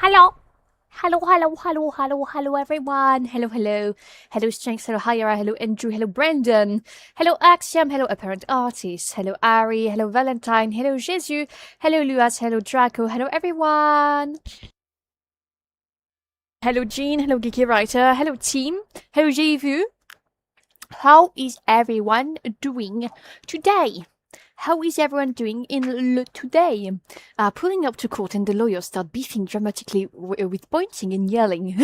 Hello. Hello, everyone. Hello, Strengths. Hello, Hyra. Hello, Andrew. Hello, Brandon. Hello, Axiom. Hello, Apparent Artist. Hello, Ari. Hello, Valentine. Hello, Jesus. Hello, Luas. Hello, Draco. Hello, everyone. Hello, Jean. Hello, Geeky Writer. Hello, team. Hello, JVU. How is everyone doing today? How is everyone doing in today? Pulling up to court and the lawyers start beefing dramatically with pointing and yelling.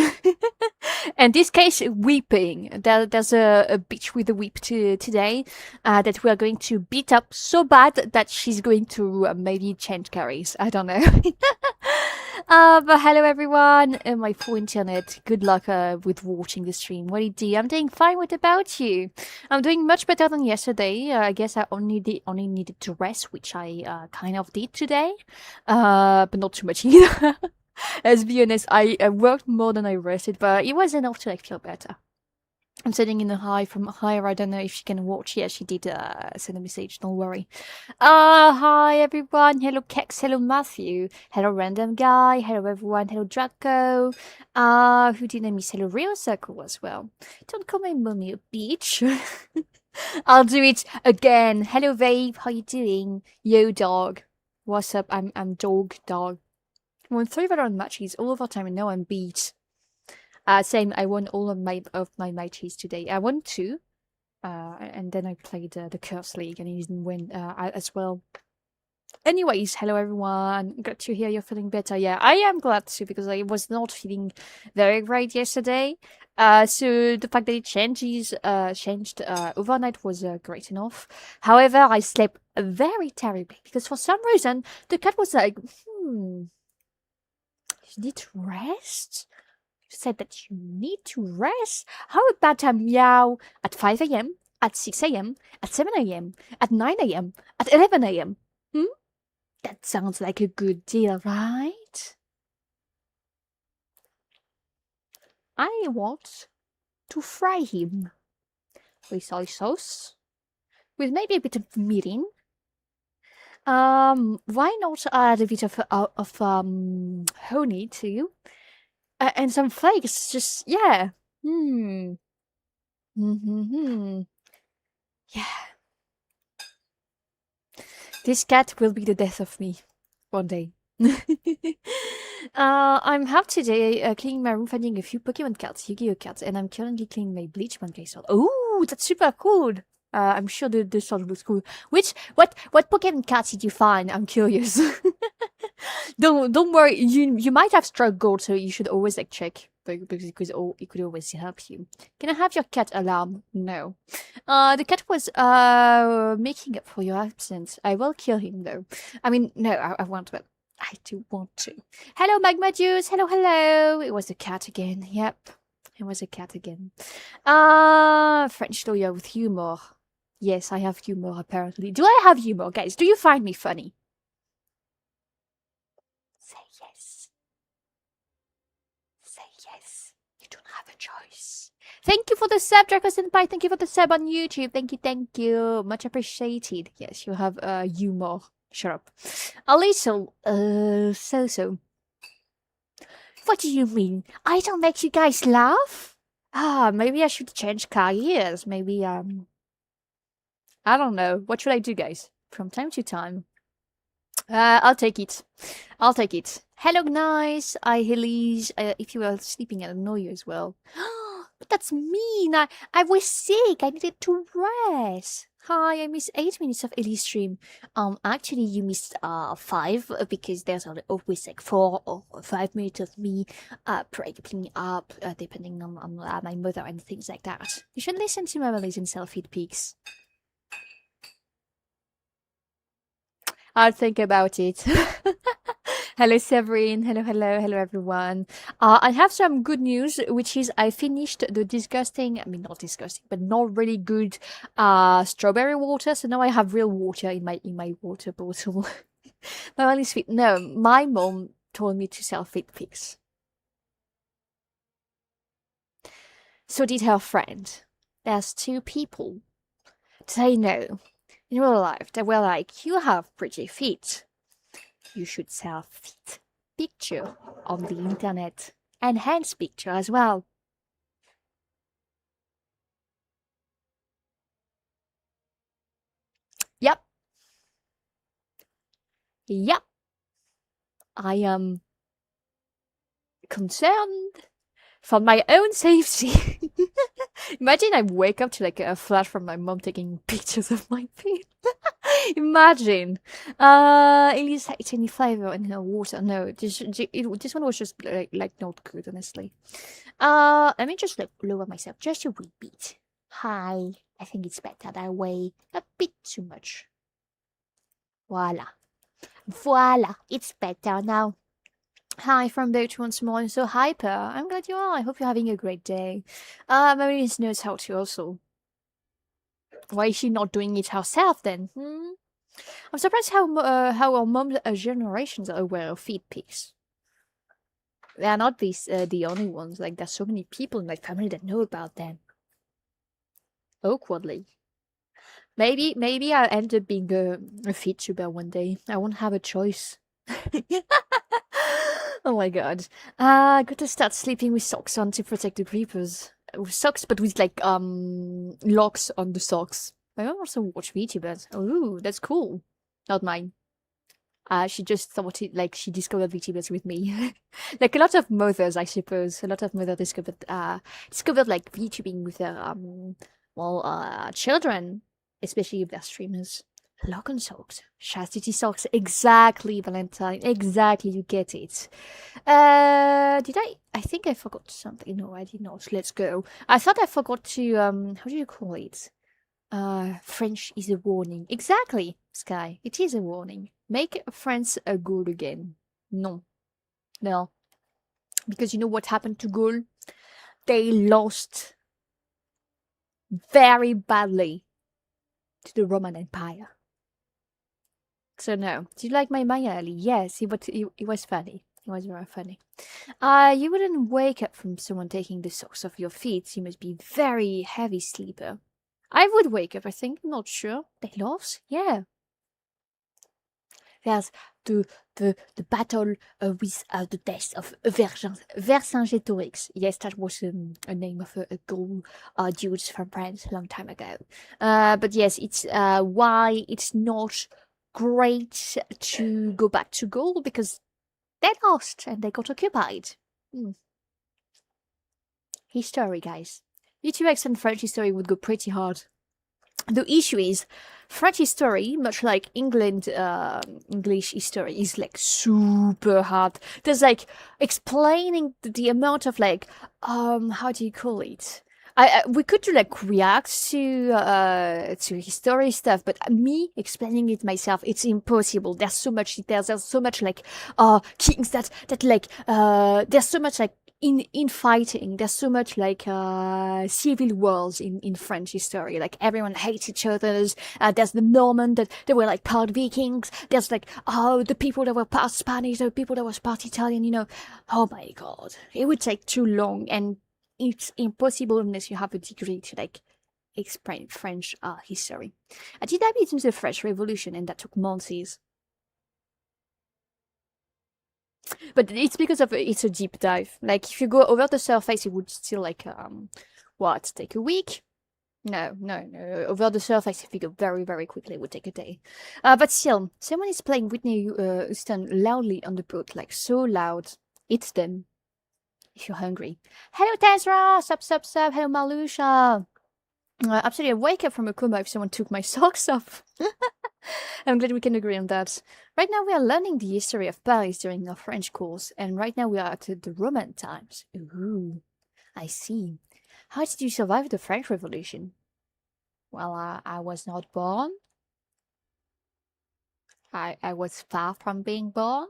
In this case, weeping. There's a bitch with a whip today that we are going to beat up so bad that she's going to maybe change carries. I don't know. But hello everyone, my full internet. Good luck with watching the stream. What do you do? I'm doing fine. What about you? I'm doing much better than yesterday. I guess I only needed to rest, which I kind of did today, but not too much either. Let's be honest, I worked more than I rested, but it was enough to like feel better. I'm sending in a hi from Hyra. I don't know if she can watch. Yeah, she did send a message. Don't worry. Hi everyone. Hello Kex. Hello Matthew. Hello random guy. Hello everyone. Hello Draco. Who did I miss? Hello Real Circle as well. Don't call my mummy a bitch. I'll do it again. Hello Vape. How you doing? Yo dog. What's up? I'm dog. I won 3 Valorant matches all over time and now I'm beat. Same. I won all of my matches today. I won 2, and then I played the Curse League and I didn't win as well. Anyways, hello everyone. Glad to hear you're feeling better. Yeah, I am glad too because I was not feeling very great yesterday. So the fact that it changed overnight was great enough. However, I slept very terribly because for some reason the cat was like, you need rest. Said that you need to rest. How about a meow at 5 a.m., at 6 a.m., at 7 a.m., at 9 a.m., at 11 a.m.? That sounds like a good deal, right? I want to fry him with soy sauce, with maybe a bit of mirin. Why not add a bit of honey too? And some flakes, just, yeah. Hmm. Yeah. This cat will be the death of me one day. I'm half today cleaning my room, finding a few Pokemon cards, Yu-Gi-Oh cards, and I'm currently cleaning my Bleachman case. Oh, that's super cool. I'm sure the sword looks cool. What Pokemon cards did you find? I'm curious. Don't worry. You might have struck gold, so you should always like check because it could always help you. Can I have your cat alarm? No. The cat was making up for your absence. I will kill him though. I mean, no, I won't. But I do want to. Hello, Magma Juice. Hello. It was a cat again. Yep, it was a cat again. French lawyer with humor. Yes, I have humor apparently. Do I have humor, guys? Do you find me funny? Say yes. Say yes. You don't have a choice. Thank you for the sub, Draco Senpai. Thank you for the sub on YouTube. Thank you. Much appreciated. Yes, you have humor. Shut up. A little, so. What do you mean? I don't make you guys laugh? Maybe I should change careers. Maybe, I don't know. What should I do, guys? From time to time. I'll take it. Hello, nice. Elise. If you were sleeping, I annoy you as well. But that's mean. I was sick. I needed to rest. Hi, I missed 8 minutes of Ellie's stream. Actually, you missed 5 because there's always like 4 or 5 minutes of me breaking up, depending on my mother and things like that. You should listen to my Malaysian self-feed pics. I'll think about it. Hello, Severine. Hello, everyone. I have some good news, which is I finished the not disgusting, but not really good strawberry water. So now I have real water in my water bottle. My only sweet. No, my mom told me to sell fit pics. So did her friend. There's 2 people. They know in real life they were like, you have pretty feet. You should sell feet picture on the internet. Enhanced picture as well. Yep. Yep. I am concerned for my own safety. Imagine I wake up to like a flash from my mom taking pictures of my feet. Imagine. Elise hates any flavor in her water. No, this one was just like not good, honestly. Let me just like lower myself just a wee bit. Hi. I think it's better that way. A bit too much. Voila. Voila. It's better now. Hi from Boat once more. I'm so hyper. I'm glad you are. I hope you're having a great day. Maurice knows how to also. Why is she not doing it herself then? I'm surprised how our mom's generations are aware of feed pigs. They are not the only ones. Like there's so many people in my family that know about them. Awkwardly. Maybe I'll end up being a feed tuber one day. I won't have a choice. Oh my god. I got to start sleeping with socks on to protect the creepers. With socks, but with like locks on the socks. I also watch VTubers. Oh, that's cool. Not mine. She just thought it like she discovered VTubers with me. Like a lot of mothers, I suppose. A lot of mothers discovered like VTubing with their children, especially if they're streamers. Lock on socks. Chastity socks. Exactly, Valentine. Exactly, you get it. Did I think I forgot something. No, I did not. Let's go. I thought I forgot to, how do you call it? French is a warning. Exactly, Sky. It is a warning. Make France a goal again. No. No. Because you know what happened to Gaul? They lost very badly to the Roman Empire. So no. Do you like my Maya Ali? Yes, it was funny. It was very funny. You wouldn't wake up from someone taking the socks off your feet. You must be very heavy sleeper. I would wake up, I think. I'm not sure. They lost? Yeah. There's the battle with the death of Vercingetorix. Yes, that was a name of a Gaul dude from France a long time ago. But yes, it's why it's not great to go back to Gaul, because they lost and they got occupied. History, guys. U2X and French history would go pretty hard. The issue is, French history, much like English history, is like super hard. There's like explaining the amount of like, how do you call it? We could do like react to history stuff, but me explaining it myself, it's impossible. There's so much details. There's so much like kings that like there's so much like in fighting. There's so much like civil wars in French history. Like everyone hates each other. There's the Norman that they were like part Vikings. There's like the people that were part Spanish, the people that were part Italian. You know, oh my god, it would take too long, and it's impossible unless you have a degree to like explain French history. I did that into the French Revolution, and that took months. But it's because of it's a deep dive. Like if you go over the surface, it would still like take a week? No. Over the surface, if you go very, very quickly, it would take a day. But still, someone is playing Whitney Houston loudly on the boat, like so loud. It's them. If you're hungry. Hello, Tezra! Sup. Hello, Malusha! Absolutely, I wake up from a coma if someone took my socks off. I'm glad we can agree on that. Right now we are learning the history of Paris during our French course, and right now we are at the Roman times. Ooh, I see. How did you survive the French Revolution? Well, I was not born. I was far from being born.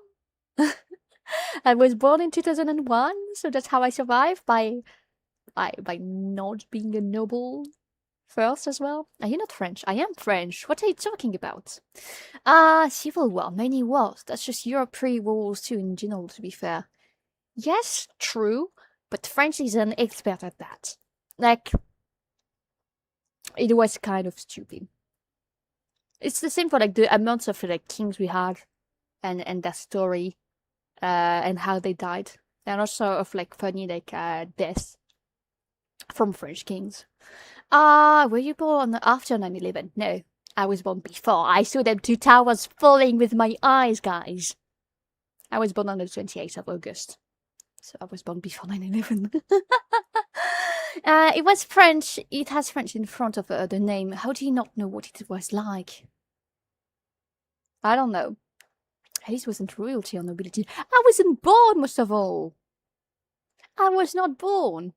I was born in 2001, so that's how I survived, by not being a noble first as well. Are you not French? I am French. What are you talking about? Civil War, many wars. That's just Europe pre-World War II in general, to be fair. Yes, true, but France is an expert at that. Like, it was kind of stupid. It's the same for like the amounts of like kings we had and their story. and how they died. And also of like funny like deaths from French kings. Were you born after 9/11? No, I was born before. I saw them two towers falling with my eyes, guys. I was born on the 28th of August. So I was born before 9/11. It was French. It has French in front of the name. How do you not know what it was like? I don't know. Alice wasn't royalty or nobility. I wasn't born, most of all. I was not born.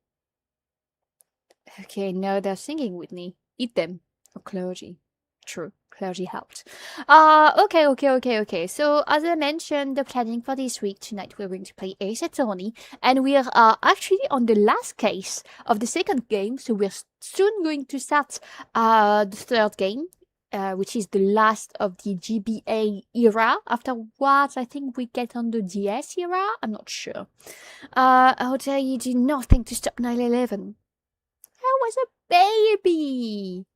Okay, now they're singing with me. Eat them. Or clergy. True. Clergy helped. Okay. So, as I mentioned, the planning for this week, tonight we're going to play Ace Attorney. And we are actually on the last case of the second game. So, we're soon going to start the third game. Which is the last of the GBA era. Afterwards, I think we get on the DS era. I'm not sure. How dare you do nothing to stop 9/11? I was a baby.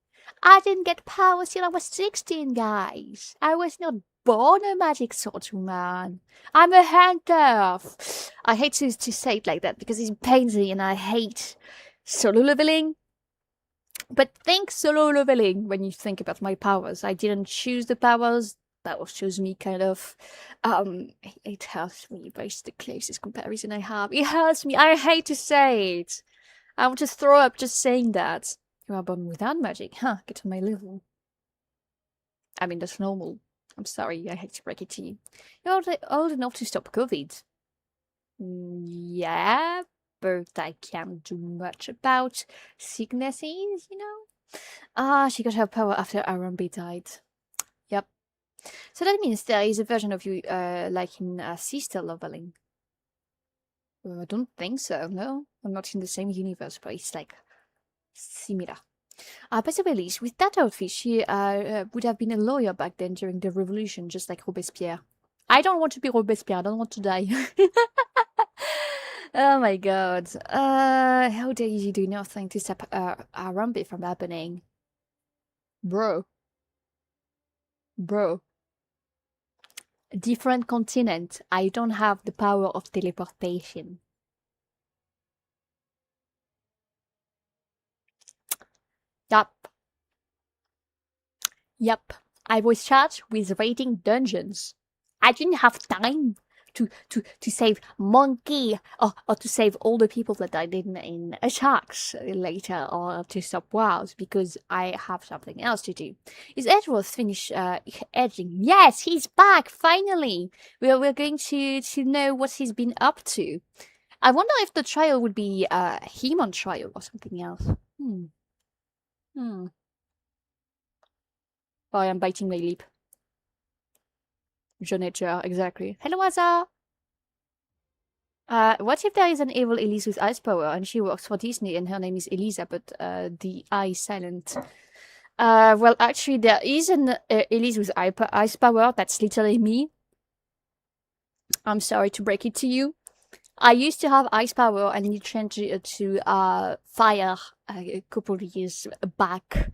I didn't get powers till I was 16, guys. I was not born a magic swordswoman. I'm a hunter. I hate to say it like that because it pains me and I hate solo leveling. But think solo leveling when you think about my powers. I didn't choose the powers. Powers chose me, kind of. It hurts me, but it's the closest comparison I have. It hurts me. I hate to say it. I want to throw up just saying that. You are born without magic. Huh, get on my level. I mean, that's normal. I'm sorry, I hate to break it to you. You're old enough to stop COVID. Yeah, but I can't do much about sicknesses, you know? She got her power after Arambe died. Yep. So that means there is a version of you, like in sister leveling. I don't think so, no. I'm not in the same universe, but it's like similar. By the way, Liz, with that outfit, she would have been a lawyer back then during the revolution, just like Robespierre. I don't want to be Robespierre, I don't want to die. Oh my god. How dare you do nothing to stop Arambe from happening? Bro. Different continent. I don't have the power of teleportation. Yup. I was charged with raiding dungeons. I didn't have time to save Monkey or to save all the people that died in sharks later or to stop wars because I have something else to do. Is Edgeworth finished edging? Yes, he's back finally. We're going to know what he's been up to. I wonder if the trial would be him on trial or something else. Oh, I am biting my lip. Jonature, exactly. Hello, Aza! What if there is an evil Elise with ice power and she works for Disney and her name is Elisa, but the I is silent? Well, actually, there is an Elise with ice power. That's literally me. I'm sorry to break it to you. I used to have ice power and it changed to fire a couple of years back.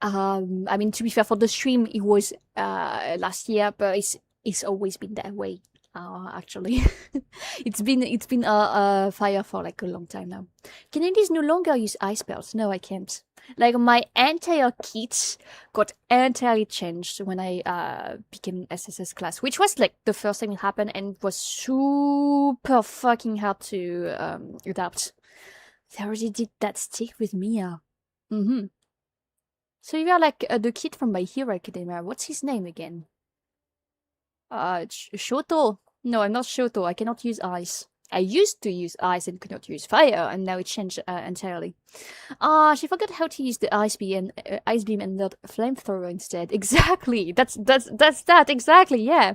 I mean, to be fair, for the stream, it was last year, but it's always been that way. Actually, it's been fire for like a long time now. Can Indies no longer use ice spells? No, I can't. Like my entire kit got entirely changed when I became SSS class, which was like the first time it happened and it was super fucking hard to adapt. They already did that stick with Mia. So you are like the kid from My Hero Academia. What's his name again? Shoto. No, I'm not Shoto. I cannot use ice. I used to use ice and could not use fire, and now it changed entirely. She forgot how to use the ice beam and not flamethrower instead. Exactly. That's that exactly. Yeah.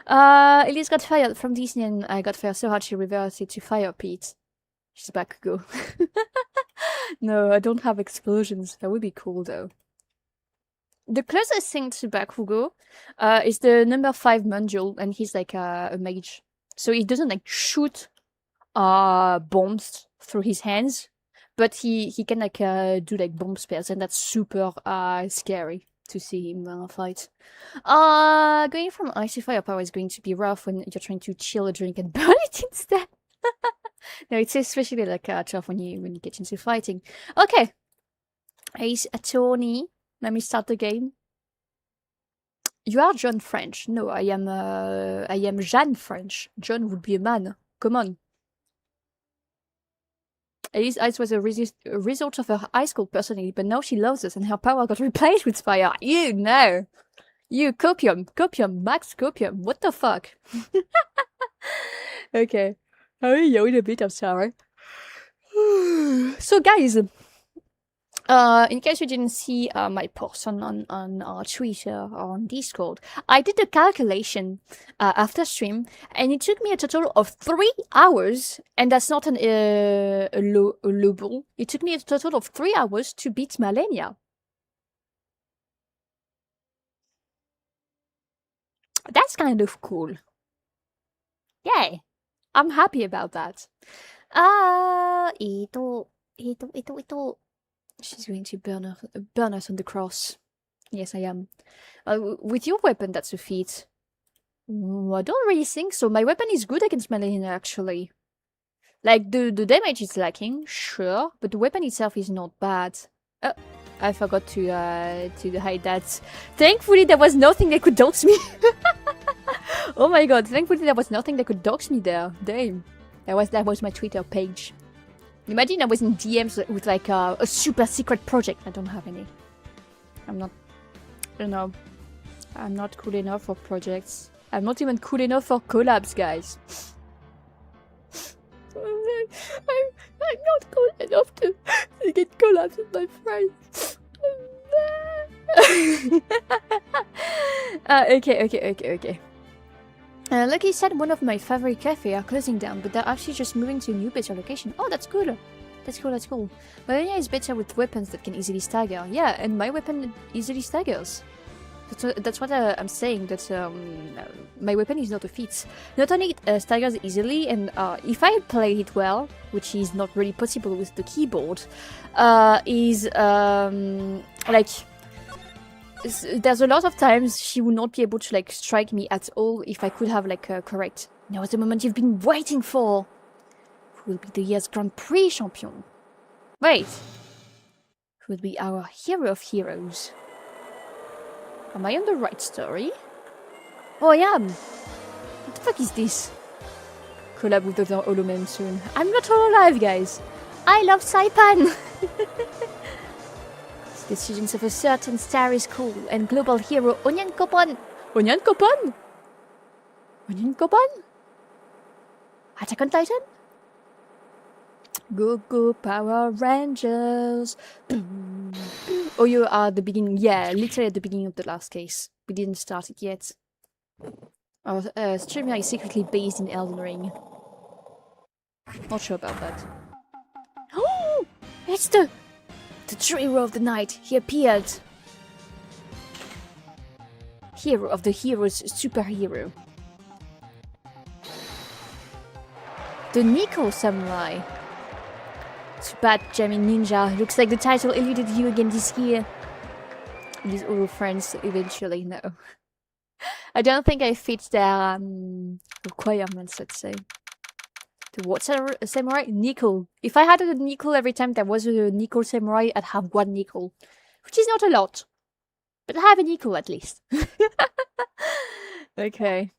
Elise got fired from Disney, and I got fired so hard she reverted to Fire Pete. She's back. Go. No, I don't have explosions. That would be cool though. The closest thing to Bakugo is the number 5 Mundule, and he's like a mage. So he doesn't like shoot bombs through his hands, but he can like do like bomb spells, and that's super scary. to see him fight. Going from icy firepower is going to be rough when you're trying to chill a drink and burn it instead. No, it's especially like tough when you get into fighting. Okay, Ace Attorney. Let me start the game. You are John French. No, I am Jeanne French. John would be a man. Come on. Alice was a result of her high school personality, but now she loves us and her power got replaced with fire. You know. You, copium, max copium. What the fuck? Okay. I yawned a bit, I'm sorry. So guys, in case you didn't see my post on Twitter or on Discord, I did a calculation after stream, and it took me a total of 3 hours, and that's not a low ball. It took me a total of 3 hours to beat Malenia. That's kind of cool. Yay! I'm happy about that. She's going to burn us on the cross. Yes, I am. With your weapon, that's a feat. I don't really think so. My weapon is good against Malenia, actually. Like, the damage is lacking, sure, but the weapon itself is not bad. I forgot to hide that. Thankfully, there was nothing that could dox me. Oh my god, thankfully there was nothing that could dox me there. Damn. That was my Twitter page. Imagine I was in DMs with like a super secret project. I don't have any. I'm not... I don't know. I'm not cool enough for projects. I'm not even cool enough for collabs, guys. I'm not cool enough to get collabs with my friends. Okay. Lucky said one of my favorite cafes are closing down, but they're actually just moving to a new better location. Oh, that's cool. That's cool. Malenia is better with weapons that can easily stagger. Yeah, and my weapon easily staggers. That's what I'm saying, that my weapon is not a feat. Not only it staggers easily, and if I play it well, which is not really possible with the keyboard, like... There's a lot of times she would not be able to like strike me at all if I could have like correct. Now is the moment you've been waiting for. Who will be the year's Grand Prix champion? Wait. Who will be our hero of heroes? Am I on the right story? Oh, I am. What the fuck is this? Collab with the Holoman soon. I'm not alive, guys. I love Saipan. Decisions of a certain starry school and global hero Onion Coupon. Onion Coupon? Attack on Titan? Go Power Rangers. Oh, you are at the beginning. Yeah, literally at the beginning of the last case. We didn't start it yet. Our streamer is secretly based in Elden Ring. Not sure about that. Oh! It's the hero of the night, he appeared. Hero of the heroes, superhero. The Nico Samurai. Too bad, Jamie Ninja. Looks like the title eluded you again this year. These all friends eventually, no. I don't think I fit their requirements, let's say. The what samurai? Nickel. If I had a nickel every time there was a nickel samurai, I'd have 1 nickel. Which is not a lot. But I have a nickel at least. Okay.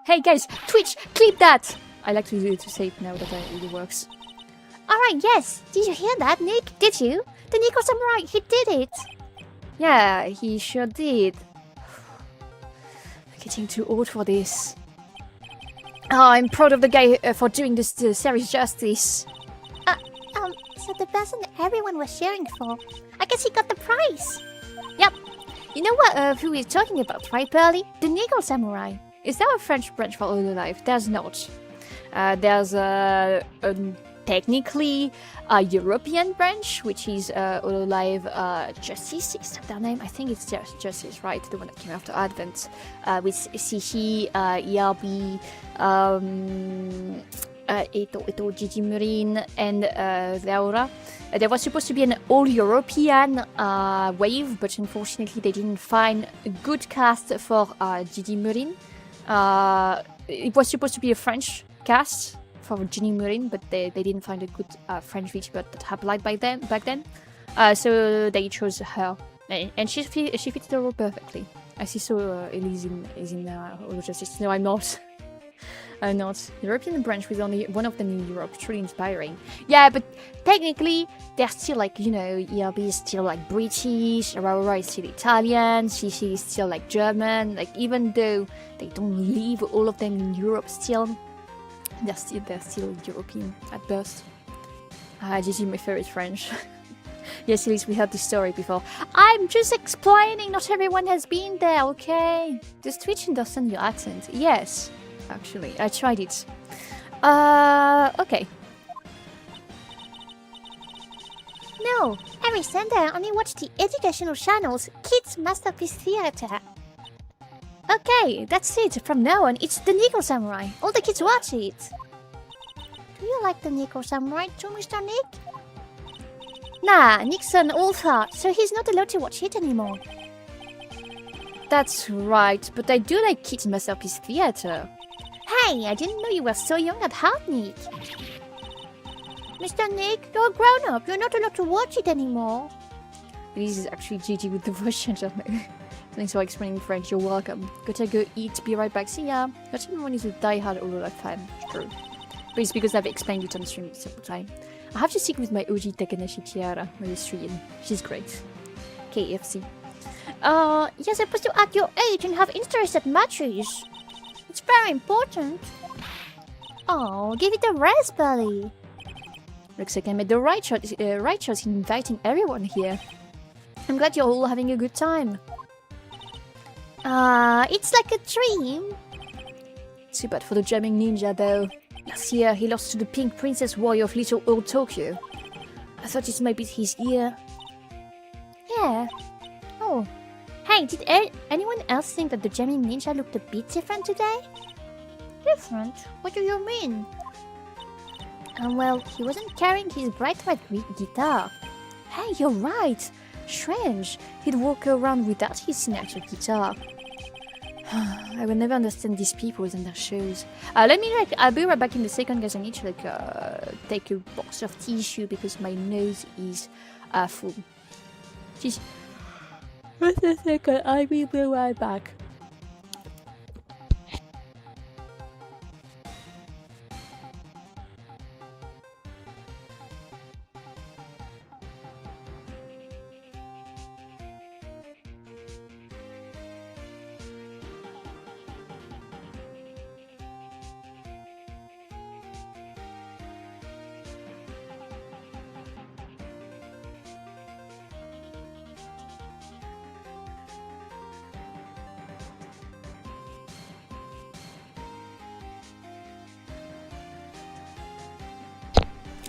Hey guys, Twitch, clip that! I like to say it now that it really works. Alright, yes. Did you hear that, Nick? Did you? The Nickel Samurai, he did it! Yeah, he sure did. I'm getting too old for this. Oh, I'm proud of the guy for doing this series justice. So the person everyone was cheering for, I guess he got the prize. Yep. You know what who we're talking about, right, Pearly? The Nickel Samurai. Is there a French branch for Hololive? There's not. There's technically a European branch, which is Hololive Justice. Is that their name? I think it's Justice, right? The one that came after Advent. With Sishi, ERB, Gigi Murin and Laura. There was supposed to be an all-European wave, but unfortunately they didn't find a good cast for Gigi Murin. It was supposed to be a French cast for Gigi Murin, but they didn't find a good French VTuber that applied back then. So they chose her, and she fits the role perfectly. I see. So Elise is in All Justice. No, I'm not. I'm not. European branch with only one of them in Europe. Truly inspiring. Yeah, but technically, they're still like, you know, ERB is still like British, Aurora is still Italian, Cici is still like German. Like, even though they don't live all of them in Europe still, they're still European at birth. Gigi, my favorite French. Yes, Elise, we heard this story before. I'm just explaining, not everyone has been there, okay? Does Twitch understand your accent? Yes. Actually, I tried it. Okay. No, every Sunday I only watch the educational channels Kids Masterpiece Theater. Okay, that's it. From now on, it's the Nico Samurai. All the kids watch it. Do you like the Nico Samurai too, Mr. Nick? Nah, Nick's an author. So he's not allowed to watch it anymore. That's right, but I do like Kids Masterpiece Theater. Hey, I didn't know you were so young at heart, Nick. Mr. Nick, you're a grown-up. You're not allowed to watch it anymore. This is actually Gigi with the voice changer. Thanks for explaining French. You're welcome. Gotta go eat. Be right back. See ya. Not everyone is a die-hard Aurora fan. True. But it's because I've explained it on stream several times. I have to stick with my OG Takanashi Tiara, my Australian. She's great. KFC. You're supposed to act your age and have interest at matches. It's very important. Oh, give it a rest, buddy. Looks like I made the right choice in inviting everyone here. I'm glad you're all having a good time. It's like a dream. Too bad for the jamming ninja, though. Last year, he lost to the Pink Princess Warrior of Little Old Tokyo. I thought this might be his year. Yeah. Oh. Hey, did anyone else think that the jamming ninja looked a bit different today? Different? What do you mean? Well, he wasn't carrying his bright white guitar. Hey, you're right. Strange. He'd walk around without his signature guitar. I will never understand these people and their shows. I'll be right back in a second, guys. I need to take a box of tissue because my nose is full. Just wait a second. I will be right back.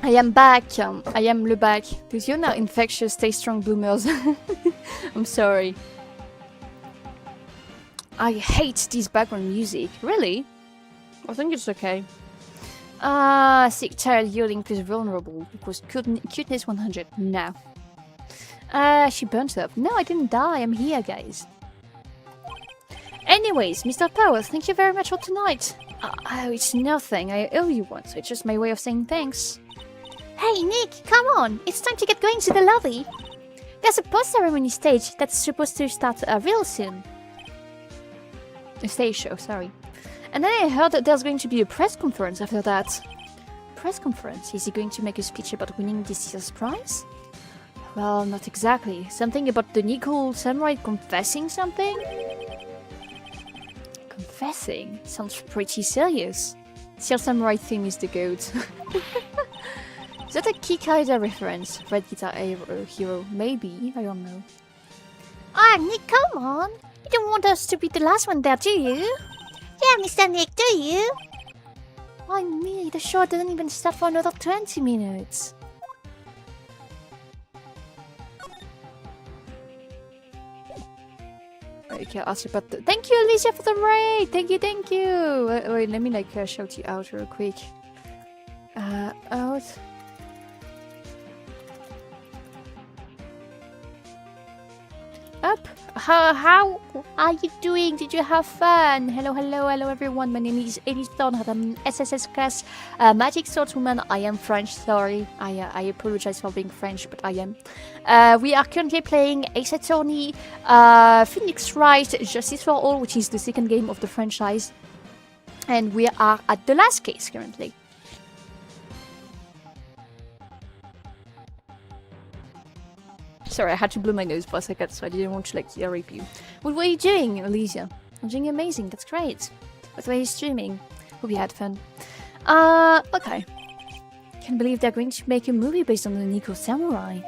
I am back. I am le back. Because you're not infectious. Stay strong, boomers. I'm sorry. I hate this background music. Really? I think it's okay. Sick, tired, yelling, please vulnerable. Because cuteness 100. No. She burnt up. No, I didn't die. I'm here, guys. Anyways, Mr. Powers, thank you very much for tonight. Oh, it's nothing. I owe you one, so it's just my way of saying thanks. Hey, Nick, come on. It's time to get going to the lobby. There's a post-ceremony stage that's supposed to start real soon. A stage show, sorry. And then I heard that there's going to be a press conference after that. Press conference? Is he going to make a speech about winning this year's prize? Well, not exactly. Something about the Nickel Samurai confessing something? Confessing? Sounds pretty serious. Steel Samurai theme is the goat. Is that a Kikaider reference? Red Guitar Hero? Maybe, I don't know. Ah, Nick, come on. You don't want us to be the last one there, do you? Yeah, Mr. Nick, do you? Why me? The show doesn't even start for another 20 minutes. Okay, I'll ask you about the... Thank you, Alicia, for the raid! Thank you, thank you! Wait, let me, shout you out real quick. Out. Up. How are you doing? Did you have fun? Hello, hello, hello, everyone. My name is Elison. I'm SSS class Magic Swordswoman. I am French. Sorry, I apologize for being French, but I am. We are currently playing Ace Attorney, Phoenix Wright, Justice for All, which is the second game of the franchise, and we are at the last case currently. Sorry, I had to blow my nose for a second, so I didn't want to like hear review. What were you doing, Alicia? I'm doing amazing. That's great. What were you streaming? Hope you had fun. Okay. Can't believe they're going to make a movie based on the Nico Samurai.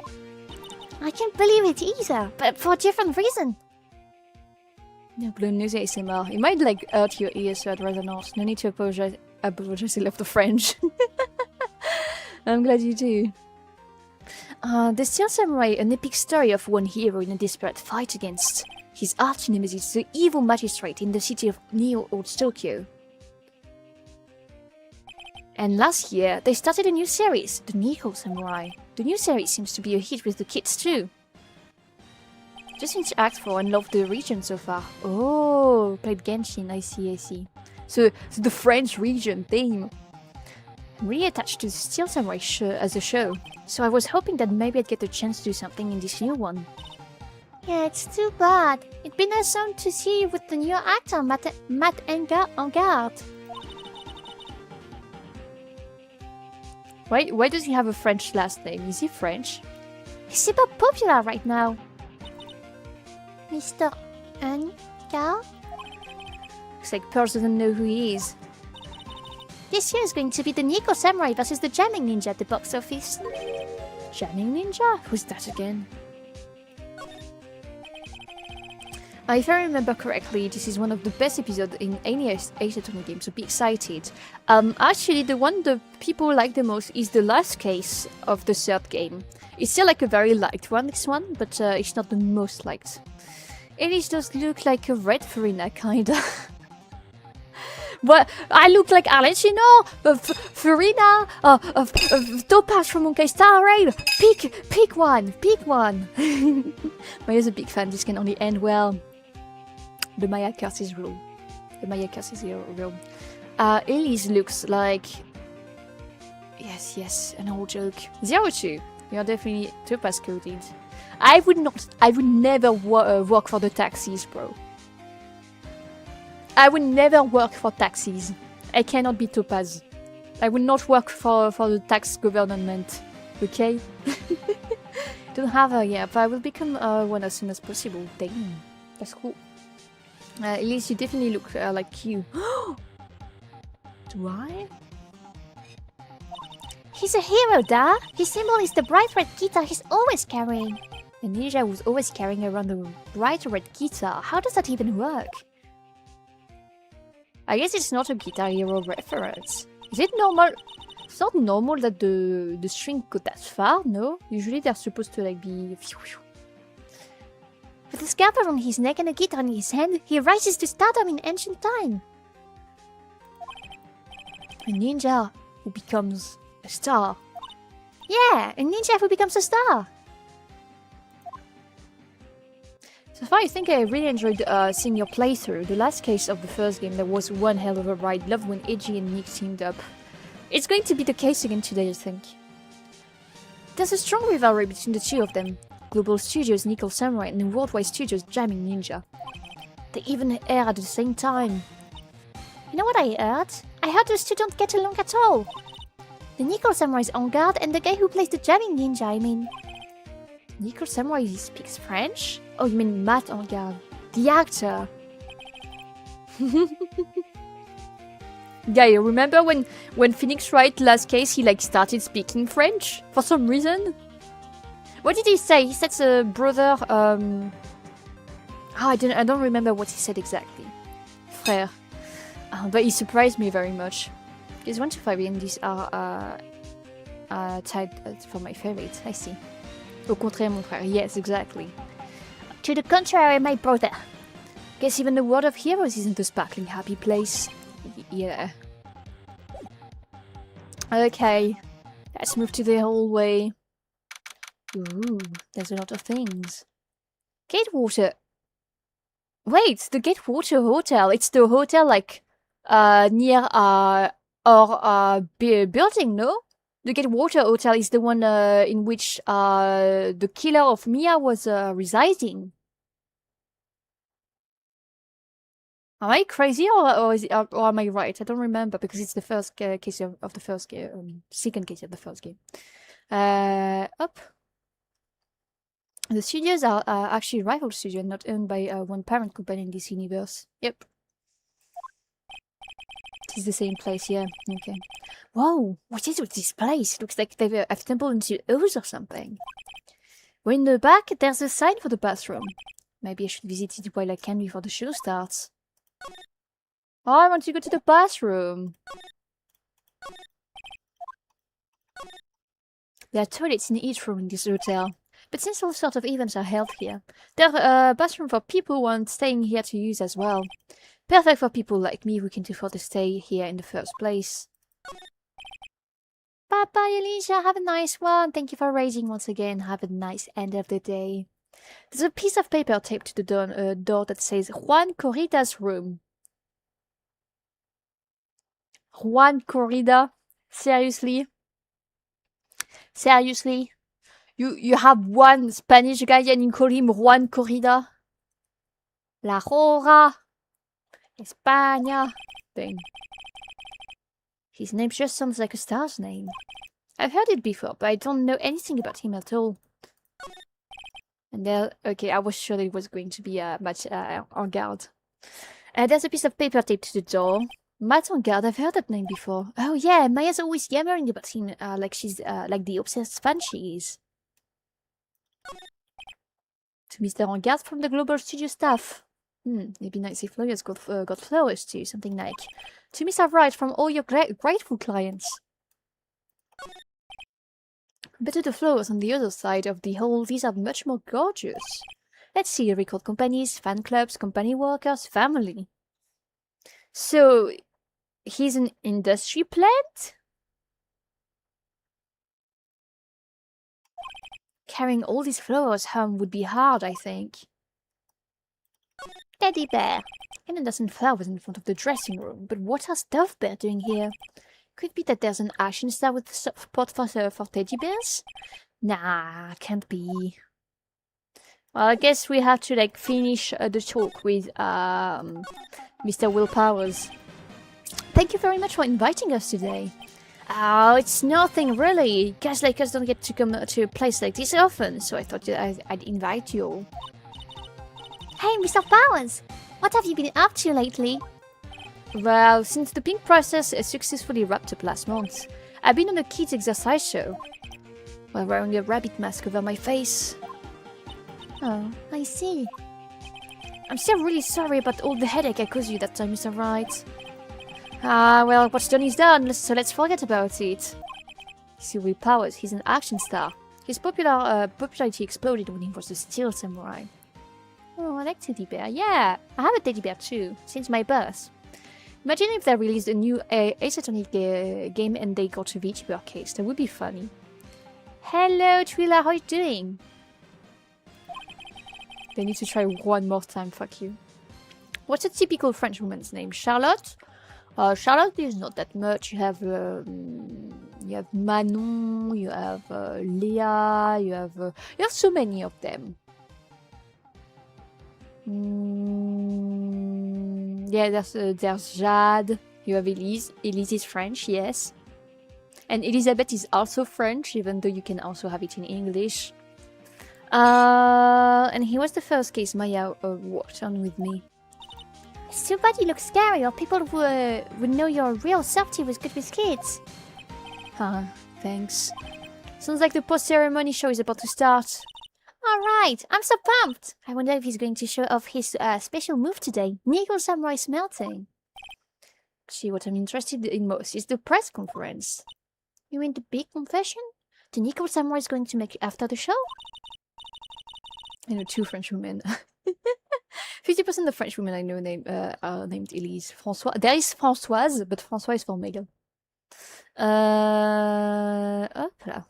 I can't believe it either, but for a different reason. No, blow nose ASMR. It might like hurt your ears, so I'd rather not. No need to apologize. I love the French. I'm glad you do. The Steel Samurai, an epic story of one hero in a desperate fight against his arch-nemesis, the evil magistrate in the city of Neo-Old Tokyo. And last year, they started a new series, the Nico Samurai. The new series seems to be a hit with the kids too. Just need to act for and love the region so far. Oh, played Genshin, I see. So the French region theme. I'm really attached to the Steel Samurai as a show, so I was hoping that maybe I'd get the chance to do something in this new one. Yeah, it's too bad. It'd been awesome to see you with the new actor, Matt Engard. Why does he have a French last name? Is he French? He's super popular right now. Mr. Engard? Looks like Pearl doesn't know who he is. This year is going to be the Nico Samurai versus the Jamming Ninja at the box office. Jamming Ninja? Who's that again? If I remember correctly, this is one of the best episodes in any Ace Attorney game, so be excited. Actually, the one the people like the most is the last case of the third game. It's still like a very liked one, this one, but it's not the most liked. Elise does look like a red Farina, kinda. But I look like Alex, you know? Farina, Topaz from Monkey Star Rail. Pick one. Maya's a big fan. This can only end well. The Maya curse is real. Elise looks like... Yes, an old joke. 02. You're definitely Topaz coded. I would never work for the taxis, bro. I would never work for taxis. I cannot be Topaz. I would not work for the tax government. Okay? Don't have a yet, but I will become one as soon as possible. Damn. That's cool. Elise, you definitely look like you. Do I? He's a hero, da! His symbol is the bright red guitar he's always carrying. A ninja who's always carrying around a bright red guitar. How does that even work? I guess it's not a Guitar Hero reference. Is it normal? It's not normal that the string go that far, no? Usually they're supposed to like be... With a scarf around his neck and a guitar in his hand, he rises to stardom in ancient time. A ninja who becomes a star. Yeah, a ninja who becomes a star. So far, I think I really enjoyed seeing your playthrough. The last case of the first game, there was one hell of a ride. Love when Edgy and Nick teamed up. It's going to be the case again today, I think. There's a strong rivalry between the two of them. Global Studios, Nico Samurai, and Worldwide Studios, Jamming Ninja. They even air at the same time. You know what I heard? I heard those two don't get along at all. The Nico Samurai is on guard, and the guy who plays the Jamming Ninja, I mean. Nico Samurai speaks French? Oh, you mean Matt Engard, the actor. Yeah, you remember when Phoenix Wright last case he like started speaking French for some reason? What did he say? He said brother. I don't remember what he said exactly. Frère, but he surprised me very much. Because 1 to 5 and these are typed for my favorite. I see. Au contraire, mon frère. Yes, exactly. To the contrary, my brother. Guess even the world of heroes isn't a sparkling happy place. Yeah. Okay, let's move to the hallway. Ooh, there's a lot of things. Gatewater. Wait, the Gatewater Hotel. It's the hotel like near our building, no? The Gatewater Hotel is the one in which the killer of Mia was residing. Am I crazy or am I right? I don't remember because it's the first case of the first game, second case of the first game. Up. The studios are actually rival studios, not owned by one parent company in this universe. Yep. It is the same place, yeah. Okay. Whoa, what is with this place? It looks like they've stumbled into Oz or something. We're in the back, there's a sign for the bathroom. Maybe I should visit it while I can before the show starts. Oh, I want to go to the bathroom. There are toilets in each room in this hotel. But since all sorts of events are held here, there are bathrooms for people who want staying here to use as well. Perfect for people like me who can't afford to stay here in the first place. Bye-bye, Alicia. Have a nice one. Thank you for raising once again. Have a nice end of the day. There's a piece of paper taped to the door that says Juan Corrida's room. Juan Corrida? Seriously? Seriously? You have one Spanish guy and you call him Juan Corrida? La Jora. España. Thing. His name just sounds like a star's name. I've heard it before, but I don't know anything about him at all. And there, okay, I was sure it was going to be much en garde. There's a piece of paper taped to the door. Matt en garde, I've heard that name before. Oh yeah, Maya's always yammering about him, like she's like the obsessed fan she is. To Mr. En garde from the Global Studio staff. It'd be nice if lawyers got flowers too, something like. To Mr. Wright from all your grateful clients. But to the flowers on the other side of the hall, these are much more gorgeous. Let's see, record companies, fan clubs, company workers, family. So, he's an industry plant? Carrying all these flowers home would be hard, I think. Teddy bear. Helen doesn't flowers in front of the dressing room, but what are Stuffed Bear doing here? Could be that there's an action star with a spot for teddy bears? Nah, can't be. Well, I guess we have to like finish the talk with Mr. Will Powers. Thank you very much for inviting us today. Oh, it's nothing really. Guys like us don't get to come to a place like this often, so I thought I'd invite you all. Hey, Mr. Powers! What have you been up to lately? Well, since the pink process successfully wrapped up last month, I've been on a kids' exercise show. While wearing a rabbit mask over my face. Oh, I see. I'm still really sorry about all the headache I caused you that time, Mr. Wright. Well, what's done is done, so let's forget about it. See, Will Powers, he's an action star. His popularity exploded when he was a Steel Samurai. Oh, I like teddy bear. Yeah, I have a teddy bear too, since my birth. Imagine if they released a new Ace Attorney game and they got a VTuber case. That would be funny. Hello, Twila, how are you doing? They need to try one more time, fuck you. What's a typical French woman's name? Charlotte? Charlotte is not that much. You have Manon, you have Leah, you have so many of them. Yeah, there's Jade. You have Elise. Elise is French, yes. And Elizabeth is also French, even though you can also have it in English. And he was the first case Maya worked on with me. It's too bad you look scary, or people would know you're real softy was good with kids. Thanks. Sounds like the post-ceremony show is about to start. Alright, I'm so pumped! I wonder if he's going to show off his special move today, Nickel Samurai Smelting. See, what I'm interested in most is the press conference. You mean the big confession? The Nickel Samurai is going to make after the show? I know 2 French women. 50% of French women I know are named Elise. François. There is Françoise, but François is for male. Opla.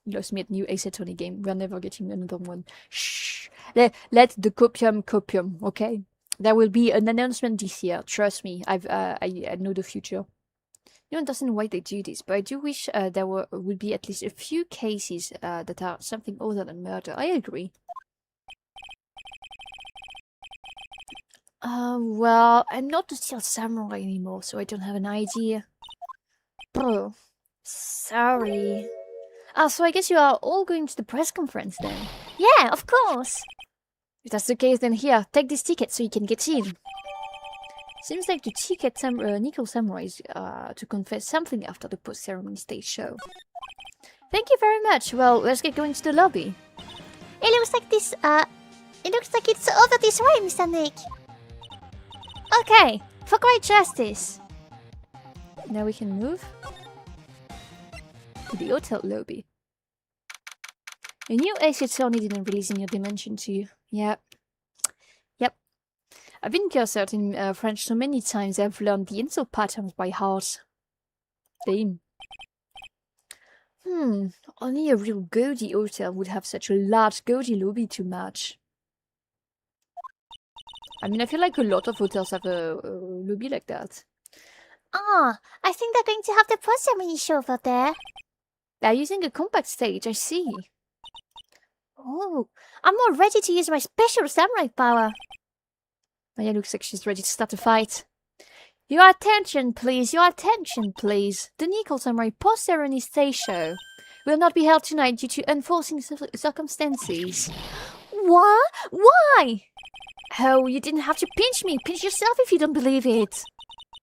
You lost me at new Ace Attorney game. We're never getting another one. Shh. Let the copium, okay? There will be an announcement this year. Trust me. I know the future. No one doesn't know why they do this, but I do wish there would be at least a few cases that are something other than murder. I agree. Well, I'm not a steel samurai anymore, so I don't have an idea. Bro, sorry. So I guess you are all going to the press conference then. Yeah, of course. If that's the case, then here, take this ticket so you can get in. Seems like the ticket Nickel Samurai is to confess something after the post-ceremony stage show. Thank you very much. Well, let's get going to the lobby. It looks like this, it looks like it's over this way, Mr. Nick. Okay, for great justice. Now we can move to the hotel lobby. A new Ace Attorney didn't release in your dimension too. Yep. I've been cursed in French so many times I've learned the insult patterns by heart. Damn. Only a real Gaudi hotel would have such a large Gaudi lobby to match. I mean, I feel like a lot of hotels have a lobby like that. Ah, I think they're going to have the post-ceremony show over there. They're using a compact stage, I see. Oh, I'm all ready to use my special samurai power. Maya looks like she's ready to start a fight. Your attention, please. Your attention, please. The Nickel Samurai post-ceremony stage show will not be held tonight due to unforeseen circumstances. What? Why? Oh, you didn't have to pinch me. Pinch yourself if you don't believe it.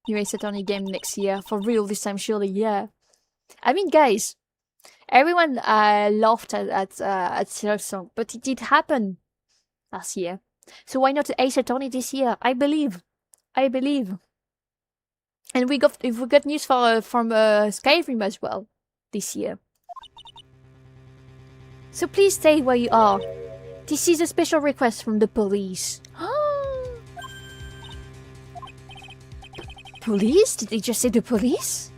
New Ace Attorney game next year. For real this time, surely, yeah. I mean, guys, everyone laughed at Silksong, but it did happen last year. So why not Ace Attorney this year? I believe. And we got news from Skyrim as well this year. So please stay where you are. This is a special request from the police. Police? Did they just say the police?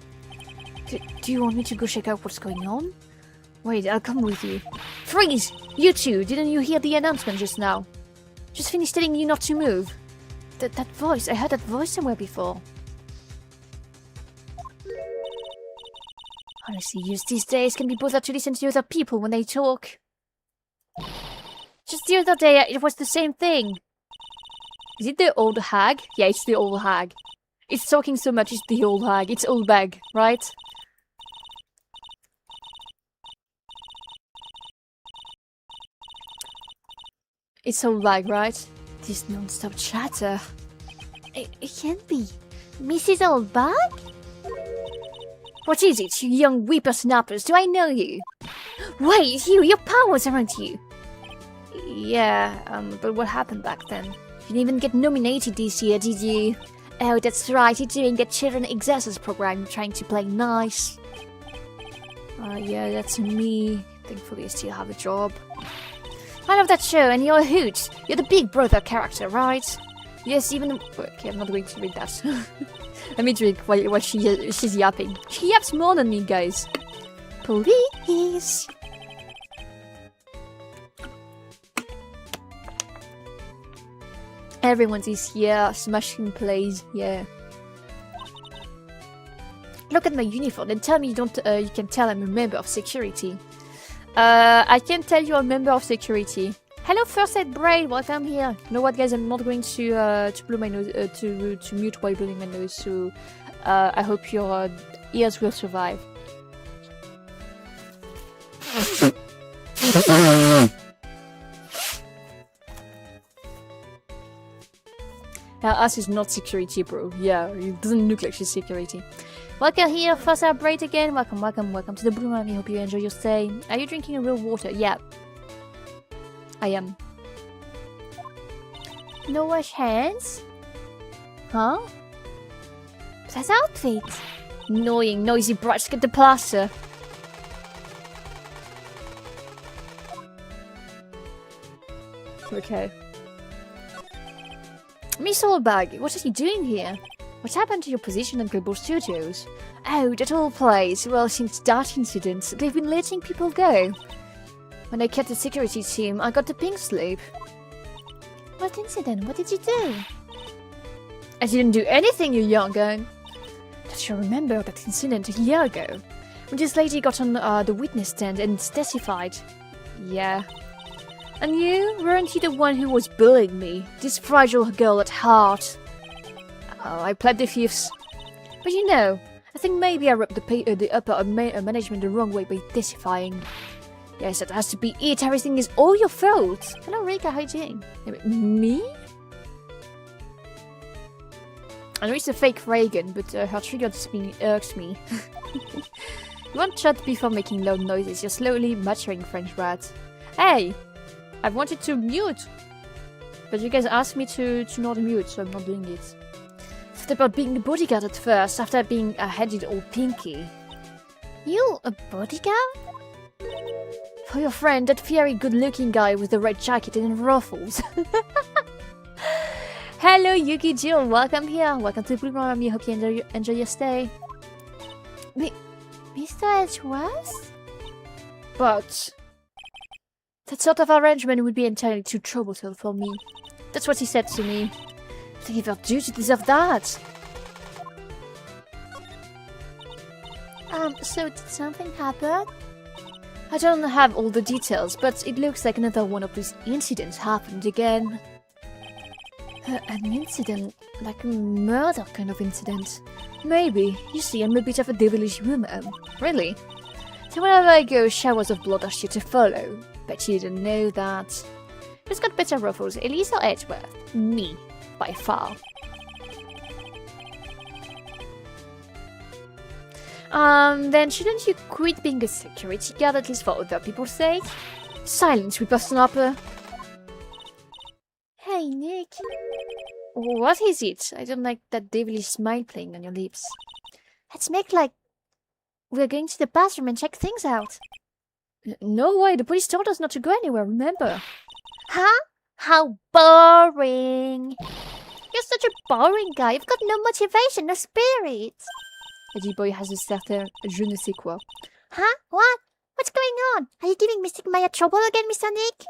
Do you want me to go check out what's going on? Wait, I'll come with you. Freeze! You two, didn't you hear the announcement just now? Just finished telling you not to move. That voice, I heard that voice somewhere before. Honestly, youths these days can be bothered to listen to other people when they talk. Just the other day, it was the same thing. Is it the old hag? Yeah, it's the old hag. It's talking so much, it's the old hag. It's old bag, right? It's old bag, right? This non-stop chatter. It can't be. Mrs. Oldbag? What is it, you young whippersnappers? Do I know you? Wait, your powers aren't you? Yeah, but what happened back then? You didn't even get nominated this year, did you? Oh, that's right, you're doing a children exercise program, trying to play nice. Yeah, that's me. Thankfully, I still have a job. I love that show, and you're a hoot. You're the big brother character, right? Yes, even... Okay, I'm not going to read that. Let me drink while she's yapping. She yaps more than me, guys. Police! Everyone's is here, smashing plays, yeah. Look at my uniform and tell me you can tell I'm a member of security. I can tell you're a member of security. Hello, First Aid Braid, welcome here. You know what, guys? I'm not going to blow my nose, to mute while blowing my nose, so I hope your ears will survive. Us is not security, bro. Yeah, it doesn't look like she's security. Welcome here, First Aid Braid again. Welcome to the Blue Army. Hope you enjoy your stay. Are you drinking real water? Yeah. I am. No wash hands? Huh? That's outfit. Annoying, noisy brats, get the plaster. Okay. Miss Oldbag, what is he doing here? What happened to your position in Global Studios? Oh, that whole place. Well, since that incident, they've been letting people go. When I cut the security team, I got the pink slip. What incident? What did you do? I didn't do anything, you young gun. Don't you remember that incident a year ago? When this lady got on the witness stand and testified? Yeah. And you? Weren't you the one who was bullying me? This fragile girl at heart. Oh, I pled the fifth. But you know, I think maybe I rubbed the upper management the wrong way by testifying. Yes, that has to be it. Everything is all your fault. Hello, Rika. How are you doing? Me? I know it's a fake Reagan, but her trigger spin irks me. You won't shut before making loud noises. You're slowly maturing, French brat. Hey! I wanted to mute! But you guys asked me to not mute, so I'm not doing it. Thought about being a bodyguard at first, after being headed all pinky. You a bodyguard? For your friend, that very good-looking guy with the red jacket and ruffles. Hello, Yuki Jill. Welcome here. Welcome to Blue Army. Hope you enjoy your stay. Mr. Edgeworth? But that sort of arrangement would be entirely too troublesome for me. That's what he said to me. I think if I do to deserve that. So did something happen? I don't have all the details, but it looks like another one of these incidents happened again. An incident? Like a murder kind of incident? Maybe. You see, I'm a bit of a devilish woman. Really? So wherever I go, showers of blood are sure to follow. Bet you didn't know that. Who's got better ruffles, Elise or Edgeworth? Me. By far. Then shouldn't you quit being a security guard, at least for other people's sake? Silence, whippersnapper. Hey, Nick. What is it? I don't like that devilish smile playing on your lips. Let's make like we're going to the bathroom and check things out. No way, the police told us not to go anywhere, remember? Huh? How boring. You're such a boring guy. You've got no motivation, no spirit. Eddie boy has a certain je ne sais quoi. Huh? What? What's going on? Are you giving Mystic Maya trouble again, Mr. Nick?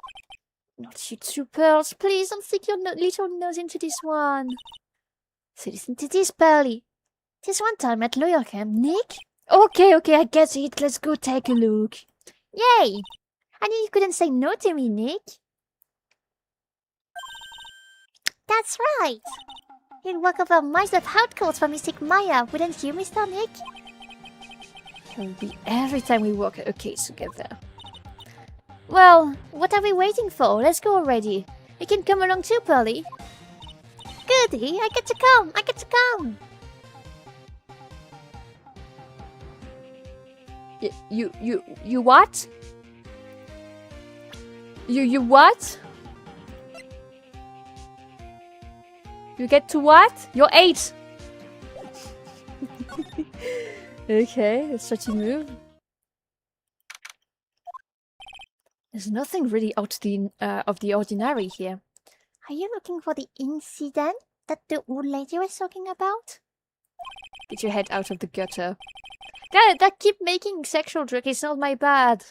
Not you two pearls, please don't stick your little nose into this one. So listen to this, Pearly. This one time at lawyer camp, Nick? Okay, I get it. Let's go take a look. Yay! I knew you couldn't say no to me, Nick. That's right. You'd walk over miles of hot coals for Mystic Maya, wouldn't you, Mr. Nick? It will be every time we work a case together. Well, what are we waiting for? Let's go already. You can come along too, Pearly. Goody, I get to come. You what? You what? You get to what? You're 8! Okay, that's such a move. There's nothing really out of the ordinary here. Are you looking for the incident that the old lady was talking about? Get your head out of the gutter. That keep making sexual joke is not my bad.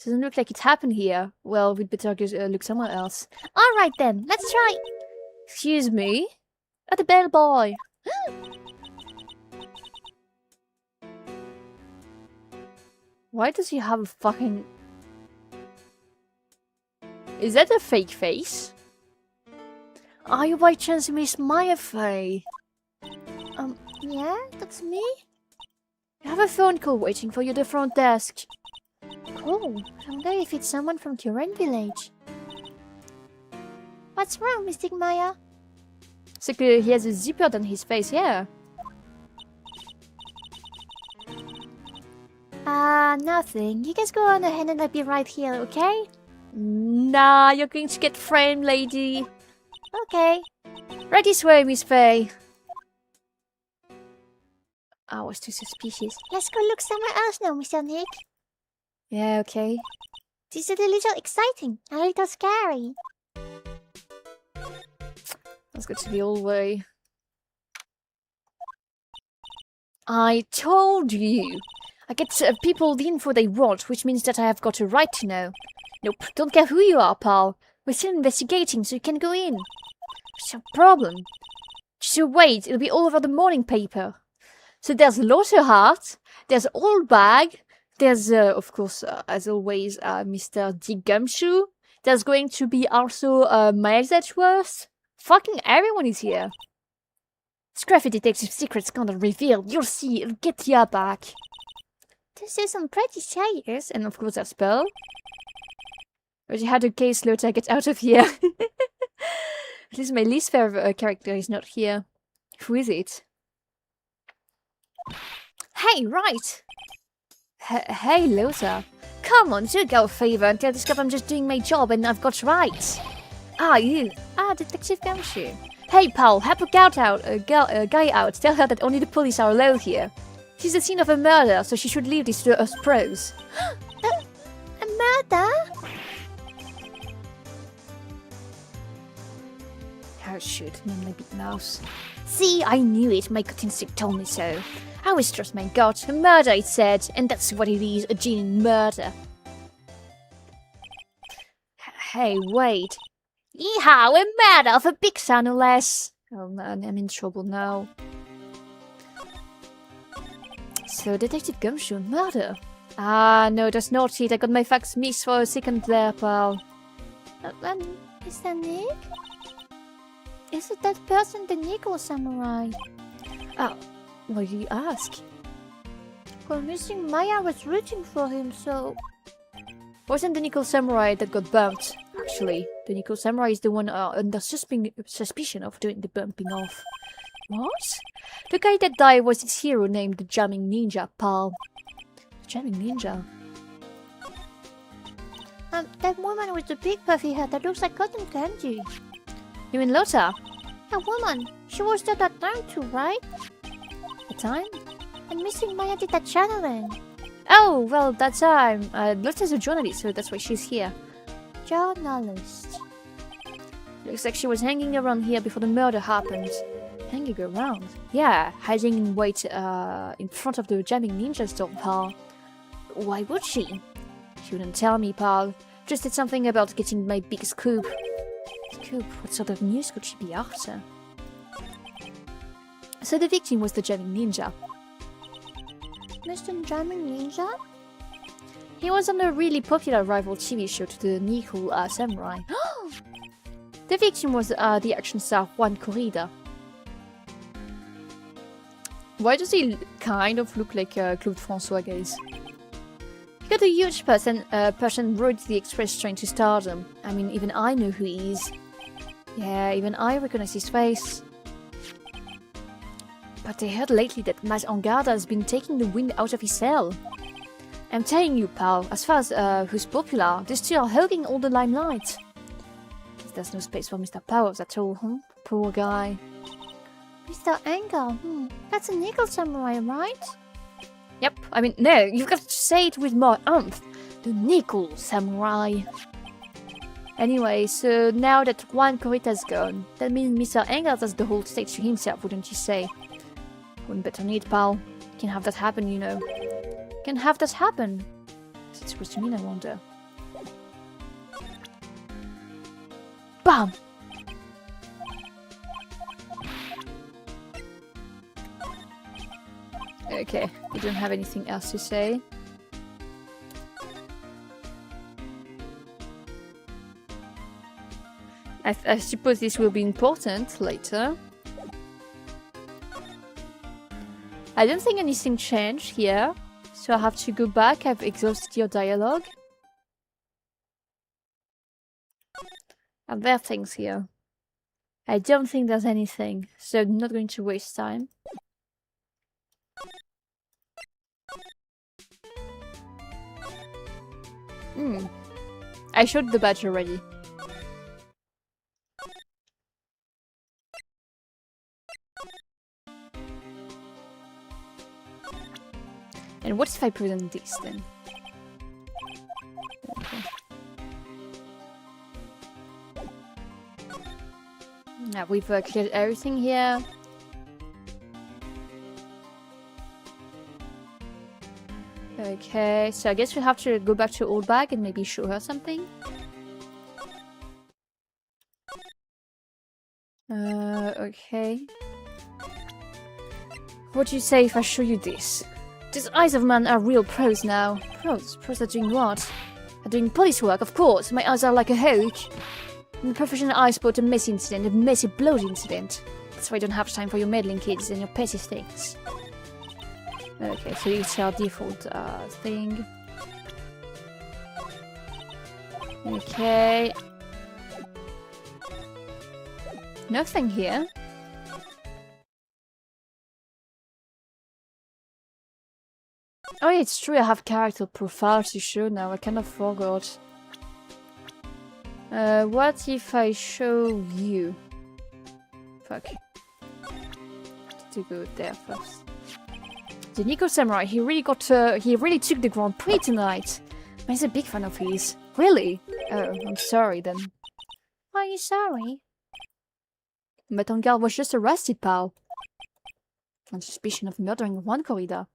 Doesn't look like it happened here. Well, we'd better go look somewhere else. Alright then, let's try. Excuse me? At the bellboy. Why does he have a fucking... Is that a fake face? Are you by chance Miss Maya Faye? Yeah, that's me? I have a phone call waiting for you at the front desk. Cool. I wonder if it's someone from Turan village. What's wrong, Mystic Maya? So he has a zipper on his face, yeah. Nothing. You guys go on ahead and I'll be right here, okay? Nah, you're going to get framed, lady. Okay. Right this way, Miss Faye. I was too suspicious. Let's go look somewhere else now, Mr. Nick. Yeah, okay. This is a little exciting, a little scary. Let's go to the old way. I told you. I get people the info they want, which means that I have got a right to know. Nope, don't care who you are, pal. We're still investigating, so you can go in. What's your problem? Just you wait, it'll be all over the morning paper. So there's Lotterheart, there's Old Bag, there's, of course, as always, Mr. Dick Gumshoe. There's going to be also Miles Edgeworth. Fucking everyone is here. Scruffy Detective Secrets gonna reveal. You'll see, it'll get your back. This is some pretty serious. And of course, there's Pearl. But you had a case, Lotta, get out of here. At least my least favorite character is not here. Who is it? Hey, right! Hey, Lothar. Come on, do go a favor and tell this guy I'm just doing my job and I've got rights. Ah, you. Ah, Detective Gumshoe. Hey, pal, help a guy out. Tell her that only the police are allowed here. She's the scene of a murder, so she should leave this to us pros. A murder? How should name my big mouse? See, I knew it. My gut instinct told me so. I always trust my gut. A murder, it said, and that's what it is, a genuine murder. Hey, wait. Yeehaw, a murder of a big son, no less. Oh man, I'm in trouble now. So, Detective Gumshoe, murder? Ah, no, that's not it. I got my facts mixed for a second there, pal. Is that Nick? Is it that person the Nickel Samurai? Oh, why do you ask? For missing Maya was rooting for him, so... Wasn't the Nickel Samurai that got bumped? Actually, the Nickel Samurai is the one under suspicion of doing the bumping off. What? The guy that died was his hero named the Jamming Ninja, pal. The Jamming Ninja? That woman with the big puffy hair that looks like cotton candy. You mean Lotta? That woman. She was there that time too, right? The time? And missing Maya did that channeling. Oh, well, that time. Lotta's a journalist, so that's why she's here. Journalist. Looks like she was hanging around here before the murder happened. Hanging around? Yeah, hiding in wait in front of the Jamming Ninja store, pal. Why would she? She wouldn't tell me, pal. Just said something about getting my big scoop. Scoop? What sort of news could she be after? So the victim was the Jamming Ninja. Mr. Jamming Ninja? He was on a really popular rival TV show to the Nickel Samurai. The victim was the action star Juan Corrida. Why does he kind of look like Claude François, guys? He got a huge person rode the express train to stardom. I mean, even I know who he is. Yeah, even I recognize his face. But I heard lately that Mas Angada has been taking the wind out of his sail. I'm telling you, pal, as far as who's popular, these two are hogging all the limelight. Guess there's no space for Mr. Powers at all, huh? Poor guy. Mr. Anger. That's a Nickel Samurai, right? Yep, I mean, no, you've got to say it with more oomph. The Nickel Samurai. Anyway, so now that Juan Corrita's gone, that means Mr. Anger has the whole stage to himself, wouldn't you say? Wouldn't bet on it, pal. Can have that happen, you know. Can have that happen. What's it supposed to mean, I wonder? Bam! Okay, you don't have anything else to say. I suppose this will be important later. I don't think anything changed here, so I have to go back. I've exhausted your dialogue. Are there things here? I don't think there's anything, so I'm not going to waste time. I showed the badge already. And what if I present this then? Okay. Now we've cleared everything here. Okay, so I guess we have to go back to Old Bag and maybe show her something. Okay. What do you say if I show you this? These eyes of man are real pros now. Pros? Pros are doing what? Are doing police work, of course. My eyes are like a hawk. And the professional eye spot a messy incident, a messy blood incident. That's why I don't have time for your meddling kids and your petty things. Okay, so it's our default thing. Okay. Nothing here. Oh yeah, it's true, I have character profiles to show now, I kind of forgot. What if I show you? Fuck. To go there first. The Nico Samurai, he really took the Grand Prix tonight. I'm a big fan of his. Really? Oh, I'm sorry then. Why are you sorry? Matangal was just arrested, pal. On suspicion of murdering one corrida.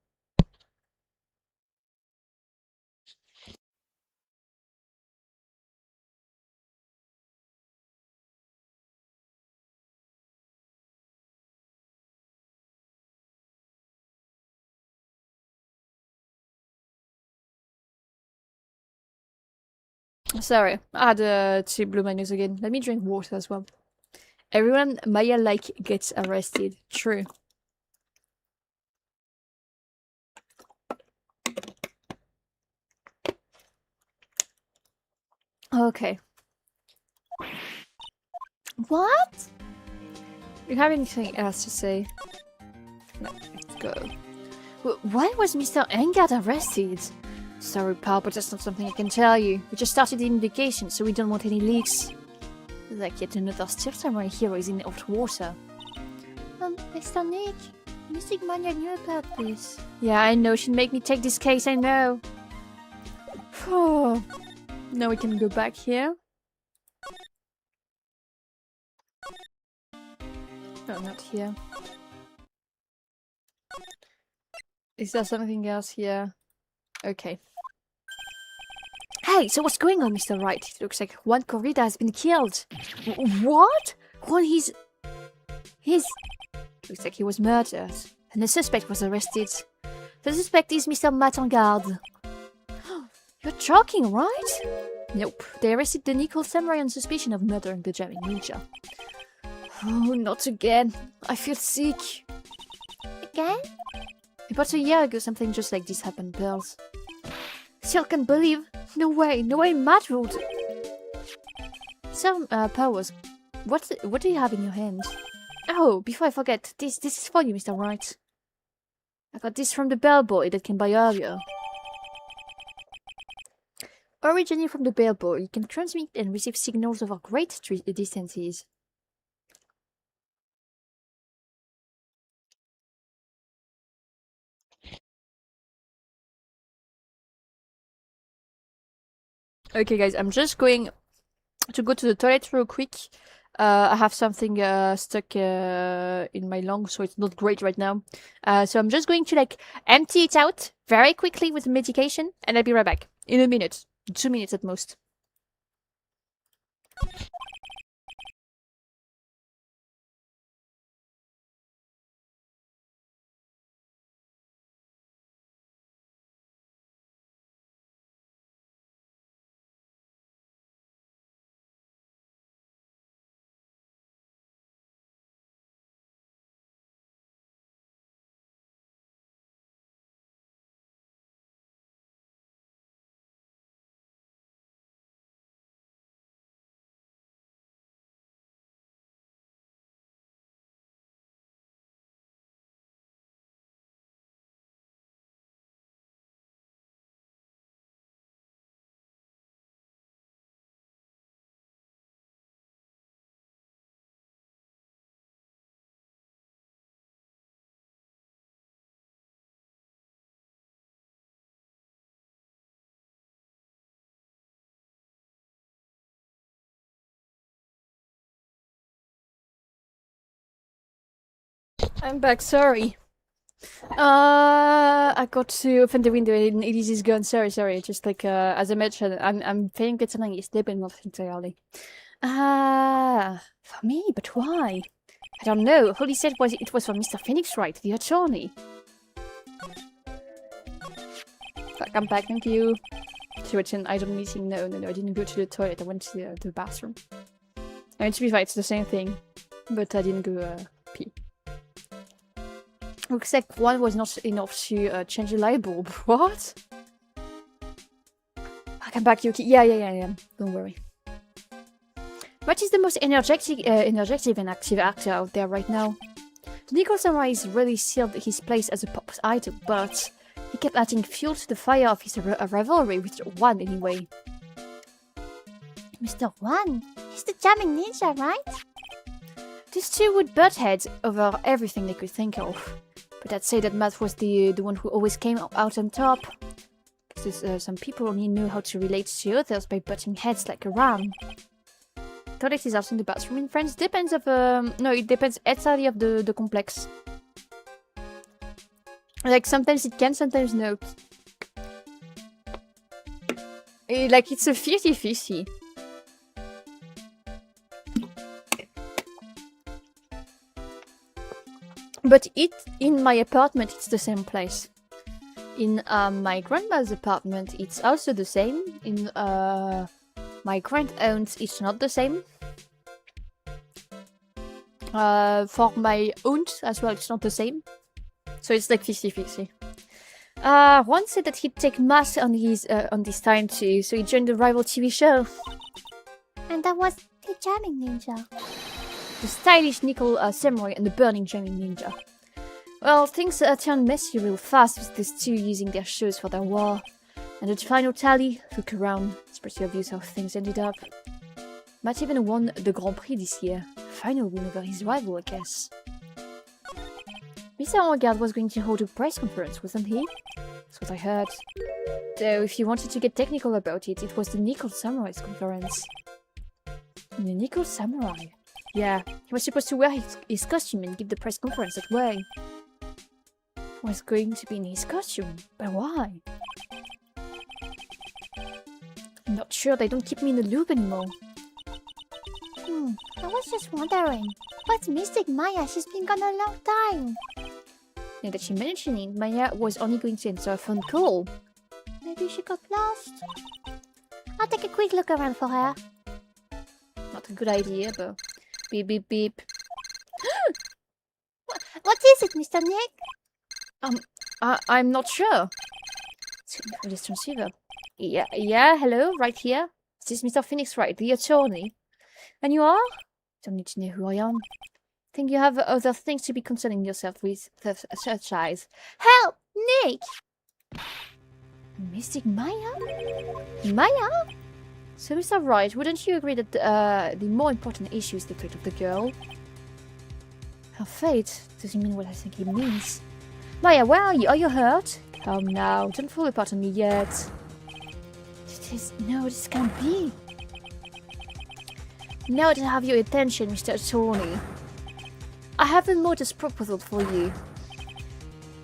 Sorry, I had to blow my nose again. Let me drink water as well. Everyone Maya like gets arrested. True. Okay. What? Do you have anything else to say? No, let's go. Why was Mr. Engard arrested? Sorry, pal, but that's not something I can tell you. We just started the investigation, so we don't want any leaks. Like yet another Steel Samurai hero is in hot water. Mr. Nick, Mystic Mania knew about this. Yeah, I know. She'd make me take this case, I know. Now we can go back here. No, not here. Is there something else here? Okay. Hey, so what's going on, Mr. Wright? It looks like one corrida has been killed. What? One looks like he was murdered. And the suspect was arrested. The suspect is Mr. Matangard. You're joking, right? Nope. They arrested the Nickel Samurai on suspicion of murdering the Jamming Ninja. Oh, not again. I feel sick. Again? About a year ago, something just like this happened, Pearls. Still can't believe. No way, Matt would. So, Powers, what do you have in your hand? Oh, before I forget, this is for you, Mr. Wright. I got this from the bellboy that came by earlier. Originating from the bellboy, you can transmit and receive signals over great distances. Okay, guys, I'm just going to go to the toilet real quick. I have something stuck in my lung, so it's not great right now. So I'm just going to like empty it out very quickly with medication, and I'll be right back in a minute, 2 minutes at most. I'm back, sorry. I got to open the window and Elise is gone. Sorry. Just like as I mentioned, I'm feeling that something is sleeping not entirely. For me, but why? I don't know. Holly said it was for Mr. Phoenix, right? The attorney. Come back, thank you. So it's an item meeting. No, I didn't go to the toilet. I went to the bathroom. I mean, to be fair, it's the same thing, but I didn't go pee. Looks like one was not enough to change the light bulb. What? I'll come back, Yuki. Yeah. Don't worry. What is the most energetic and active actor out there right now? The Nickel Samurai has really sealed his place as a pop idol, but he kept adding fuel to the fire of his rivalry with One anyway. Mr. One? He's the jamming ninja, right? These two would butt heads over everything they could think of. But I'd say that Matt was the one who always came out on top. Because some people only know how to relate to others by butting heads like a ram. Toilet is also in the bathroom in France. Depends of no, it depends entirely of the complex. Like sometimes it can, sometimes no. Like it's a 50-50. But in my apartment, it's the same place. In my grandma's apartment, it's also the same. In my grand-aunt's, it's not the same. For my aunt as well, it's not the same. So it's like 50-50. Ron said that he'd take math on this time too, so he joined the rival TV show. And that was the jamming ninja. The stylish Nickel Samurai and the burning jamming ninja. Well, things turned messy real fast with these two using their shows for their war. And the final tally, look around, it's pretty obvious how things ended up. Matt even won the Grand Prix this year. Final win over his rival, I guess. Mr. Orgard was going to hold a press conference, wasn't he? That's what I heard. Though, if you wanted to get technical about it, it was the Nickel Samurai's conference. The Nickel Samurai? Yeah, he was supposed to wear his costume and give the press conference that way. He was going to be in his costume, but why? I'm not sure, they don't keep me in the loop anymore. I was just wondering, what's Mystic Maya? She's been gone a long time. Now that you mention it, Maya was only going to answer a phone call. Maybe she got lost. I'll take a quick look around for her. Not a good idea, but... Beep, beep, beep. What is it, Mr. Nick? I'm not sure. It's coming from this transceiver. Yeah, hello, right here. This is Mr. Phoenix, right? The attorney. And you are? Don't need to know who I am. Think you have other things to be concerning yourself with, such as... Help! Nick! Mystic Maya? Maya? So Mr. Wright, wouldn't you agree that the more important issue is the fate of the girl? Her fate doesn't mean what I think it means. Maya, where are you? Are you hurt? Come now, don't fall apart on me yet. This can't be. Now that I have your attention, Mr. Attorney, I have a modest proposal for you.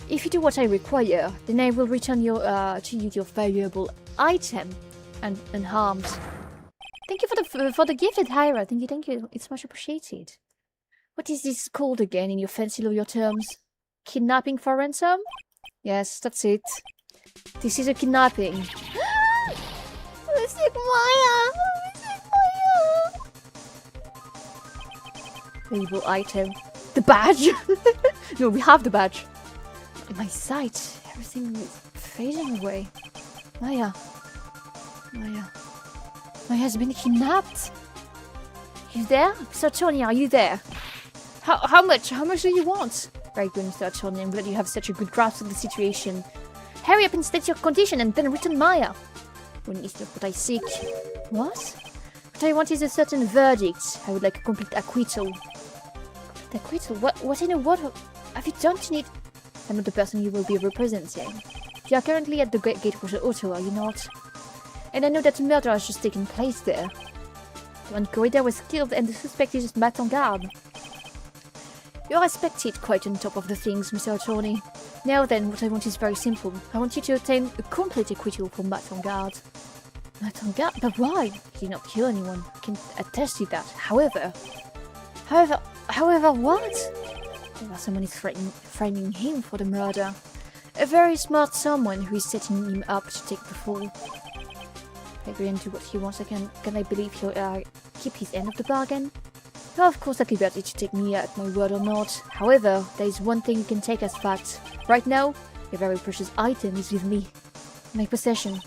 If you do what I require, then I will return to you your valuable item and unharmed. Thank you for the gift, Hira. Thank you. It's much appreciated. What is this called again in your fancy lawyer terms? Kidnapping for ransom? Yes, that's it. This is a kidnapping. Mystic Maya! Valuable item. The badge! No, we have the badge. In my sight, everything is fading away. Maya has been kidnapped. You there? Mr. Attorney, are you there? How much? How much do you want? Very good, Mr. Attorney. I'm glad you have such a good grasp of the situation. Hurry up and state your condition and then return Maya. When is not what I seek. What? What I want is a certain verdict. I would like a complete acquittal. Acquittal? What in the world have you done to need? I'm not the person you will be representing. You are currently at the gate for the auto, are you not? And I know that murder has just taken place there. The one corridor was killed and the suspect is just Matt en garde. You're respected quite on top of the things, Mr. Attorney. Now then, what I want is very simple. I want you to obtain a complete acquittal for Matt on guard. Matt on guard? But why? He did not kill anyone. I can attest to that. However, what? Well, someone is framing him for the murder. A very smart someone who is setting him up to take the fall. I agree and do what he wants. Can I believe he'll keep his end of the bargain? No, of course I'd be ready to take me at my word or not. However, there is one thing you can take as fact. Right now, a very precious item is with me. My possession.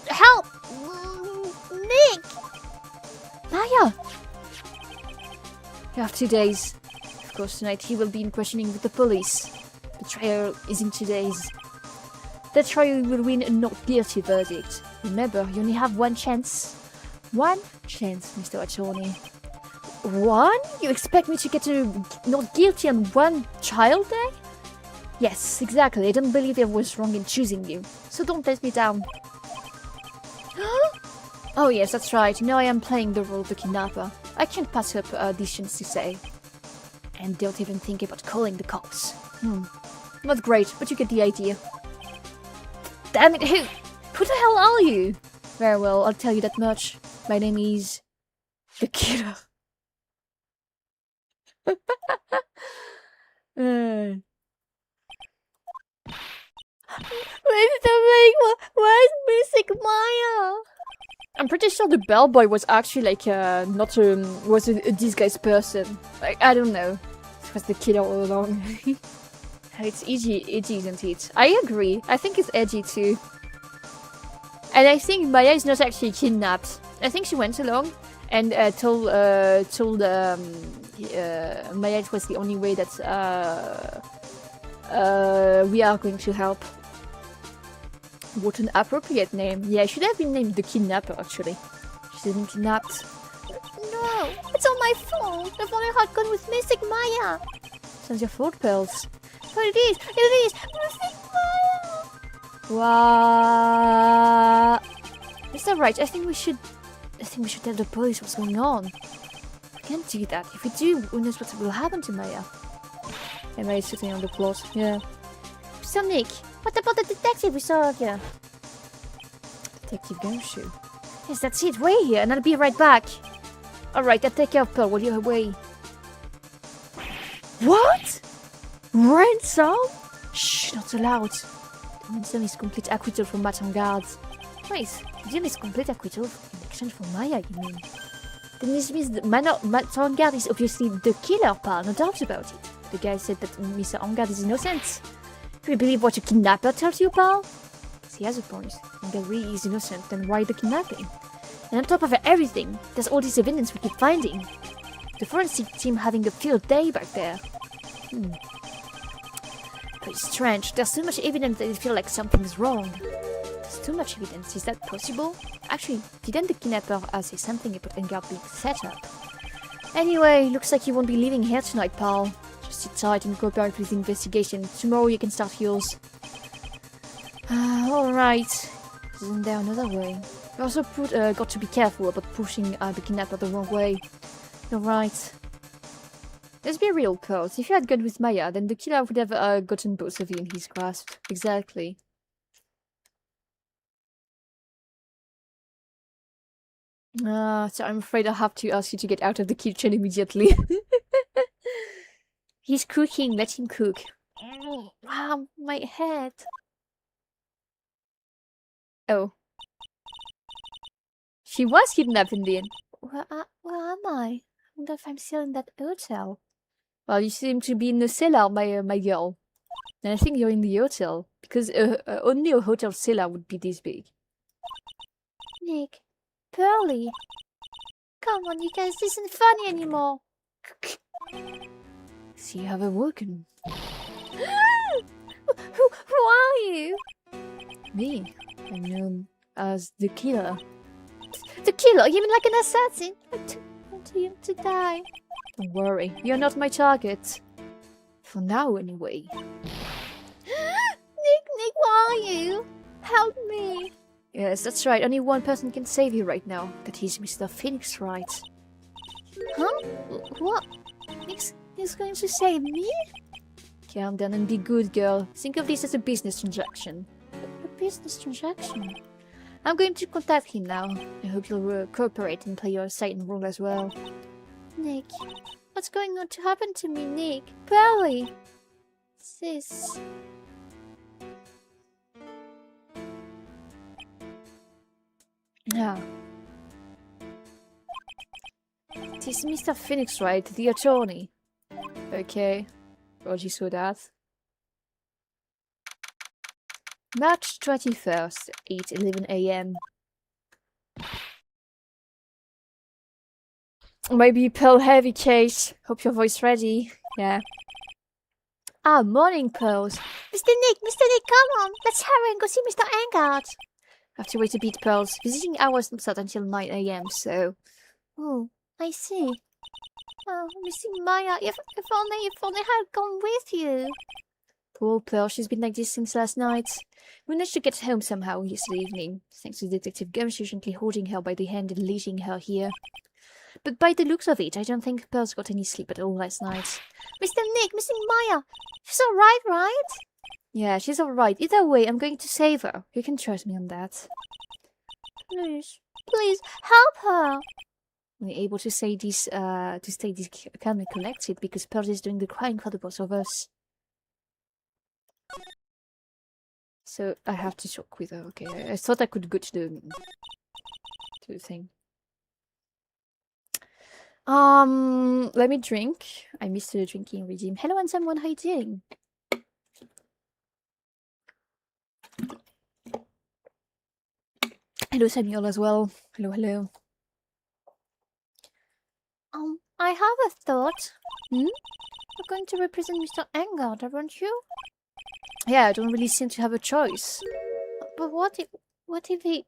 Help! Nick! Maya! You have 2 days. Of course, tonight he will be in questioning with the police. The trial is in 2 days. The trial will win a not guilty verdict. Remember, you only have one chance. One chance, Mr. Attorney. One? You expect me to get a not guilty on one trial day? Yes, exactly. I don't believe I was wrong in choosing you. So don't let me down. Oh yes, that's right. Now I am playing the role of the kidnapper. I can't pass up this chance to say. And don't even think about calling the cops. Not great, but you get the idea. Damn it, who the hell are you? Very well, I'll tell you that much. My name is... the killer. Where's Music Maya? I'm pretty sure the bellboy was actually like not was a disguised person. Like I don't know. It was the killer all along. It's edgy, isn't it? I agree. I think it's edgy too. And I think Maya is not actually kidnapped. I think she went along and told Maya it was the only way that we are going to help. What an appropriate name. Yeah, should have been named the kidnapper actually. She's been kidnapped. No, it's all my fault. I've only had gone with Music Maya. Sounds your fault, Pearls. But it is Music Maya. Wow. Is that right? I think we should tell the police what's going on. We can't do that. If we do, who knows what will happen to Maya? And Maya's sitting on the plot. Yeah. So Nick, what about the detective we saw earlier? Detective Gumshoe. Yes, that's it. Wait here, and I'll be right back. Alright, I'll take care of Pearl while you're away. What? Ransom? Shh, not allowed. The ransom is complete acquittal from Matt on guard. Wait, the deal is complete acquittal in exchange for Maya, you mean? Then this means that Matt on guard is obviously the killer, pal, no doubt about it. The guy said that Mr. on guard is innocent. Do you believe what a kidnapper tells you, pal? Yes, he has a point. If Gary is innocent, then why the kidnapping? And on top of everything, there's all this evidence we keep finding. The forensic team having a field day back there. But it's strange. There's so much evidence that I feel like something's wrong. There's too much evidence. Is that possible? Actually, didn't the kidnapper say something about Engard being set up? Anyway, looks like you won't be leaving here tonight, pal. Just sit tight and cooperate with the investigation. Tomorrow you can start yours. Alright. Isn't there another way? We also got to be careful about pushing the kidnapper the wrong way. You're right. Let's be real, Pearls. If you had gone with Maya, then the killer would have gotten both of you in his grasp. Exactly. So I'm afraid I have to ask you to get out of the kitchen immediately. He's cooking, let him cook. Wow, my head. Oh. She was kidnapped in the end. Where am I? I wonder if I'm still in that hotel. Well, you seem to be in the cellar, my girl. And I think you're in the hotel. Because only a hotel cellar would be this big. Nick. Pearly. Come on, you guys, this isn't funny anymore. So you have awoken. Who are you? Me. I'm known as the killer. The killer? You mean like an assassin? I don't want him to die. Don't worry, you're not my target. For now, anyway. Nick, where are you? Help me. Yes, that's right. Only one person can save you right now. That is Mr. Phoenix Wright. Huh? What? Nick's going to save me? Calm down and be good, girl. Think of this as a business transaction. A business transaction? I'm going to contact him now. I hope you'll cooperate and play your Satan role as well. Nick, what's going on to happen to me, Nick? Barely. Sis. Yeah. This is Mr. Phoenix, right? The attorney. Okay. Roger saw that. March 21st, 8:11 a.m. Maybe Pearl heavy case. Hope your voice ready. Yeah. Ah, morning, Pearls. Mr. Nick, come on. Let's hurry and go see Mr. Engard. Have to wait a bit, Pearls. Visiting hours don't start until 9 a.m., so... Oh, I see. Oh, missing Maya. If only I had gone with you. Poor Pearl, she's been like this since last night. We managed to get home somehow yesterday evening, thanks to Detective Gums gently holding her by the hand and leading her here. But by the looks of it, I don't think Pearl's got any sleep at all last night. Mr. Nick, missing Maya. She's alright, right? Yeah, she's alright. Either way, I'm going to save her. You can trust me on that. Please, help her. We're able to say this, to stay this calm and collected because Pearl is doing the crying for the both of us. So I have to talk with her. Okay, I thought I could go to the thing. Let me drink. I missed the drinking regime. Hello, and someone, how you doing? Hello, Samuel, as well. Hello. I have a thought. Hmm? You're going to represent Mr. Engard, aren't you? Yeah, I don't really seem to have a choice. But what if he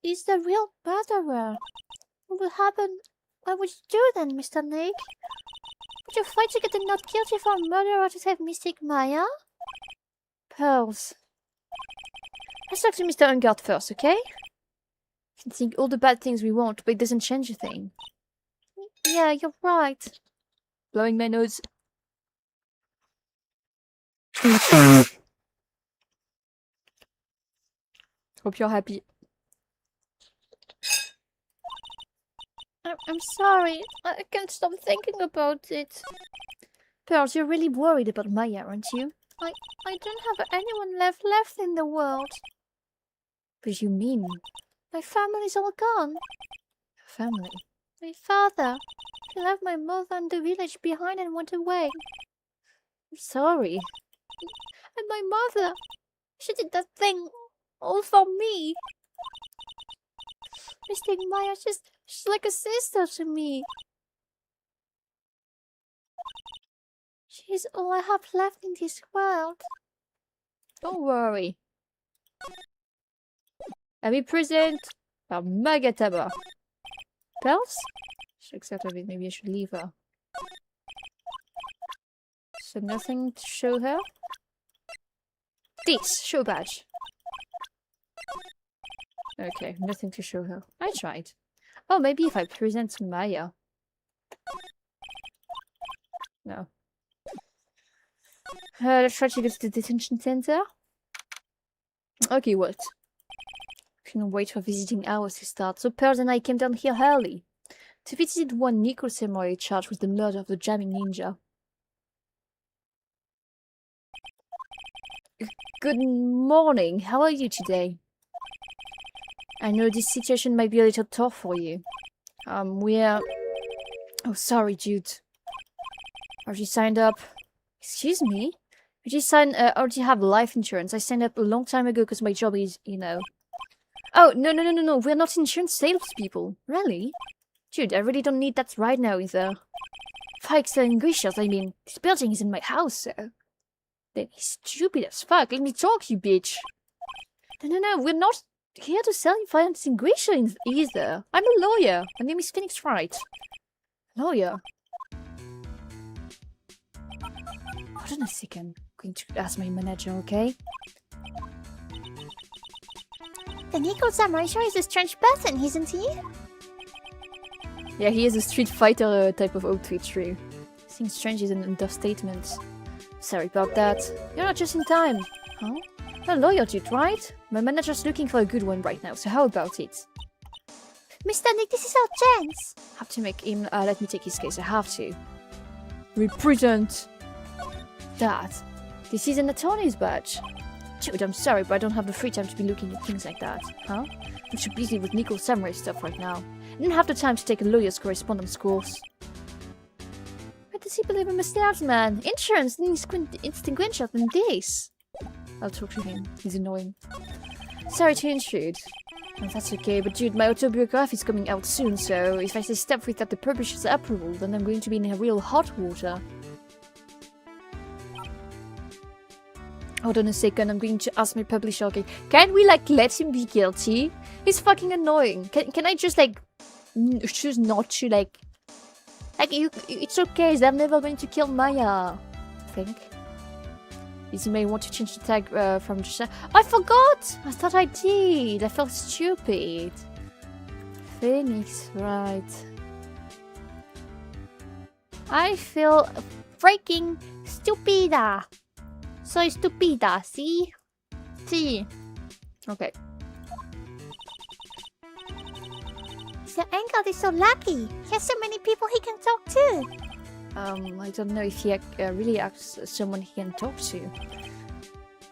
is the real murderer? What will happen? What would you do then, Mr. Nick? Would you fight to get him not guilty for murder or to save Mystic Maya? Pearls. Let's talk to Mr. Engard first, okay? We can think all the bad things we want, but it doesn't change a thing. Yeah, you're right. Blowing my nose. Hope you're happy. I'm sorry. I can't stop thinking about it. Pearls, you're really worried about Maya, aren't you? I don't have anyone left in the world. What do you mean? My family's all gone. Family? My father. He left my mother and the village behind and went away. I'm sorry. And my mother. She did that thing all for me. Mystic Maya, she's like a sister to me. She's all I have left in this world. Don't worry. Let me present our Magataba. Pearls? She accept of it. Maybe I should leave her. So nothing to show her? This! Show badge. Okay, nothing to show her. I tried. Oh, maybe if I present Maya. No. Let's try to go to the detention center. Okay, what? Couldn't wait for visiting hours to start, so Pearls and I came down here early to visit one Nicole Samurai charged with the murder of the jamming ninja. Good morning. How are you today? I know this situation might be a little tough for you. We're... Oh, sorry, Jude. Already signed up. Excuse me? Already have life insurance. I signed up a long time ago because my job is, you know... Oh, no. We're not insurance salespeople. Really? Dude, I really don't need that right now either. Fire extinguishers, I mean. This building is in my house, so... Then he's stupid as fuck. Let me talk, you bitch. No. We're not here to sell you fire extinguishers either. I'm a lawyer. My name is Phoenix Wright. Lawyer? Hold on a second. I'm going to ask my manager, okay? The Nicole Samurai sure is a strange person, isn't he? Yeah, he is a Street Fighter type of outfit, true. I think strange is an understatement. Sorry about that. You're not just in time. Huh? You're a lawyer, dude, right? My manager's looking for a good one right now, so how about it? Mr. Nick, this is our chance. Have to make him let me take his case. I have to. Represent. That. This is an attorney's badge. Dude, I'm sorry, but I don't have the free time to be looking at things like that. Huh? I'm too busy with Nico's samurai stuff right now. I didn't have the time to take a lawyer's correspondence course. Why does he believe in Mr. Man? Insurance indistinguishable than this. I'll talk to him. He's annoying. Sorry to intrude. Oh, that's okay, but dude, my autobiography is coming out soon, so if I say step without the publisher's approval, then I'm going to be in a real hot water. Hold on a second, I'm going to ask my publisher, okay, can we, like, let him be guilty? He's fucking annoying. Can I just, like, choose not to, like, it's okay, they're never going to kill Maya, I think. You may want to change the tag from just... I forgot! I thought I did. I felt stupid. Phoenix, right. I feel freaking stupida. Soy stupida, see? See. Okay. Sir Engel is so lucky. He has so many people he can talk to. I don't know if he really asks someone he can talk to.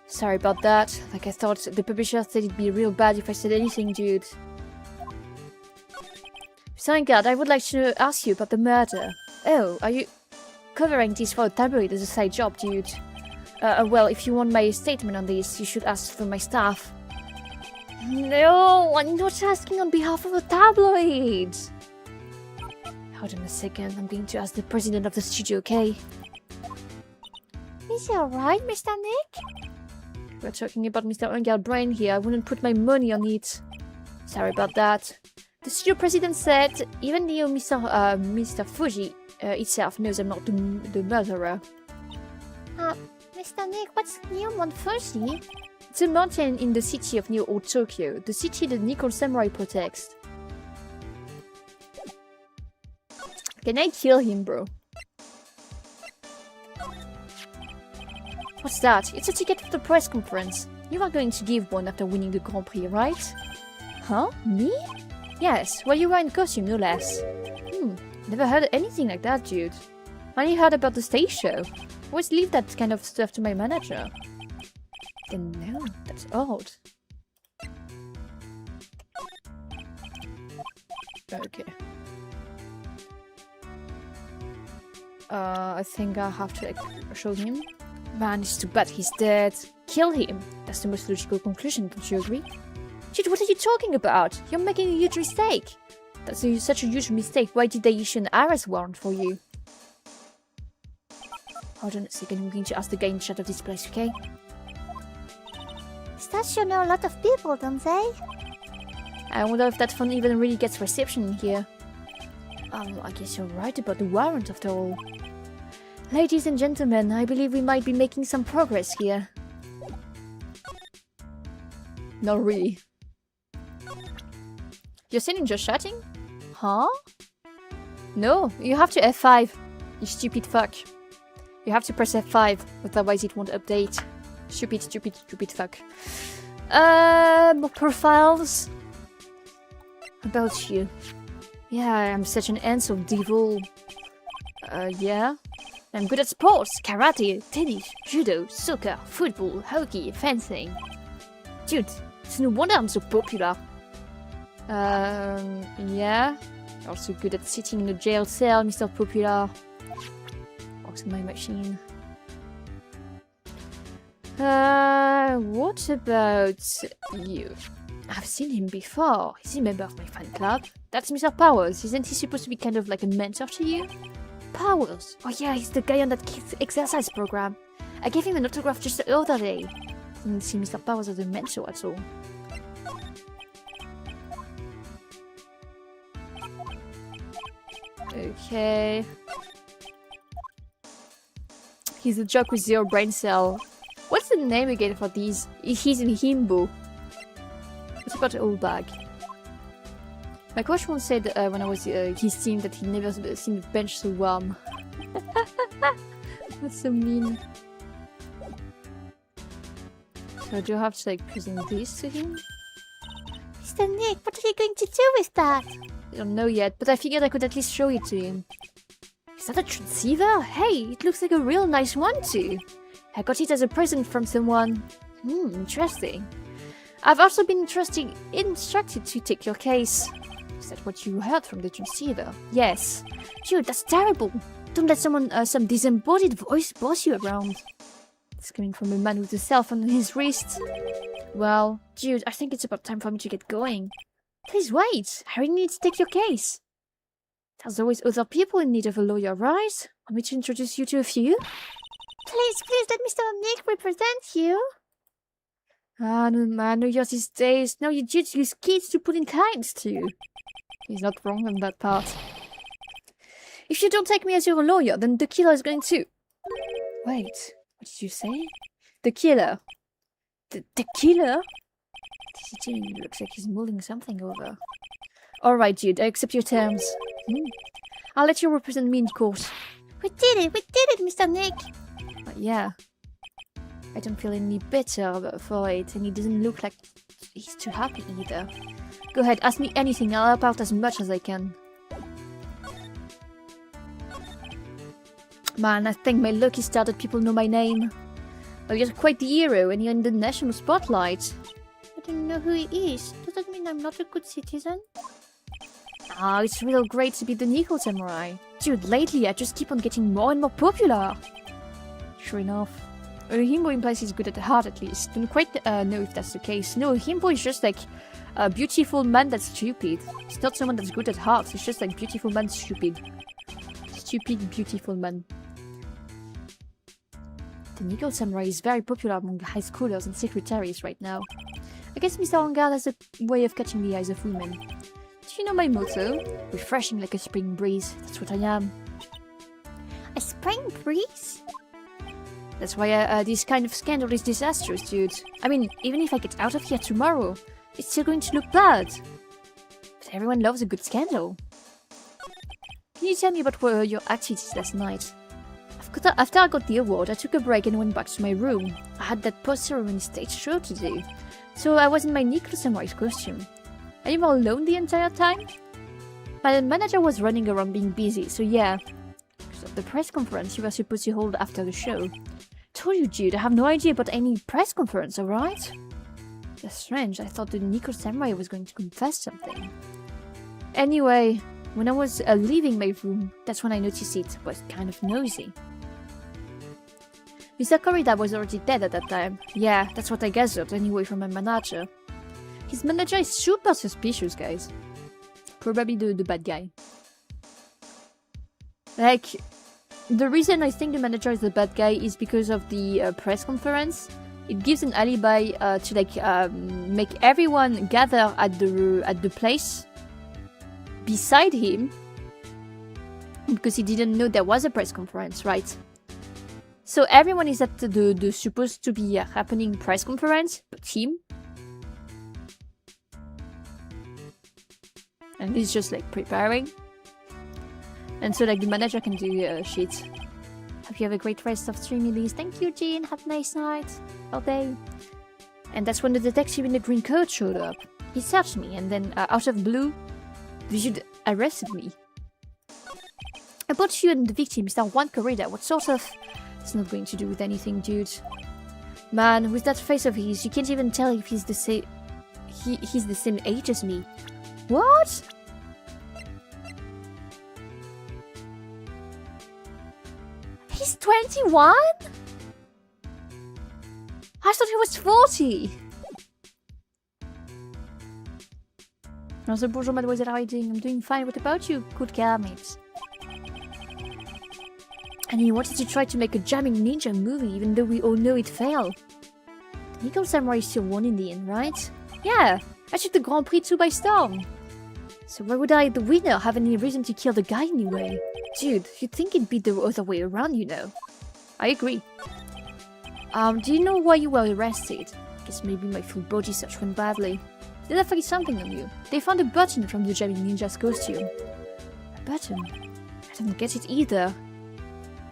Sorry about that. Like, I thought the publisher said it'd be real bad if I said anything, dude. Thank God, I would like to ask you about the murder. Oh, are you covering this for a tabloid as a side job, dude? Well, if you want my statement on this, you should ask for my staff. No, I'm not asking on behalf of a tabloid. Hold on a second, I'm going to ask the president of the studio, okay? Is he alright, Mr. Nick? We're talking about Mr. Engel Brain here. I wouldn't put my money on it. Sorry about that. The studio president said, even though Mr. Fuji itself knows I'm not the murderer. Mr. Nick, what's New Mount Fuji? It's a mountain in the city of New Old Tokyo, the city that Nickel Samurai protects. Can I kill him, bro? What's that? It's a ticket for the press conference. You are going to give one after winning the Grand Prix, right? Huh? Me? Yes, well, you were in costume, no less. Never heard anything like that, dude. I only heard about the stage show. Always leave that kind of stuff to my manager. Then no, that's odd. Okay. I think I have to, like, show him. Man, it's too bad he's dead. Kill him. That's the most logical conclusion, don't you agree? Dude, what are you talking about? You're making a huge mistake. That's such a huge mistake. Why did they issue an arrest warrant for you? Hold on a second, I'm going to ask the guy in charge of this place, okay? Stars know a lot of people, don't they? I wonder if that phone even really gets reception in here. I guess you're right about the warrant after all. Ladies and gentlemen, I believe we might be making some progress here. Not really. You're sitting just chatting? Huh? No, you have to F5. You stupid fuck. You have to press F5, otherwise it won't update. Stupid, stupid, stupid fuck. More profiles? About you. Yeah, I'm such an ant of devil. Yeah? I'm good at sports, karate, tennis, judo, soccer, football, hockey, fencing. Dude, it's no wonder I'm so popular. Yeah? Also good at sitting in a jail cell, Mr. Popular. Works on my machine. What about you? I've seen him before. Is he a member of my fan club? That's Mr. Powers. Isn't he supposed to be kind of like a mentor to you? Powers? Oh yeah, he's the guy on that kids exercise program. I gave him an autograph just the other day. Didn't see Mr. Powers as a mentor at all. Okay. He's a jock with zero brain cell. What's the name again for these? He's in Himbo. What about old bag? My coach once said when I was his team that he'd never seen the bench so warm. That's so mean. So do I have to like present this to him? Mr. Nick, what are you going to do with that? I don't know yet, but I figured I could at least show it to him. Is that a transceiver? Hey, it looks like a real nice one too. I got it as a present from someone. Interesting. I've also been instructed to take your case. Is that what you heard from the transceiver? Yes. Dude, that's terrible. Don't let some disembodied voice boss you around. It's coming from a man with a cell phone on his wrist. Well, dude, I think it's about time for me to get going. Please wait. I really need to take your case. There's always other people in need of a lawyer, right? Want me to introduce you to a few? Please let Mr. Nick represent you. Ah, no, man, no use these days. Now you just use kids to put in clients to. He's not wrong on that part. If you don't take me as your lawyer, then the killer is going to... Wait, what did you say? The killer. The killer? He looks like he's mulling something over. Alright, dude, I accept your terms. I'll let you represent me in court. We did it, Mr. Nick. Yeah. I don't feel any better for it, and he doesn't look like he's too happy either. Go ahead, ask me anything, I'll help out as much as I can. Man, I think my lucky star that people know my name. Well, you're quite the hero, and you're in the national spotlight. I don't know who he is. Does that mean I'm not a good citizen? Ah, it's real great to be the Nickel Samurai. Dude, lately I just keep on getting more and more popular. Sure enough. Himbo implies he's good at heart at least. Don't quite know if that's the case. No, Himbo is just like a beautiful man that's stupid. It's not someone that's good at heart, it's just like beautiful man stupid. Stupid, beautiful man. The Nickel Samurai is very popular among high schoolers and secretaries right now. I guess Mr. Angard has a way of catching the eyes of women. Do you know my motto? Refreshing like a spring breeze. That's what I am. A spring breeze? That's why this kind of scandal is disastrous, dude. I mean, even if I get out of here tomorrow, it's still going to look bad. But everyone loves a good scandal. Can you tell me about your activities last night? After I got the award, I took a break and went back to my room. I had that post-ceremony stage show to do, so I was in my Nickel Samurai's costume. And you were alone the entire time? My manager was running around being busy, so yeah. Because of the press conference you were supposed to hold after the show. Told you, dude, I have no idea about any press conference, alright? That's strange, I thought the Nickel Samurai was going to confess something. Anyway, when I was leaving my room, that's when I noticed it was kind of noisy. Mr. Corrida was already dead at that time. Yeah, that's what I gathered anyway from my manager. His manager is super suspicious, guys. Probably the bad guy. Like, the reason I think the manager is the bad guy is because of the press conference. It gives an alibi to like make everyone gather at the place beside him because he didn't know there was a press conference, right? So everyone is at the supposed to be happening press conference, but him. And he's just like preparing. And so like the manager can do shit. Hope you have a great rest of stream, Elise. Thank you, Jean. Have a nice night. All day. And that's when the detective in the green coat showed up. He searched me and then out of blue, the dude arrested me. About you and the victim, Mr. Juan Corrida, what sort of... It's not going to do with anything, dude. Man, with that face of his, you can't even tell if he's the same... He's the same age as me. What? He's 21? I thought he was 40. Also, bonjour, mademoiselle, how are you doing? I'm doing fine. What about you? Good Kermit. And he wanted to try to make a jamming ninja movie, even though we all know it failed. Nickel Samurai still won in the end, right? Yeah, I took the Grand Prix 2 by storm. So why would I, the winner, have any reason to kill the guy anyway? Dude, you'd think it'd be the other way around, you know. I agree. Do you know why you were arrested? Guess maybe my full body search went badly. Did I find something on you? They found a button from the jamming ninja's costume. A button? I don't get it either.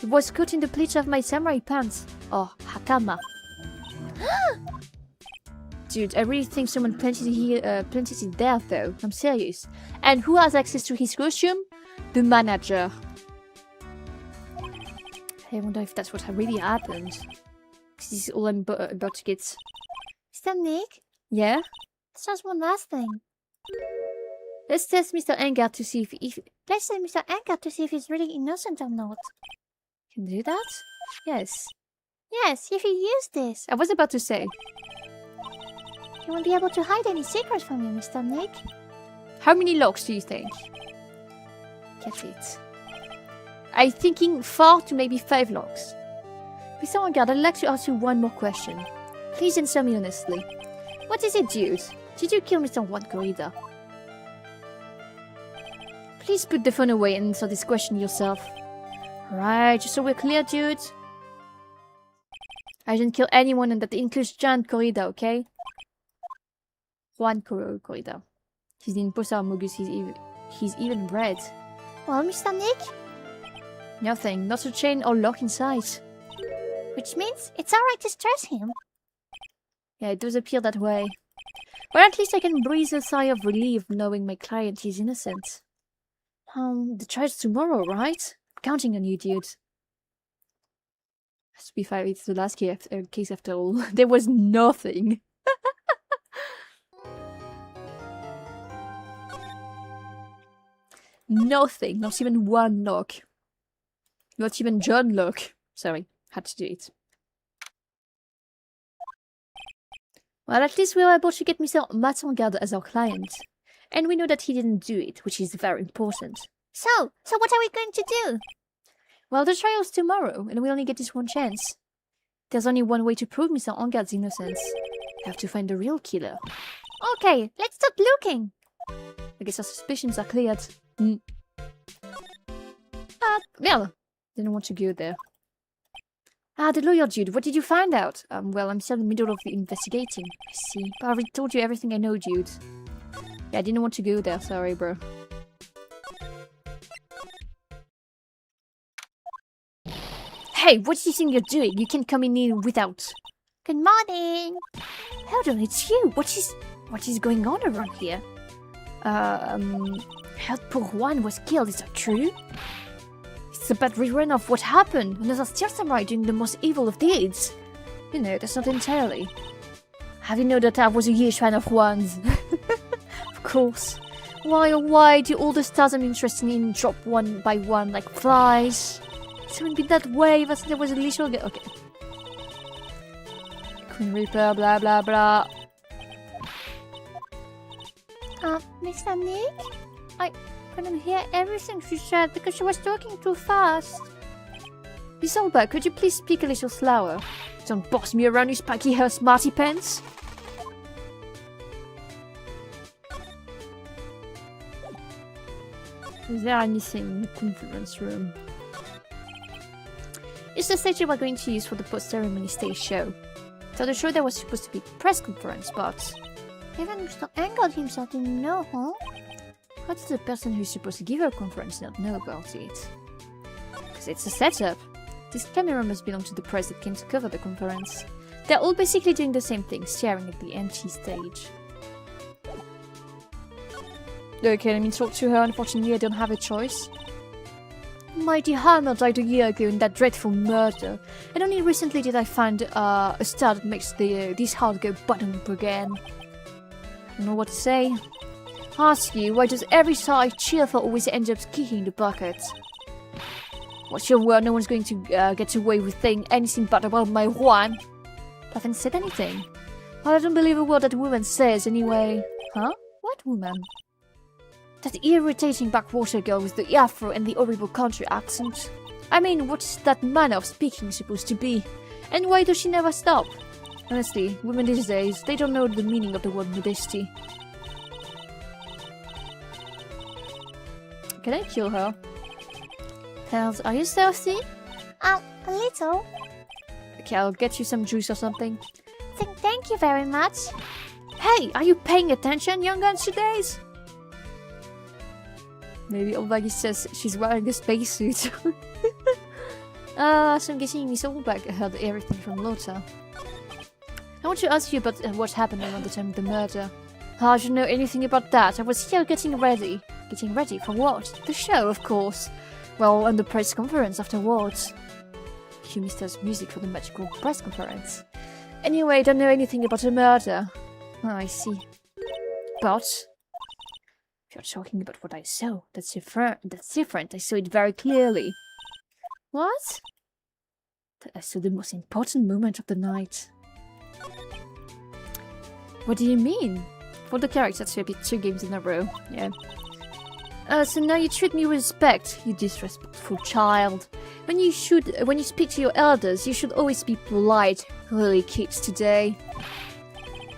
It was caught in the pleats of my samurai pants. Oh, hakama. Dude, I really think someone planted it there, though. I'm serious. And who has access to his costume? The manager. I wonder if that's what really happened. This is all I'm about to get. Mr. Nick? Yeah? Just one last thing. Let's test Mr. Engar to see if Let's say Mr. Anka to see if he's really innocent or not. can do that. Yes. Yes, if you use this, I was about to say. he won't be able to hide any secrets from you, Mr. Nick. How many locks do you think? Get it. I'm thinking 4 to maybe 5 locks. Mr. Engar, I'd like to ask you one more question. Please answer me honestly. What is it, dude? Did you kill Mr. One Corrida? Please put the phone away and answer this question yourself. Right, just so we're clear, dude. I didn't kill anyone, and that includes Giant Corrida, okay? Juan Corrida. He's the imposter Mogus, he's even red. Well, Mr. Nick? Nothing, not a chain or lock in sight. Which means it's alright to stress him. Yeah, it does appear that way. Well, at least I can breathe a sigh of relief knowing my client is innocent. The trial's tomorrow, right? I'm counting on you, dude. To be fair, it's the last case after all. There was nothing. Nothing. Not even one lock. Not even John lock. Sorry, had to do it. Well, at least we were able to get Mr. Matangard as our client. And we know that he didn't do it, which is very important. So what are we going to do? Well, the trial's tomorrow, and we only get this one chance. There's only one way to prove Mr. Angard's innocence. We have to find the real killer. Okay, let's start looking. I guess our suspicions are cleared. Well, didn't want to go there. The lawyer dude, what did you find out? Well, I'm still in the middle of the investigating. I see. But I already told you everything I know, dude. Yeah, I didn't want to go there, sorry, bro. Hey, what do you think you're doing? You can't come in here without... Good morning. Hold on, it's you. What is going on around here? Heard poor Juan was killed, is that true? It's a bad rerun of what happened. Another steel samurai doing the most evil of deeds. You know, that's not entirely. Have you know that I was a huge fan of Juan's? Of course. Why oh why do all the stars I'm interested in drop one by one like flies? It's even been that way ever since I was a little girl. Okay. Queen Reaper, blah blah blah. Mr. Nick? I couldn't hear everything she said because she was talking too fast. Miss Olba, could you please speak a little slower? Don't boss me around, you spiky hair smarty pants. Is there anything in the conference room? It's the stage we're going to use for the post-ceremony stage show. So the show there was supposed to be a press conference, but... Even Mr. Engel himself didn't know, huh? How does the person who's supposed to give a conference not know about it? Because it's a setup. This camera must belong to the press that came to cover the conference. They're all basically doing the same thing, staring at the empty stage. Okay, let me talk to her. Unfortunately, I don't have a choice. Mighty Hammer died a year ago in that dreadful murder, and only recently did I find a star that makes this heart go bottom up again. I don't know what to say. Ask you, why does every star I cheer for always end up kicking the bucket? What's your word? No one's going to get away with saying anything bad about my Juan. I haven't said anything. Well, I don't believe a word that woman says anyway. Huh? What woman? That irritating backwater girl with the afro and the horrible country accent. I mean, what's that manner of speaking supposed to be? And why does she never stop? Honestly, women these days, they don't know the meaning of the word modesty. Can I kill her? Hells, are you thirsty? A little. Okay, I'll get you some juice or something. Thank you very much. Hey, are you paying attention, young guns today's? Maybe Olbagi says she's wearing a spacesuit. So I'm guessing Miss Olbag heard everything from Lota. I want to ask you about what happened around the time of the murder. I don't know anything about that. I was here getting ready. Getting ready for what? The show, of course. Well, and the press conference afterwards. You missed us music for the magical press conference. Anyway, I don't know anything about the murder. Oh, I see. But if you're talking about what I saw, that's different. I saw it very clearly. What? I saw the most important moment of the night. What do you mean? For the characters, you beat 2 games in a row. Yeah. So now you treat me with respect, you disrespectful child. When you speak to your elders, you should always be polite. Really, kids today.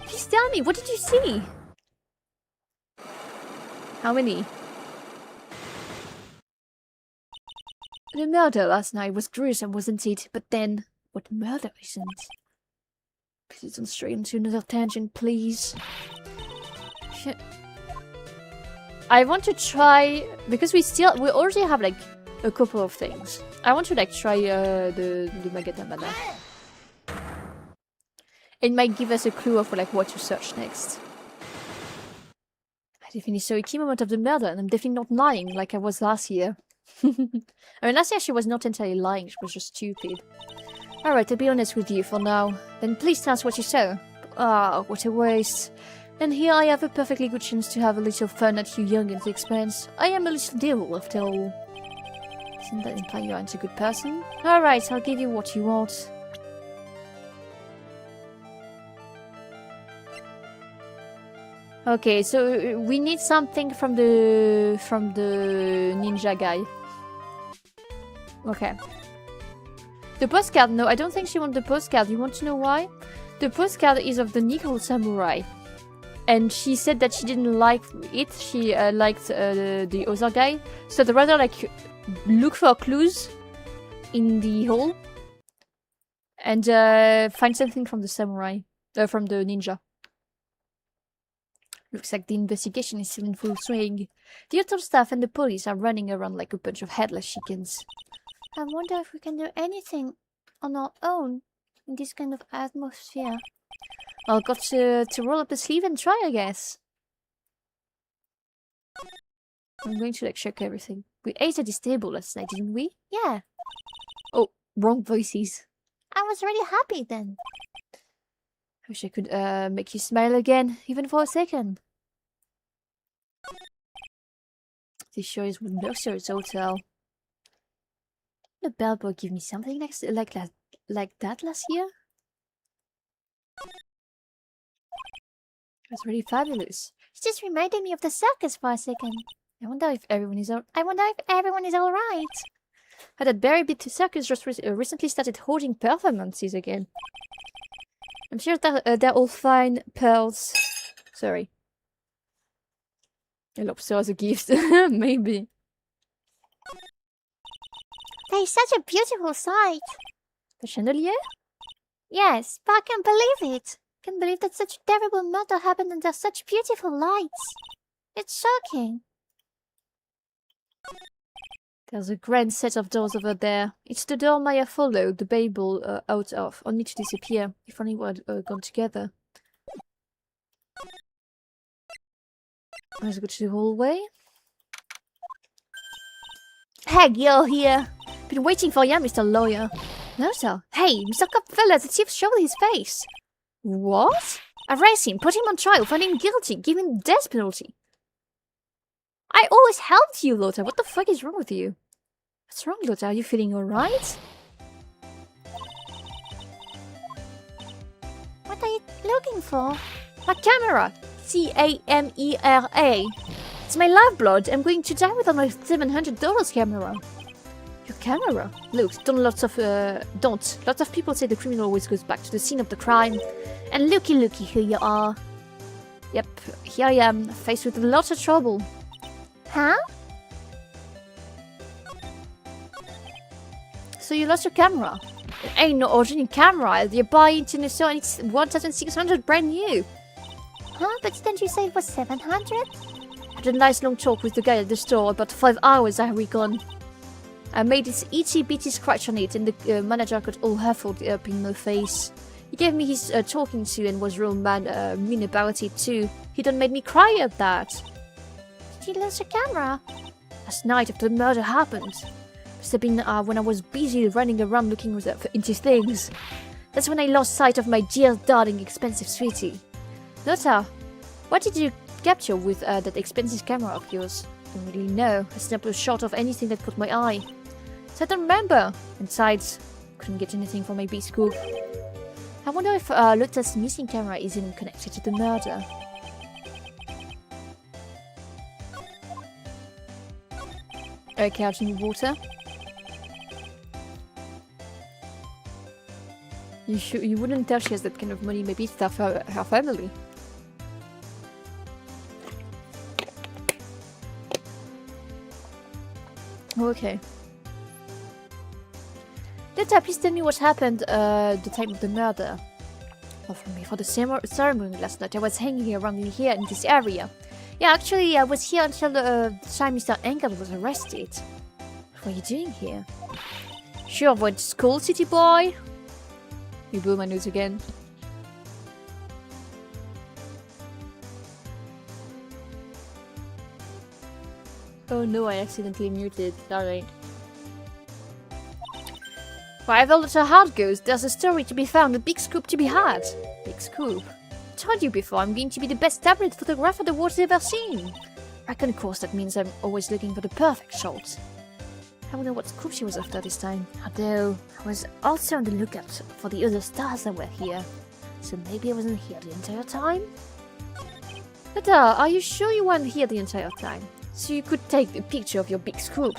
Please tell me, what did you see? How many? The murder last night was gruesome, wasn't it? But then, what murder isn't? Please don't stray into another tangent, please. Shit. I want to try, because we already have like a couple of things. I want to like try the Magatamana. It might give us a clue of like what to search next. I definitely saw a key moment of the murder, and I'm definitely not lying like I was last year. I mean, last year she was not entirely lying, she was just stupid. Alright, I'll be honest with you for now. Then please tell us what you saw. Ah, what a waste. And here I have a perfectly good chance to have a little fun at you youngin's expense. I am a little devil, after all. Doesn't that imply you aren't a good person? Alright, I'll give you what you want. Okay, so we need something from the ninja guy. Okay. The postcard, no, I don't think she wants the postcard. You want to know why? The postcard is of the Nickel Samurai. And she said that she didn't like it. She liked the other guy. So I'd rather like look for clues in the hole and find something from the samurai, from the ninja. Looks like the investigation is still in full swing. The hotel staff and the police are running around like a bunch of headless chickens. I wonder if we can do anything on our own in this kind of atmosphere. I'll got to roll up the sleeve and try, I guess. I'm going to like check everything. We ate at this table last night, didn't we? Yeah. Oh, wrong voices. I was really happy then. I wish I could make you smile again, even for a second. This sure is one luxurious hotel. The bellboy gave me something like that last year. It was really fabulous. It just reminded me of the circus for a second. I wonder if everyone is I wonder if everyone is all right. That very bit circus just recently started holding performances again. I'm sure that they're all fine. Pearls. Sorry. A lobster as a gift. Maybe. That is such a beautiful sight. The chandelier? Yes, but I can't believe it. I can't believe that such a terrible murder happened under such beautiful lights. It's shocking. There's a grand set of doors over there. It's the door Maya followed the Babel out of, only to disappear. If only we had gone together. Let's go to the hallway. Hey, you're here. Been waiting for you, Mr. Lawyer. No, sir. Hey, Mr. Copfella, the thief showed his face. What? Arrest him, put him on trial, find him guilty, give him the death penalty. I always helped you, Lotta. What the fuck is wrong with you? What's wrong, Lotta? Are you feeling alright? What are you looking for? My camera! C-A-M-E-R-A. It's my lifeblood. I'm going to die without my $700 camera. Your camera? Look, lots of people say the criminal always goes back to the scene of the crime. And looky, here you are. Yep, here I am, faced with a lot of trouble. Huh? So you lost your camera? It ain't no ordinary camera. You buy it in the store and it's 1,600 brand new. Huh? But didn't you say it was 700? I had a nice long talk with the guy at the store. About 5 hours I reckoned. I made this itty bitty scratch on it and the manager got all huffled up in my face. He gave me his talking to and was real mean about it too. He done made me cry at that. Did you lose your camera? Last night after the murder happened. Must have been when I was busy running around looking into things. That's when I lost sight of my dear, darling, expensive sweetie. Lotta, what did you capture with that expensive camera of yours? I don't really know. I snapped a shot of anything that caught my eye. So I don't remember. Besides, couldn't get anything from my big scoop. I wonder if Lotta's missing camera isn't connected to the murder. Okay, out in water. You wouldn't tell she has that kind of money. Maybe it's her family. Okay. Lotta, please tell me what happened the time of the murder. Well, for the ceremony last night, I was hanging around in here in this area. Yeah, actually, I was here until the time Mr. Engel was arrested. What are you doing here? Sure, I went to school, city boy. You blew my nose again. Oh no, I accidentally muted. Sorry. Wherever little heart goes, there's a story to be found, a big scoop to be had. Big scoop? I told you before, I'm going to be the best tablet photographer the world's ever seen. I reckon, of course, that means I'm always looking for the perfect shot. I wonder what scoop she was after this time. Although, I was also on the lookout for the other stars that were here. So maybe I wasn't here the entire time? But are you sure you weren't here the entire time? So you could take a picture of your big scoop?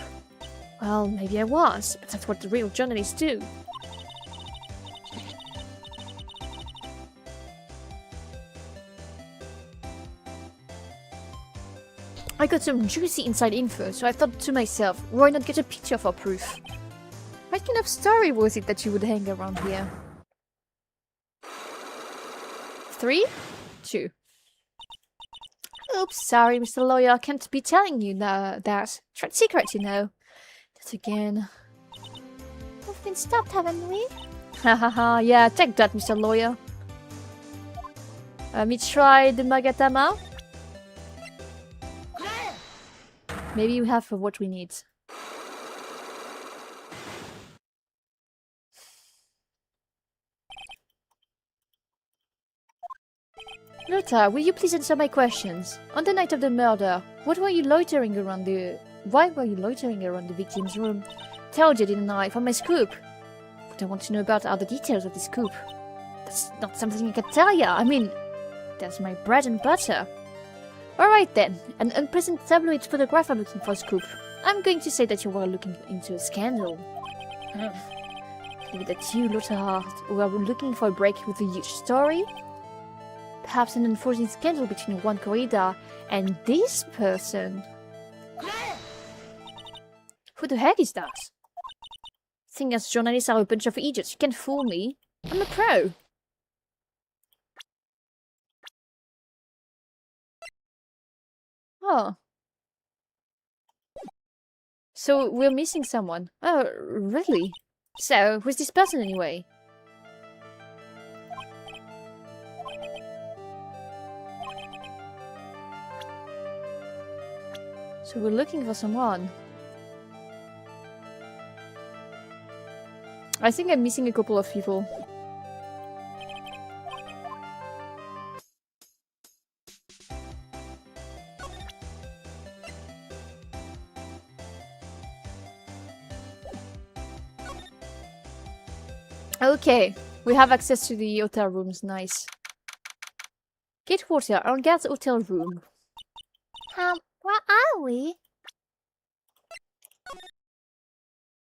Well, maybe I was, but that's what the real journalists do. I got some juicy inside info, so I thought to myself, why not get a picture for proof? What kind of story was it that you would hang around here? 3? 2. Oops, sorry, Mr. Lawyer, I can't be telling you that. Trade secret, you know. That again. We've been stopped, haven't we? Hahaha, yeah, take that, Mr. Lawyer. Me try the Magatama? Maybe you have what we need. Lotta, will you please answer my questions? On the night of the murder, why were you loitering around the victim's room? Told you, didn't I, for my scoop? What I want to know about are the details of the scoop. That's not something I can tell ya. I mean, that's my bread and butter. Alright then, an unpleasant tabloid photographer looking for a scoop. I'm going to say that you were looking into a scandal. Maybe that's you, Lotta, who are looking for a break with a huge story? Perhaps an unforeseen scandal between one corridor and this person. Who the heck is that? Think us journalists are a bunch of idiots. You can't fool me. I'm a pro. Oh. So we're missing someone. Oh, really? So, who's this person anyway? So we're looking for someone. I think I'm missing a couple of people. Okay, we have access to the hotel rooms, nice. Get water, our guard's hotel room. Where are we?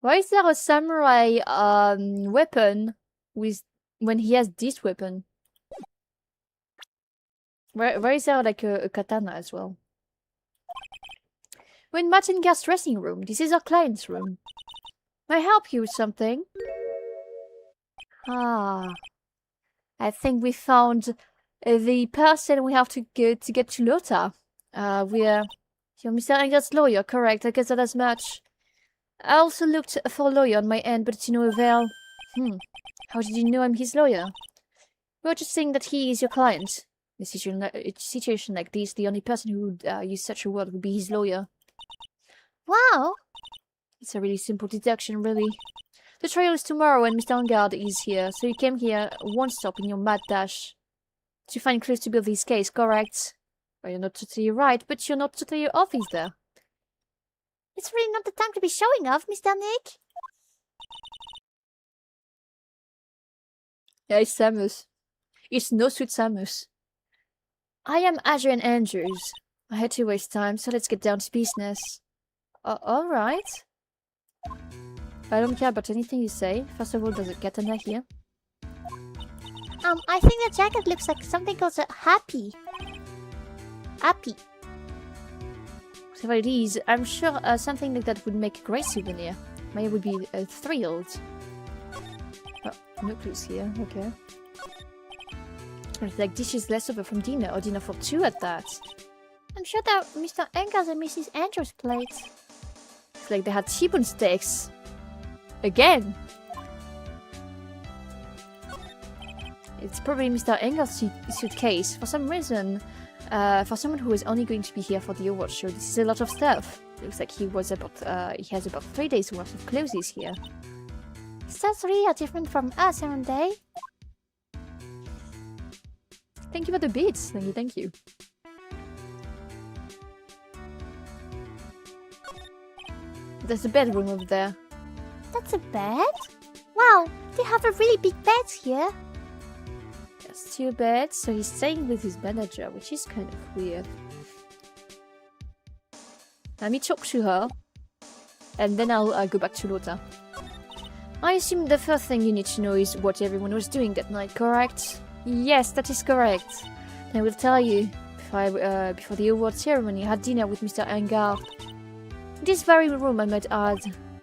Why is there a samurai weapon with when he has this weapon? Where is there like a katana as well? We're in Martin Gast's dressing room. This is our client's room. May I help you with something? Ah, I think we found the person we have to get to Lotta. You're Mr. Engel's lawyer, correct? I guess that as much. I also looked for a lawyer on my end, but to no avail. How did you know I'm his lawyer? We were just saying that he is your client. In a situation like this, the only person who would use such a word would be his lawyer. Wow. It's a really simple deduction, really. The trial is tomorrow and Mr. Angard is here, so you came here one stop in your mad dash to find clues to build this case, correct? Well, you're not totally right, but you're not totally off either. It's really not the time to be showing off, Mr. Nick. Yeah, it's Samus. It's no sweet Samus. I am Adrian Andrews. I had to waste time, so let's get down to business. Alright. I don't care about anything you say. First of all, does it get under here? I think the jacket looks like something called a happy. Happy. Whatever it is, I'm sure something like that would make a great souvenir. Maya would be thrilled. Oh, no clues here, okay. It's like dishes left over from dinner, or dinner for two at that. I'm sure that Mr. Engels and Mrs. Andrews' plates. It's like they had T-bone steaks. Again! It's probably Mr. Engels' suitcase. For some reason, for someone who is only going to be here for the award show, this is a lot of stuff. Looks like he has about 3 days worth of clothes here. Sounds really different from us, aren't they? Thank you for the beats. Thank you. There's a bedroom over there. That's a bed? Wow, they have a really big bed here. There's 2 beds, so he's staying with his manager, which is kind of weird. Let me talk to her, and then I'll go back to Lota. I assume the first thing you need to know is what everyone was doing that night, correct? Yes, that is correct. I will tell you. Before the award ceremony, I had dinner with Mr. Angard. In this very room, I might add.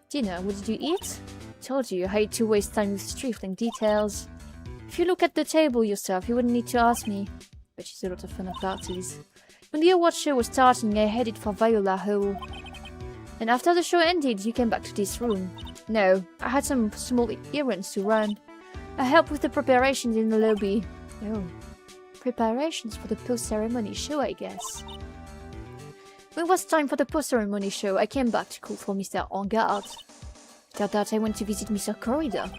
Dinner, what did you eat? I told you, I hate to waste time with trifling details. If you look at the table yourself, you wouldn't need to ask me. But she's a lot of fun at parties. When the award show was starting, I headed for Viola Hall. And after the show ended, you came back to this room. No, I had some small errands to run. I helped with the preparations in the lobby. Oh, preparations for the post-ceremony show, I guess. When it was time for the post-ceremony show, I came back to call for Mr. Angard. After that, I went to visit Mr. Corridor.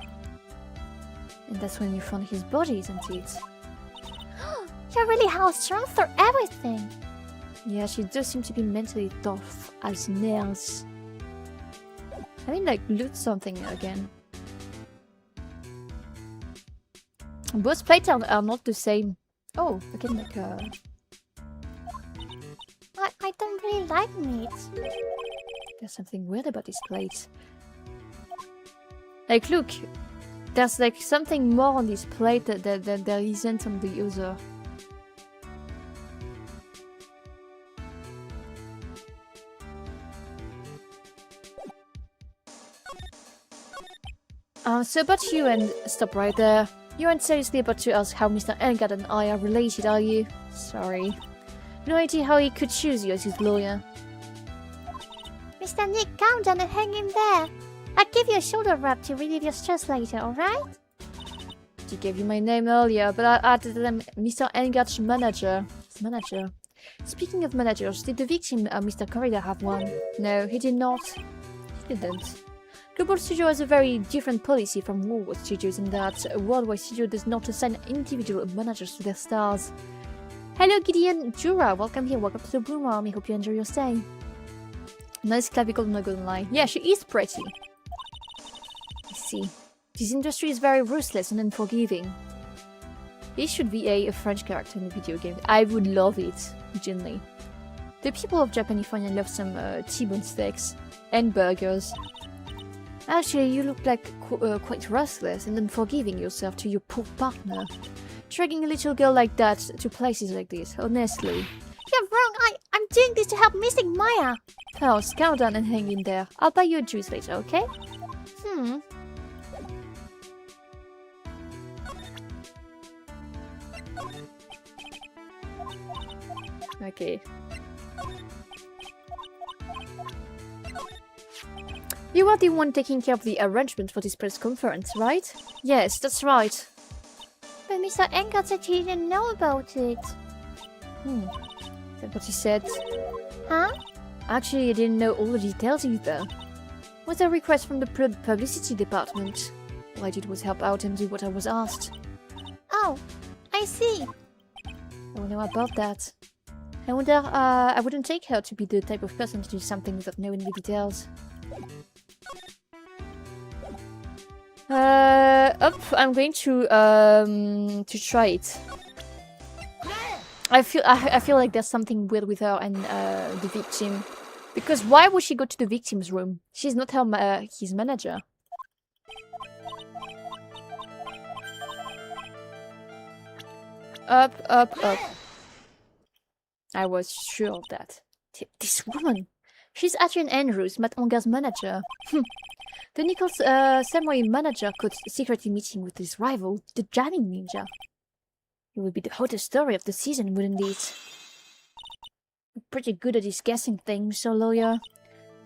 And that's when you found his body, isn't it? You're really strong for everything. Yeah, she does seem to be mentally tough as nails. I mean, like, loot something again. Both plates are not the same. Oh, I can make a... I don't really like meat. There's something weird about this plate. Like, look. There's like something more on this plate that there isn't on the other. So about you and... Stop right there. You aren't seriously about to ask how Mr. Engard and I are related, are you? Sorry. No idea how he could choose you as his lawyer. Mr. Nick, calm down and hang in there. I'll give you a shoulder rub to relieve your stress later, alright? She gave you my name earlier, but I added them Mr. Engard's manager. His manager. Speaking of managers, did the victim, Mr. Corridor, have one? No, he did not. He didn't. Global Studio has a very different policy from Worldwide Studios in that a Worldwide Studio does not assign individual managers to their stars. Hello Gideon Jura, welcome here, welcome to the Bloom Army, hope you enjoy your stay. Nice clavicle, I'm not gonna lie. Yeah, she is pretty. I see. This industry is very ruthless and unforgiving. This should be a French character in the video game. I would love it, genuinely. The people of Japanifania love some T-bone steaks and burgers. Actually, you look like quite ruthless and unforgiving yourself to your poor partner. Dragging a little girl like that to places like this, honestly. You're wrong, I'm doing this to help missing Maya. Oh, calm down and hang in there. I'll buy you a juice later, okay? Okay. You are the one taking care of the arrangement for this press conference, right? Yes, that's right. But Mr. Engard said he didn't know about it. That's what he said. Huh? Actually, I didn't know all the details either. Was a request from the publicity department. All I did was help out and do what I was asked. Oh, I see. I don't know about that. I wonder, I wouldn't take her to be the type of person to do something without knowing the details. I'm going to try it. I feel like there's something weird with her and the victim. Because why would she go to the victim's room? She's not his manager. Up, up, up. I was sure of that. This woman! She's Adrian Andrews, Matt Ongar's manager. The Nichols Samurai manager could secretly meeting with his rival, the jamming ninja. It would be the hottest story of the season, wouldn't it? You're pretty good at these guessing things, so lawyer.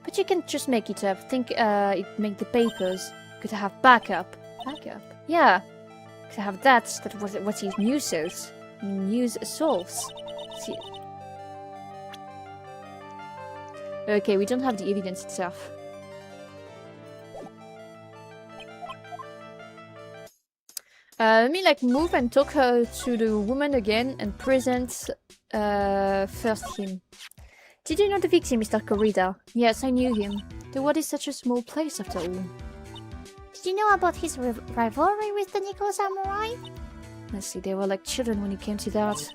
But you can just make it up. Think it make the papers. Could have backup. Backup? Yeah. Could have that. That was what his news source. News source. See. Okay, we don't have the evidence itself. Let me like move and talk to the woman again and present first him. Did you know the victim, Mr. Corrida? Yes, I knew him. The world is such a small place after all. Did you know about his rivalry with the Nichols Samurai? Honestly, they were like children when it came to that.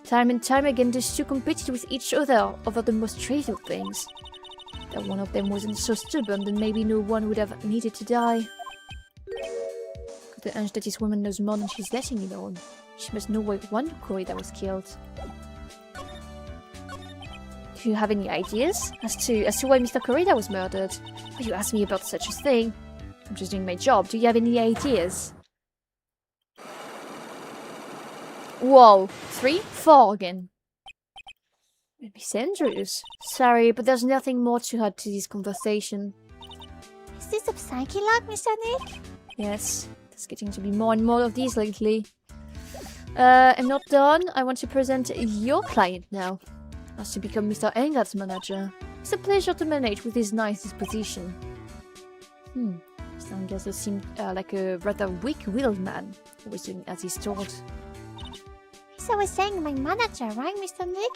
Time and time again, these two competed with each other over the most trivial things. That one of them wasn't so stubborn, then maybe no one would have needed to die. Got the hunch that this woman knows more than she's letting me on. She must know why one Corrida was killed. Do you have any ideas as to why Mr. Corrida was murdered? Why you ask me about such a thing? I'm just doing my job. Do you have any ideas? Whoa, 3, 4 again. Miss Andrews. Sorry, but there's nothing more to add to this conversation. Is this a psyche log, Mr. Nick? Yes, there's getting to be more and more of these lately. I'm not done. I want to present your client now. As to become Mr. Engard's manager. It's a pleasure to manage with his nice disposition. Mr. Engard seemed like a rather weak-willed man, always doing as he's told. So I was saying my manager, right, Mr. Nick?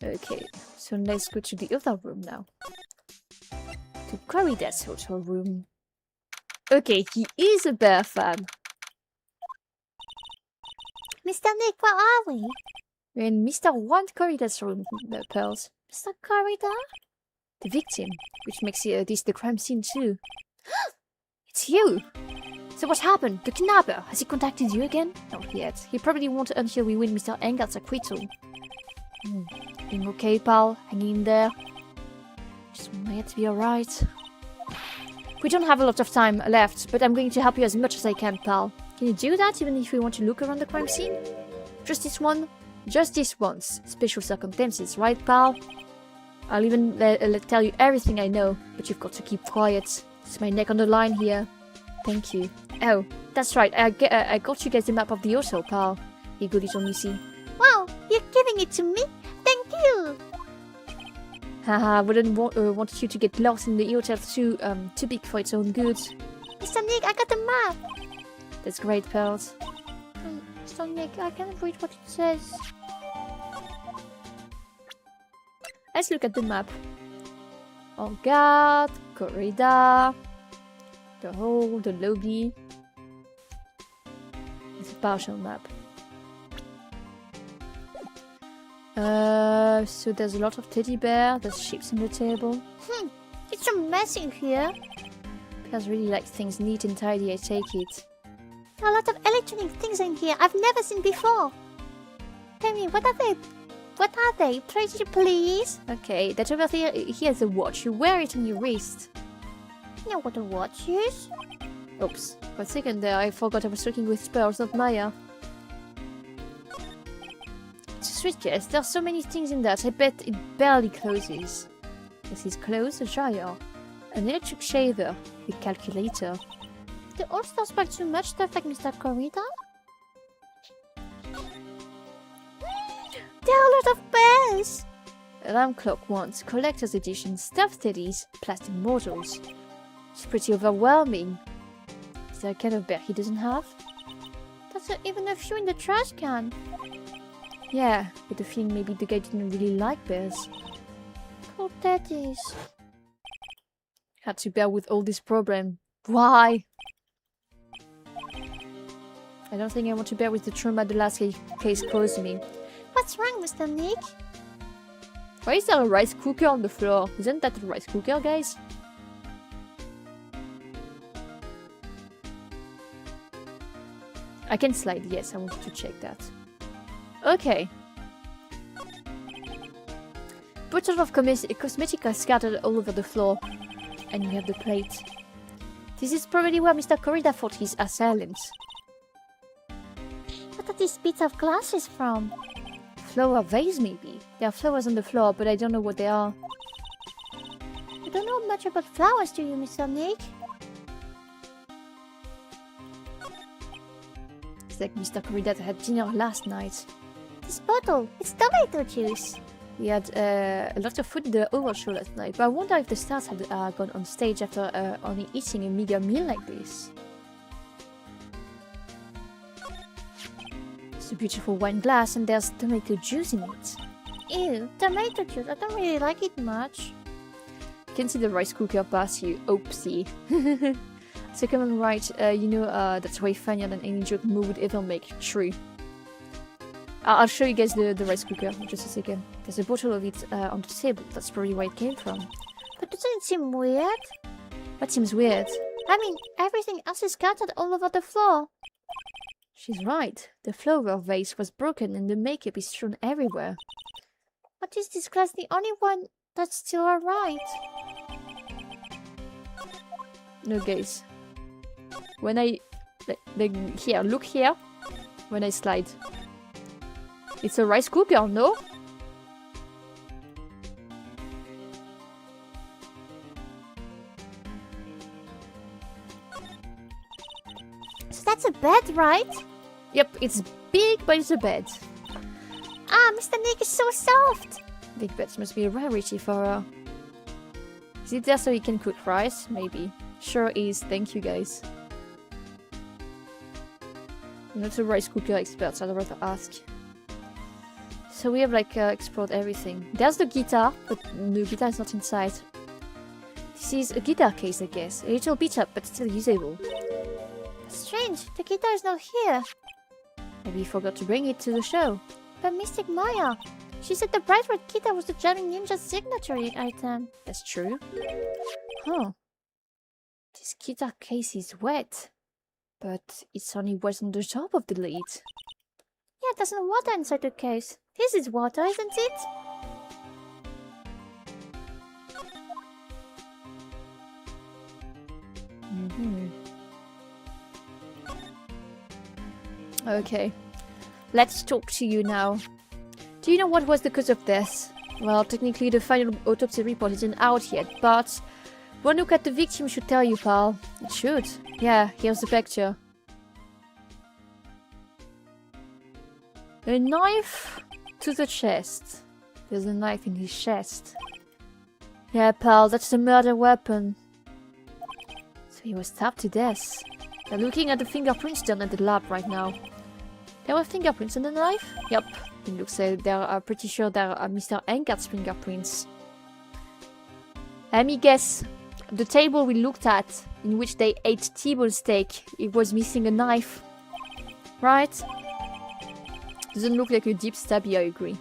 Okay, so let's go to the other room now. To Corrida's hotel room. Okay, he is a bear fan. Mr. Nick, where are we? We're in Mr. Want Corrida's room, Pearls. Mr. Corrida? The victim, which makes this the crime scene too. It's you! So what happened? The kidnapper, has he contacted you again? Not yet. He probably won't until we win Mr. Engard's acquittal. Being okay, pal? Hanging in there? Just might be alright. We don't have a lot of time left, but I'm going to help you as much as I can, pal. Can you do that even if we want to look around the crime scene? Just this one? Just this once. Special circumstances, right, pal? I'll even tell you everything I know, but you've got to keep quiet. It's my neck on the line here. Thank you. Oh, that's right. I got you guys the map of the hotel, pal. You got it on Missy. Wow, you're giving it to me? Thank you! Haha, wouldn't want you to get lost in the hotel too big for its own good. Mr. Nick, I got the map! That's great, pals. Mr. Nick, I can't read what it says. Let's look at the map. En garde, corridor, the hall, the lobby. It's a partial map. So there's a lot of teddy bear, there's ships on the table. It's so messy here. Pears really likes things neat and tidy, I take it. There are a lot of electronic things in here I've never seen before. Tell me, what are they? What are they? Pretty please? Okay, that over there, here's a watch. You wear it on your wrist. You know what a watch is? Oops. For a second there, I forgot I was talking with Pearls, not Maya. It's a suitcase. There's so many things in that. I bet it barely closes. This is closed, a dryer. An electric shaver. the calculator. Do all stars pack too much stuff like Mr. Corrida? There are a lot of bears! Alarm clock wants, collector's edition, stuffed teddies, plastic models. It's pretty overwhelming. Is there a kind of bear he doesn't have? That's not even a few in the trash can. Yeah, with the feeling maybe the guy didn't really like bears. Poor teddies. Had to bear with all this problem. Why? I don't think I want to bear with the trauma the last case caused me. What's wrong, Mr. Nick? Why is there a rice cooker on the floor? Isn't that a rice cooker, guys? I can slide, yes, I wanted to check that. Okay. Bottles of cosmetic are scattered all over the floor. And we have the plate. This is probably where Mr. Corrida fought his assailants. What are these bits of glasses from? Flower vase, maybe. There are flowers on the floor, but I don't know what they are. You don't know much about flowers, do you, Mr. Nick? It's like Mr. Corrida had dinner last night. This bottle, it's tomato juice. We had a lot of food in the oval show last night, but I wonder if the stars had gone on stage after only eating a meager meal like this. It's a beautiful wine glass and there's tomato juice in it. Ew, tomato juice, I don't really like it much. You can see the rice cooker pass you, oopsie. So come on, right, you know that's way funnier than any joke Moo would ever make, true. I'll show you guys the rice cooker in just a second. There's a bottle of it on the table. That's probably where it came from. But doesn't it seem weird? What seems weird? I mean, everything else is scattered all over the floor. She's right. The flower vase was broken and the makeup is strewn everywhere. But is this glass the only one that's still alright? No, guys. When I... here, look here. When I slide. It's a rice cooker, no? So that's a bed, right? Yep, it's big, but it's a bed. Ah, Mr. Nick is so soft! Big beds must be a rarity for her. Is it there so he can cook rice? Maybe. Sure is, thank you guys. I'm not a rice cooker expert, so I'd rather ask. So we have like explored everything. There's the guitar, but the guitar is not inside. This is a guitar case, I guess. A little beat up, but still usable. Strange, the guitar is not here. Maybe you forgot to bring it to the show. But Mystic Maya, she said the bright red guitar was the Jamming Ninja's signature item. That's true. Huh. This guitar case is wet. But it's only wet on the top of the lid. Yeah, there's no water inside the case. This is water, isn't it? Okay. Let's talk to you now. Do you know what was the cause of death? Well, technically the final autopsy report isn't out yet, but one look at the victim should tell you, pal. It should. Yeah, here's the picture. A knife to the chest. There's a knife in his chest. Yeah, pal, that's the murder weapon. So he was stabbed to death. They're looking at the fingerprints done at the lab right now. There were fingerprints on the knife? Yep. It looks like they're pretty sure they're Mr. Engart's fingerprints. Let me guess. The table we looked at, in which they ate T-bone steak, it was missing a knife. Right? Doesn't look like a deep stabby, I agree.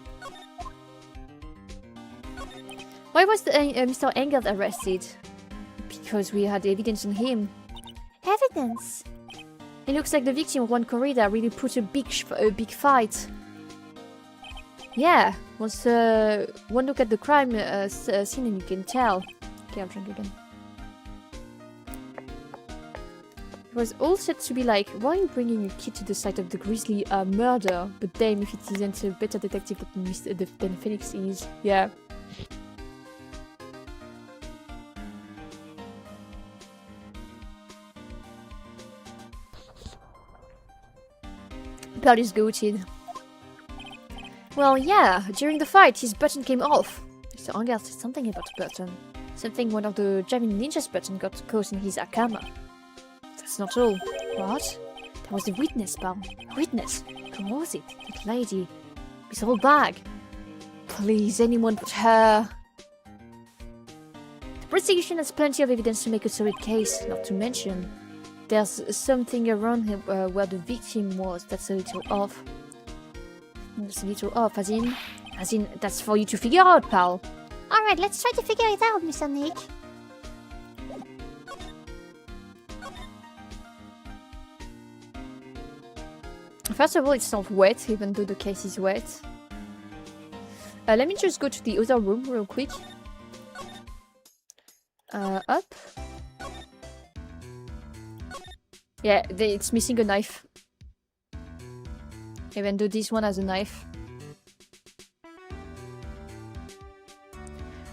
Why was Mr. Engart arrested? Because we had evidence on him. Evidence? It looks like the victim of one corrida really put a big fight. Yeah, once one look at the crime scene and you can tell. Okay, I'll drink again. It was all said to be like, why are you bringing your kid to the site of the grisly murder? But damn if it isn't a better detective than Phoenix is. Yeah. Pearl is goated. Well, yeah, during the fight, his button came off. Mr. Angel said something about the button. Something one of the jamming ninja's button got caught in his akama. That's not all. What? There was a witness, Pearl. A witness? Who was it? That lady. His whole bag. Please, anyone but her. The prosecution has plenty of evidence to make a solid case, not to mention there's something around him where the victim was that's a little off. That's a little off, as in, that's for you to figure out, pal. Alright, let's try to figure it out, Mr. Nick. First of all, it's not wet, even though the case is wet. Let me just go to the other room real quick. Up. Yeah, it's missing a knife. Even though this one has a knife.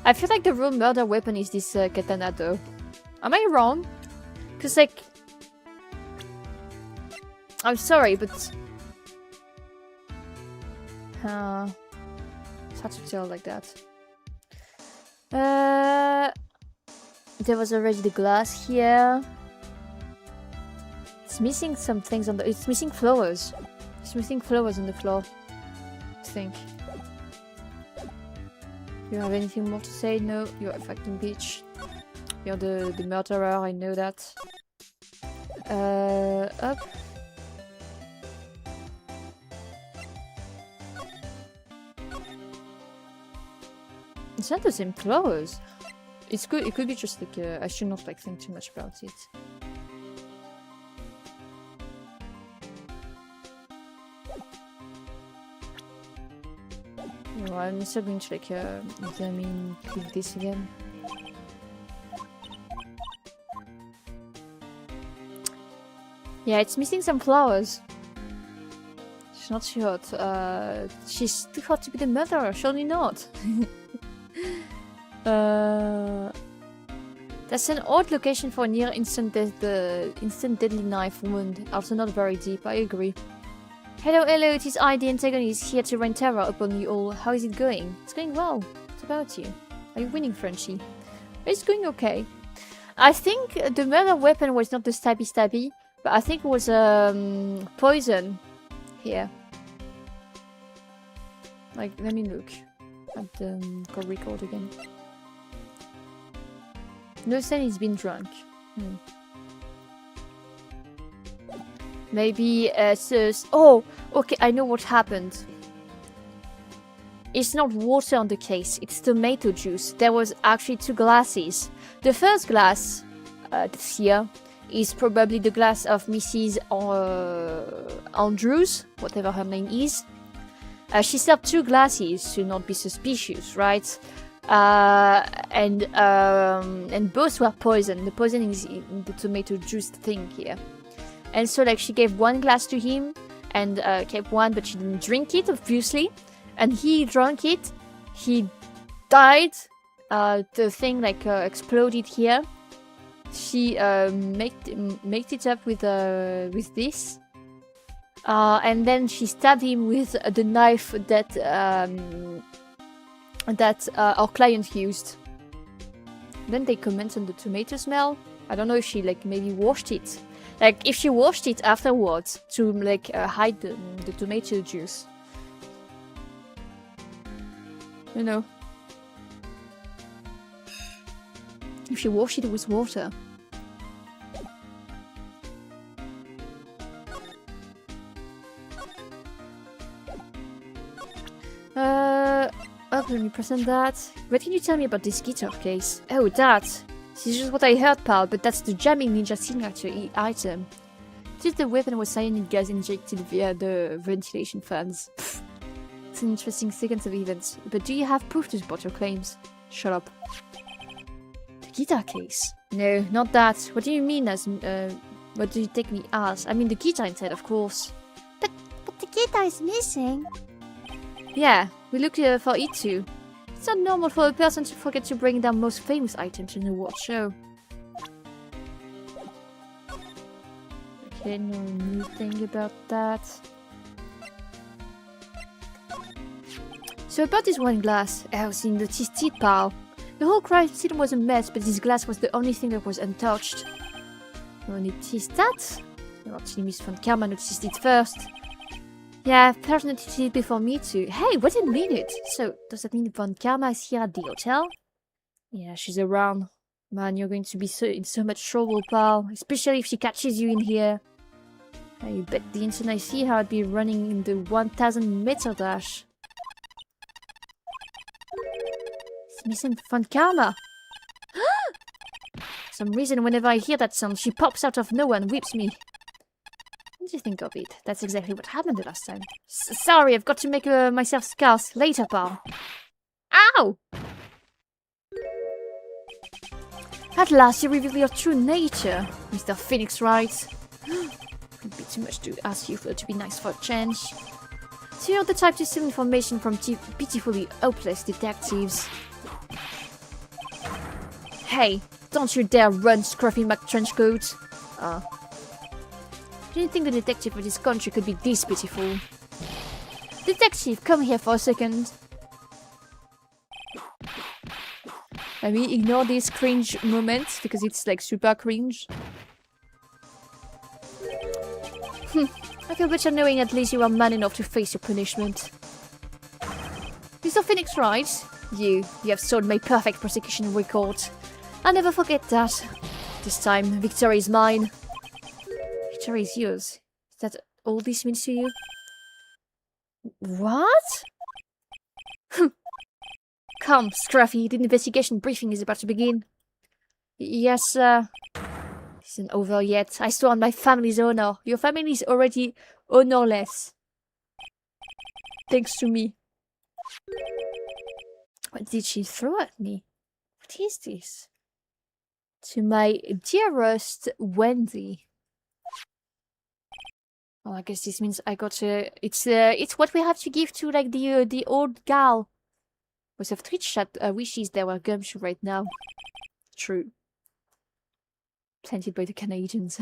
I feel like the real murder weapon is this katana though. Am I wrong? Cause like... I'm sorry, but... it's hard to tell like that. There was already the glass here. It's missing some things on the... It's missing flowers. It's missing flowers on the floor. I think. You have anything more to say? No, you're a fucking bitch. You're the murderer, I know that. Up. It's not the same flowers. It's good. It could be just like I should not like think too much about it. No, I'm still going to like examine this again. Yeah, it's missing some flowers. She's not too hot. She's too hot to be the murderer. Surely not. That's an odd location for a near instant death, the instant deadly knife wound. Also not very deep, I agree. Hello, it is I, the antagonist, here to rain terror upon you all. How is it going? It's going well. What about you? Are you winning, Frenchie? It's going okay. I think the murder weapon was not the stabby, but I think it was poison here. Like, let me look at the call record again. No sign he's been drunk. Maybe, oh, okay, I know what happened. It's not water on the case, it's tomato juice. There was actually 2 glasses. The first glass, that's here, is probably the glass of Mrs. Andrews, whatever her name is. She served 2 glasses to not be suspicious, right? And both were poison. The poison is in the tomato juice thing here. And so like she gave 1 glass to him and kept 1, but she didn't drink it, obviously. And he drank it. He died. The thing like exploded here. She made it up with this. And then she stabbed him with the knife that our client used. Then they comment on the tomato smell. I don't know if she like maybe washed it. Like if she washed it afterwards to like hide the tomato juice. You know. If she washed it with water. Let me present that. What can you tell me about this guitar case? Oh, that. This is just what I heard, pal, but that's the jamming ninja signature item. This is the weapon was cyanide gas injected via the ventilation fans. Pfft. It's an interesting sequence of events, but do you have proof to support your claims? Shut up. The guitar case? No, not that. What do you mean as, what do you take me as? I mean the guitar inside, of course. But the guitar is missing. Yeah, we looked for it too. It's not normal for a person to forget to bring their most famous items in an award show. Okay, no new thing about that. So about this one glass, I was in the teeth pile. The whole crime scene was a mess, but this glass was the only thing that was untouched. No need to notice that. Well, actually, Miss Von Karma noticed it first. Yeah, Pearl noticed it before me too. Hey, wait a minute! So, does that mean Von Karma is here at the hotel? Yeah, she's around. Man, you're going to be in so much trouble, pal. Especially if she catches you in here. I bet the instant I see her, I'd be running in the 1000-meter dash. It's missing Von Karma. For some reason, whenever I hear that sound, she pops out of nowhere and whips me. What do you think of it? That's exactly what happened the last time. Sorry, I've got to make myself scarce. Later, pal. Ow! At last, you reveal your true nature, Mr. Phoenix Wright. It'd be too much to ask you to be nice for a change. So you're the type to steal information from pitifully hopeless detectives. Hey, don't you dare run, Scruffy McTrenchcoat. Didn't think the detective of this country could be this pitiful. Detective, come here for a second. Let me ignore this cringe moment because it's like super cringe. I feel better knowing at least you are man enough to face your punishment. Mr. Phoenix Wright, you have sold my perfect prosecution record. I'll never forget that. This time, victory is mine. Victory is yours. Is that all this means to you? What? Come, Scruffy, the investigation briefing is about to begin. Yes, sir. Isn't over yet. I swear on my family's honor. Your family is already honorless. Thanks to me. What did she throw at me? What is this? To my dearest Wendy. Oh, I guess this means I got to... It's what we have to give to like the old gal. Was have Twitch chat wishes there were gumshoe right now. True. Planted by the Canadians.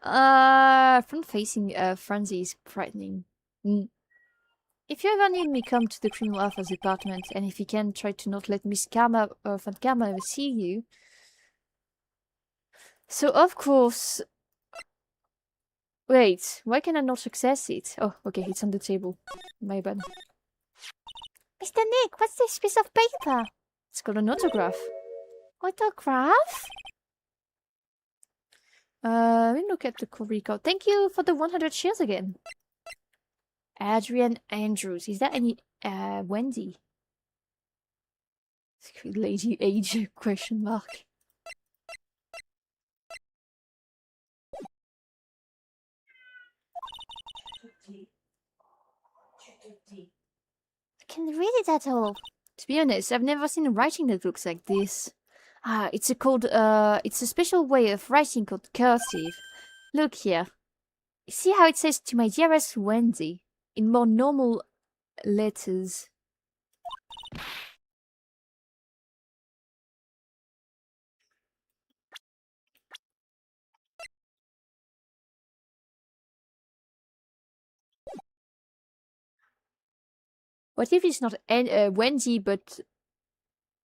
Front-facing frenzy is frightening. If you ever need me, come to the criminal affairs department, and if you can, try to not let Miss Karma or Von Karma ever see you. So, of course... Wait, why can I not access it? Oh, okay, it's on the table. My bad. Mr. Nick, what's this piece of paper? It's called an autograph. Autograph? Let me look at the record. Thank you for the 100 shares again. Adrian Andrews. Is that any Wendy? Lady age question mark. I can't read it at all. To be honest, I've never seen writing that looks like this. It's a special way of writing called cursive. Look here. See how it says to my dearest Wendy in more normal letters. What if it's not Wendy but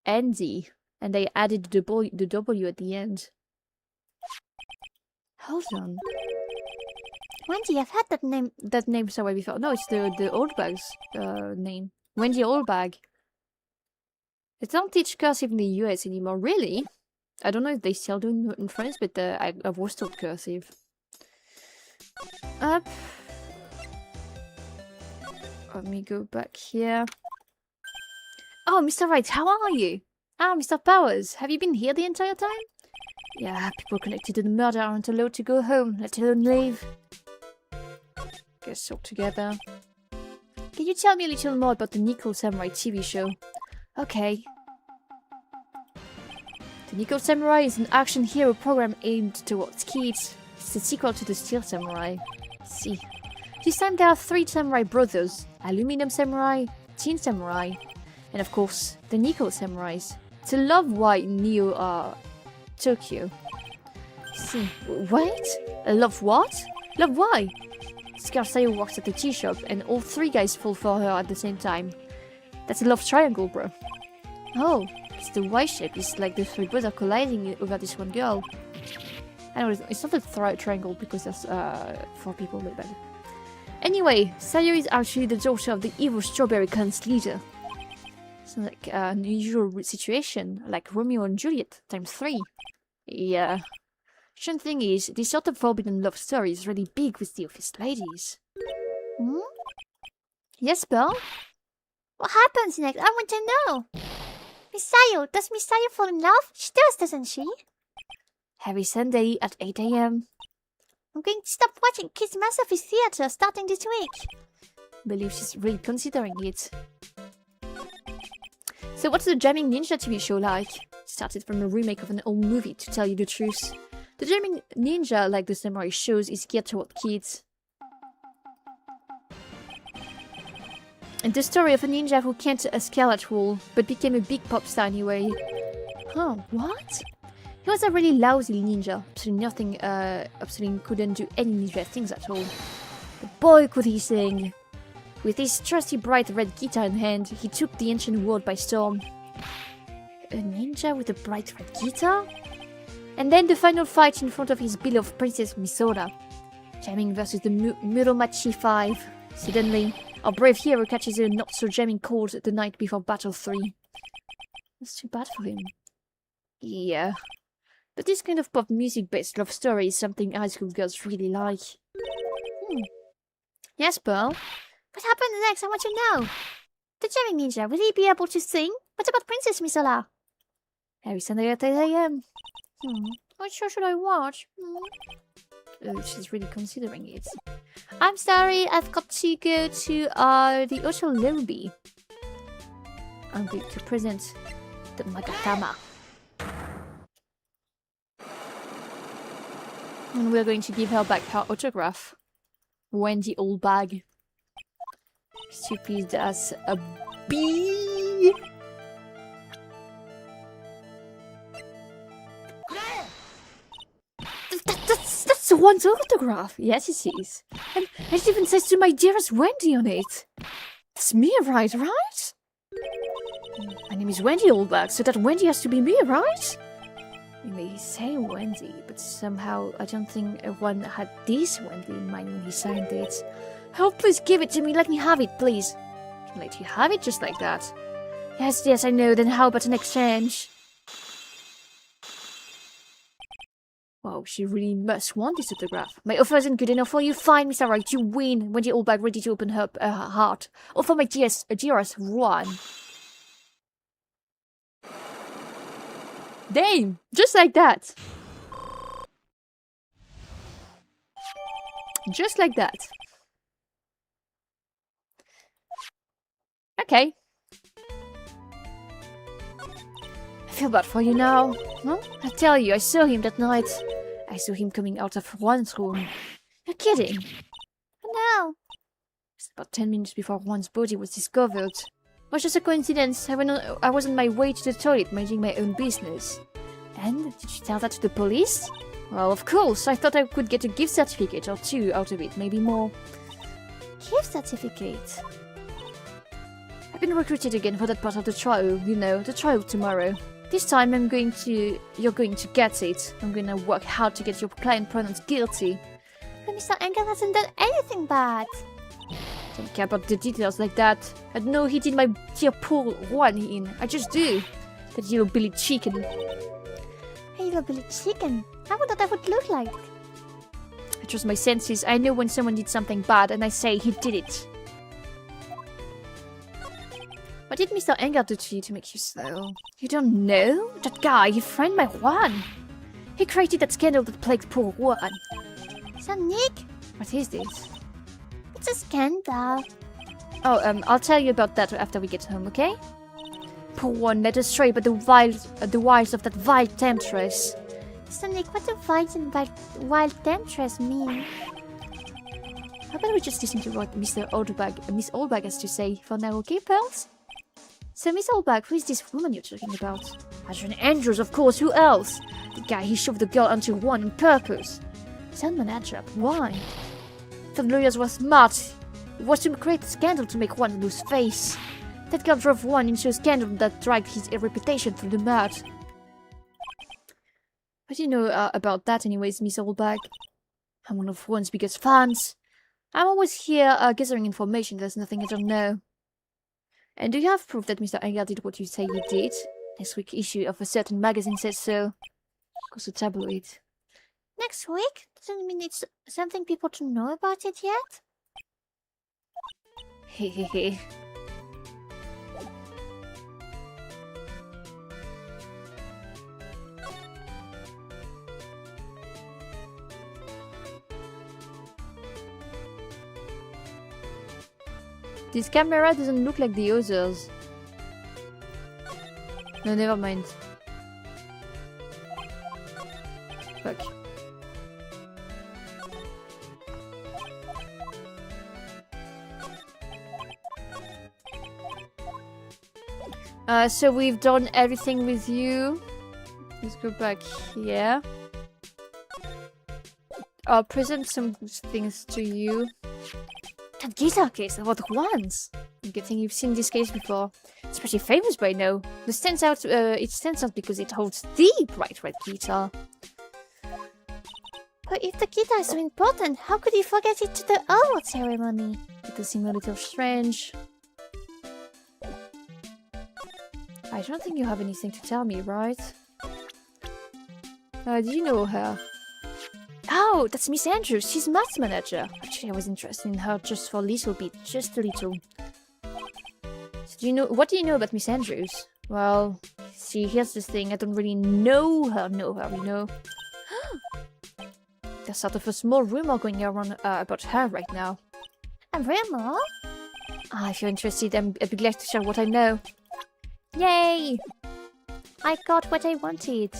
Andy, and they added the W at the end? Hold on. Wendy, I've had that name somewhere before. No, it's the old bag's name. Wendy Oldbag. They don't teach cursive in the US anymore, really? I don't know if they still do in France, but I was taught cursive. Up. Let me go back here. Oh, Mr. Wright, how are you? Ah, Mr. Powers, have you been here the entire time? Yeah, people connected to the murder aren't allowed to go home, let alone leave. Guess all together. Can you tell me a little more about the Nickel Samurai TV show? Okay. The Nickel Samurai is an action hero program aimed towards kids. It's the sequel to the Steel Samurai. See. This time there are 3 samurai brothers. Aluminum Samurai, Tin Samurai, and of course, the Nickel Samurais. It's a love why Neo Tokyo. See, wait? A love what? Love why? Scarsayo works at the tea shop and all 3 guys fall for her at the same time. That's a love triangle, bro. Oh, it's the Y shape. It's like the three boys are colliding over this one girl. I know it's not a triangle because there's 4 people like that. Anyway, Sayo is actually the daughter of the evil strawberry clan's leader. Sounds like an unusual situation, like Romeo and Juliet times 3. Yeah. The thing is, this sort of forbidden love story is really big with the office ladies. Hmm? Yes, Pearl? What happens next? I want to know. Miss Sayo, does Miss Sayo fall in love? She does, doesn't she? Every Sunday at 8 AM. I'm going to stop watching Kids Masterpiece Theatre starting this week. Believe she's really considering it. So what's the Jamming Ninja TV show like? Started from a remake of an old movie, to tell you the truth. The Jamming Ninja, like the samurai shows, is geared toward kids. And the story of a ninja who can't scale at all, but became a big pop star anyway. Huh, what? He was a really lousy ninja, absolutely couldn't do any ninja things at all. But boy could he sing! With his trusty bright red guitar in hand, he took the ancient world by storm. A ninja with a bright red guitar? And then the final fight in front of his beloved Princess Misora. Jamming versus the Muromachi 5. Suddenly, our brave hero catches a not-so-jamming cold the night before Battle 3. That's too bad for him. Yeah. But this kind of pop music-based love story is something high school girls really like. Yes, Pearl? What happened next? I want to know. The Jamming Ninja, will he be able to sing? What about Princess Misora? Every Sunday at 8 AM. What show should I watch? She's really considering it. I'm sorry, I've got to go to the Hotel Lobby. I'm going to present the Magatama. And we're going to give her back her autograph. Wendy Oldbag. Stupid as a bee. That's the one's autograph. Yes, it is. And it even says "to my dearest Wendy" on it. That's me, right? My name is Wendy Oldbag, so that Wendy has to be me, right? You may say Wendy, but somehow I don't think everyone had this Wendy in mind when he signed it. Oh, please give it to me. Let me have it, please. I can let you have it just like that. Yes, I know. Then how about an exchange? Wow, she really must want this autograph. My offer isn't good enough for you. Fine, Mr. Right, you win. Wendy Oldbag ready to open her heart. Offer my dearest one. Damn! Just like that. Just like that. Okay. I feel bad for you now. Huh? I tell you, I saw him that night. I saw him coming out of Juan's room. You're kidding. No. It's about 10 minutes before Juan's body was discovered. It was just a coincidence. I was on my way to the toilet, minding my own business. And did you tell that to the police? Well, of course. I thought I could get a gift certificate or 2 out of it, maybe more. Gift certificate? I've been recruited again for that part of the trial, you know, the trial tomorrow. This time you're going to get it. I'm gonna work hard to get your client pronounced guilty. But Mr. Engel hasn't done anything bad. Don't care about the details like that. I know he did my dear poor Juan in. I just do. That little Billy chicken. A little Billy chicken? I wonder what that would look like. I trust my senses. I know when someone did something bad and I say he did it. What did Mr. Engel do to you to make you so? You don't know? That guy, he framed my Juan. He created that scandal that plagued poor Juan. So, Nick? What is this? It's a scandal. Oh, I'll tell you about that after we get home, okay? Poor Juan led astray by the wiles of that vile temptress. So, Nick, what do wild and wild temptress mean? How about we just listen to what Miss Oldbag has to say for now, okay, pals? So, Miss Oldbag, who is this woman you're talking about? Adrian Andrews, of course, who else? The guy he shoved the girl onto Juan on purpose. Salman Adjab, why? The lawyers were smart. It was to create a scandal to make Juan lose face. That girl drove one into a scandal that dragged his reputation through the mud. What do you know about that anyways, Miss Oldbag? I'm one of One's biggest fans. I'm always here gathering information. There's nothing I don't know. And do you have proof that Mr. Anger did what you say he did? Next week's issue of a certain magazine says so. Of course, a tabloid. Next week? Doesn't mean it's something people don't know about it yet? Hehehe. This camera doesn't look like the others. No, never mind. Fuck. So we've done everything with you. Let's go back here. I'll present some things to you. That guitar case about once. Good thing you've seen this case before. It's pretty famous by now. It stands out because it holds the bright red guitar. But if the guitar is so important, how could you forget it to the award ceremony? It does seem a little strange. I don't think you have anything to tell me, right? Do you know her? Oh, that's Miss Andrews. She's maths manager. Actually, I was interested in her just for a little bit. Just a little. So what do you know about Miss Andrews? Well, see, here's the thing. I don't really know her, you know? There's sort of a small rumor going around about her right now. A rumor? If you're interested, I'd be glad to share what I know. Yay! I got what I wanted.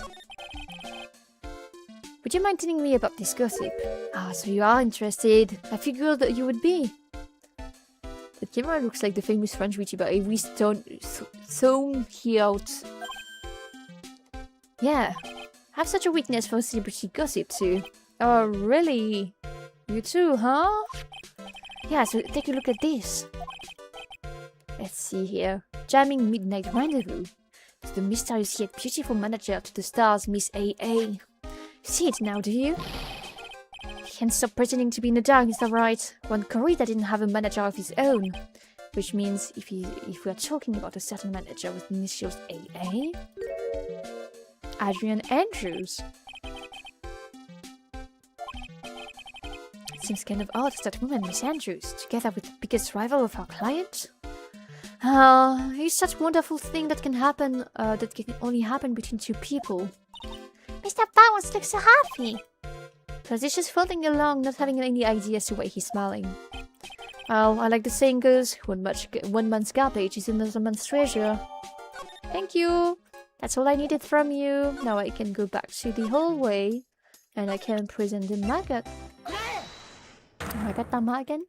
Would you mind telling me about this gossip? So you are interested. I figured that you would be. The camera looks like the famous French VTuber Avery Stone here out. Yeah. I have such a weakness for celebrity gossip too. Oh, really? You too, huh? Yeah, so take a look at this. Let's see here. Jamming Midnight Rendezvous. It's the mysterious yet beautiful manager to the stars, Miss AA. See it now, do you? He can't stop pretending to be in the dark, is that right? When Corita didn't have a manager of his own. Which means, if we are talking about a certain manager with initials AA... Adrian Andrews. It seems kind of odd that woman, Miss Andrews, together with the biggest rival of our client. It's such a wonderful thing that can happen, that can only happen between two people. Mr. Bowers looks so happy. Plus, he's just floating along, not having any idea as to why he's smiling. Well, I like the saying goes, one man's garbage is another man's treasure. Thank you! That's all I needed from you. Now I can go back to the hallway, and I can present the maggot. Maggot again.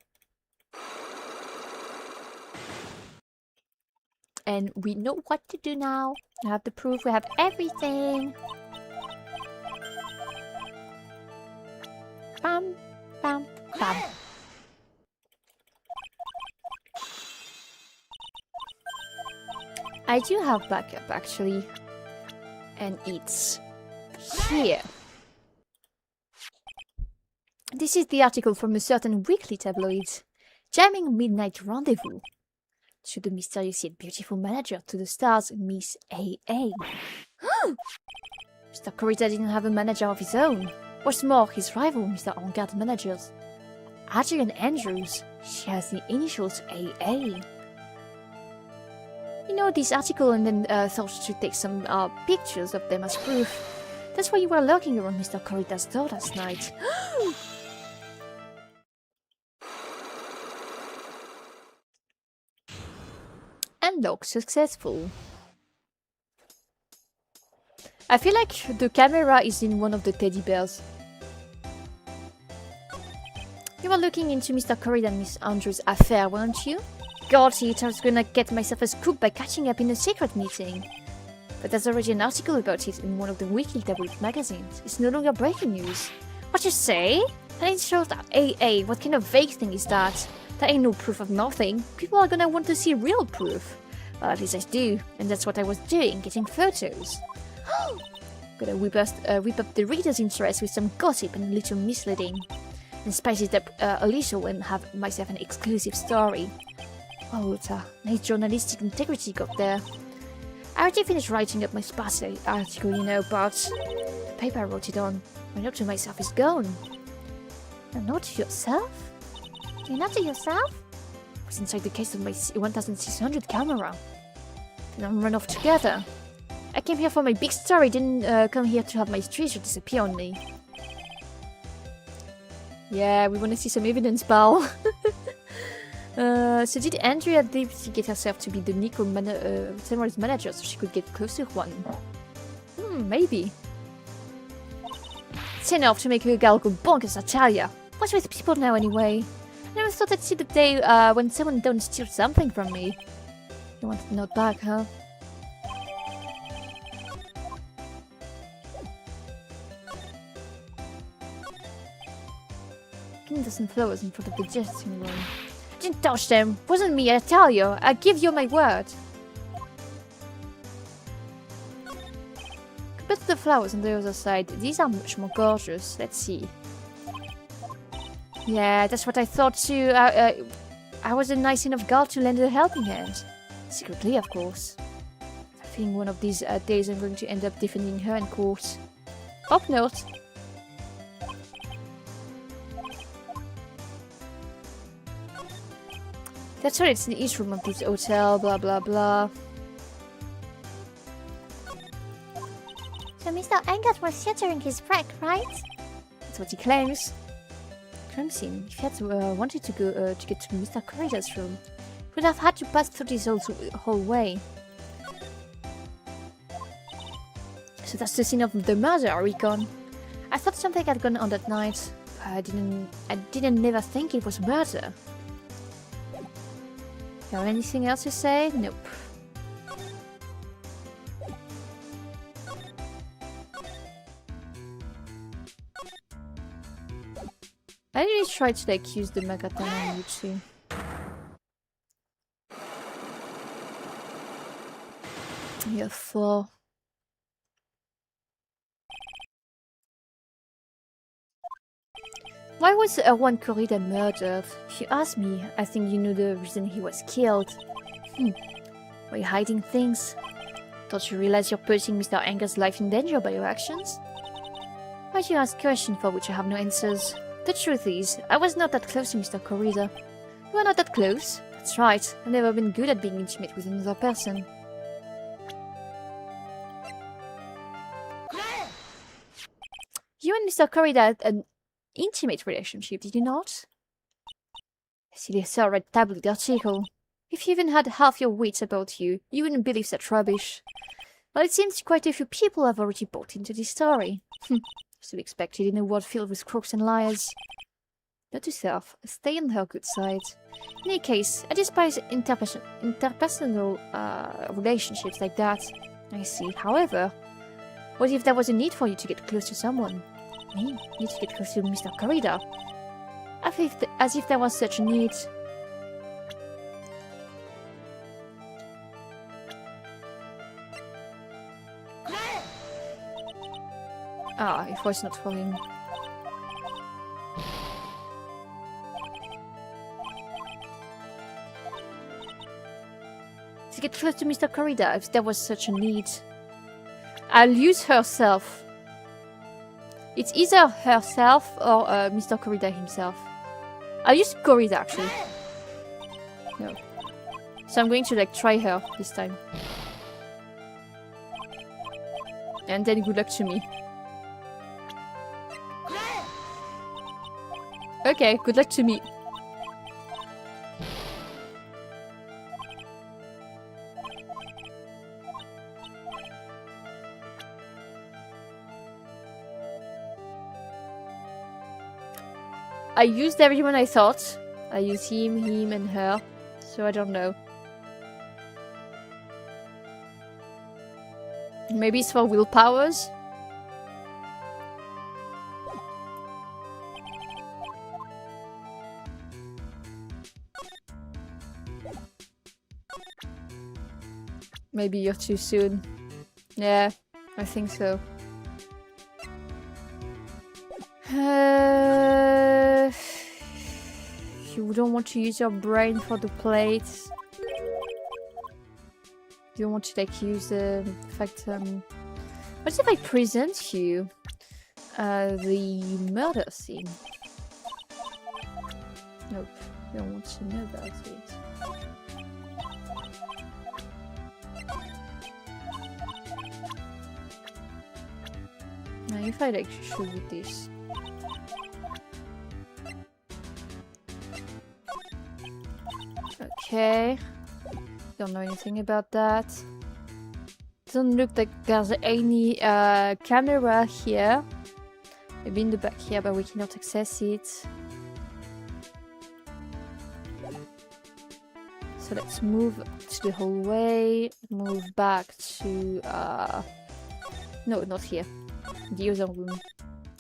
And we know what to do now. We have the proof, we have everything. Bam, bam, bam. I do have backup actually. And it's here. This is the article from a certain weekly tabloid. Jamming Midnight Rendezvous. To the mysterious yet beautiful manager to the stars, Miss AA. Mr. Corita didn't have a manager of his own. What's more, his rival, Mr. Angard managers. Adrian Andrews. She has the initials AA. You know this article and then thought to take some pictures of them as proof. That's why you were lurking around Mr. Corita's door last night. Unlock successful. I feel like the camera is in one of the teddy bears. You were looking into Mr. Corrida and Miss Andrews' affair, weren't you? Got it, I was gonna get myself a scoop by catching up in a secret meeting. But there's already an article about it in one of the weekly tabloid magazines. It's no longer breaking news. What you say? And it shows that AA, what kind of vague thing is that? There ain't no proof of nothing. People are gonna want to see real proof. Well, at least I do, and that's what I was doing, getting photos. Gotta whip up the reader's interest with some gossip and a little misleading. And spice it up a little and have myself an exclusive story. Oh, it's a nice journalistic integrity got there. I already finished writing up my sparse article, you know, but the paper I wrote it on, my note to myself is gone. A note to yourself? A note to yourself? It was inside the case of my 1600 camera. Then run off together. I came here for my big story, didn't come here to have my treasure disappear on me. Yeah, we want to see some evidence, pal. So did Andrea get herself to be the Samuel's manager so she could get close to Juan? Maybe. It's enough to make a gal go bonkers, I tell ya. What's with people now anyway? I never thought I'd see the day when someone don't steal something from me. You want the note back, huh? Getting some flowers in front of the dressing room. I didn't touch them. Wasn't me, I tell you. I give you my word. Compared to the flowers on the other side, these are much more gorgeous. Let's see. Yeah, that's what I thought too. I was a nice enough girl to lend a helping hand. Secretly, of course. I think one of these days I'm going to end up defending her in court. Hope not. That's right, it's in the east room of this hotel, blah blah blah. So Mr. Engert was shattering his wreck, right? That's what he claims. Crime scene. If he had wanted to go to get to Mr. Corrida's room, he would have had to pass through this whole way. So that's the scene of the murder, I reckon. I thought something had gone on that night, but I didn't never think it was murder. Got anything else to say? Nope. I really tried to like use the Magatana on you too. Yeah, 4. Why was Juan Corrida murdered? If you ask me, I think you knew the reason he was killed. Were you hiding things? Don't you realize you're putting Mr. Enger's life in danger by your actions? Why do you ask questions for which I have no answers? The truth is, I was not that close to Mr. Corrida. You are not that close? That's right, I've never been good at being intimate with another person. You and Mr. Corrida had an intimate relationship, did you not? I see saw a red tabloid article. If you even had half your wits about you, you wouldn't believe such rubbish. Well, it seems quite a few people have already bought into this story. To be expected in a world filled with crooks and liars. Note to self, stay on her good side. In any case, I despise interpersonal relationships like that. I see. However, what if there was a need for you to get close to someone? Me? Need to get close to Mr. Corrida? As if there was such a need. Ah, if was not for him. To get close to Mr. Corrida, if there was such a need. I'll use herself. It's either herself or Mr. Corrida himself. I'll use Corrida actually. No. So I'm going to like try her this time. And then good luck to me. Okay, good luck to me. I used everyone I thought. I used him, and her. So I don't know. Maybe it's for willpowers? Maybe you're too soon. Yeah, I think so. You don't want to use your brain for the plates. You don't want to like use the fact. What if I present you the murder scene? Nope, you don't want to know about it. Now, if I like show you this. Okay. Don't know anything about that. Doesn't look like there's any camera here. Maybe in the back here, but we cannot access it. So let's move to the hallway. Move back to no, not here. The other room.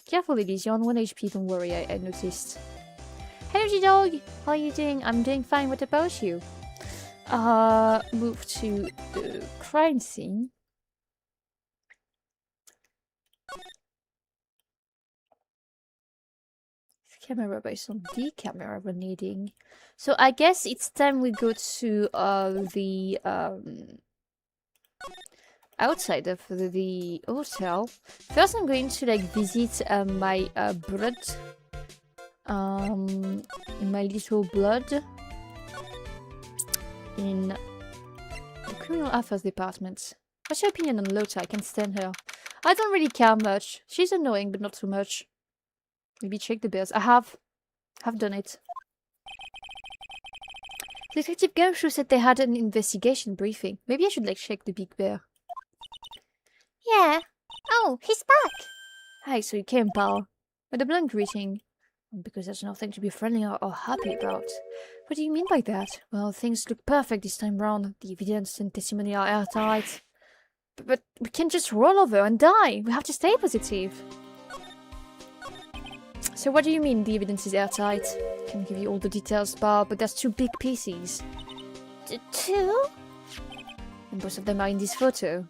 Careful, ladies, you're on 1 HP, don't worry, I noticed. Hello, G-Dog! How are you doing? I'm doing fine, what about you? Move to the crime scene. Camera based on the camera we're needing. So I guess it's time we go to the outside of the hotel. First I'm going to like visit my blood. My little blood in the criminal affairs department. What's your opinion on Lota? I can't stand her. I don't really care much. She's annoying, but not too much. Maybe check the bears. I have done it. Detective Gumshoe said they had an investigation briefing. Maybe I should like check the big bear. Yeah. Oh, he's back. Hi, so you came, pal. With a blunt greeting. Because there's nothing to be friendly or happy about. What do you mean by that? Well, things look perfect this time round. The evidence and testimony are airtight. But we can't just roll over and die. We have to stay positive. So what do you mean the evidence is airtight? I can give you all the details, pal, but there's 2 big pieces. Two? And both of them are in this photo.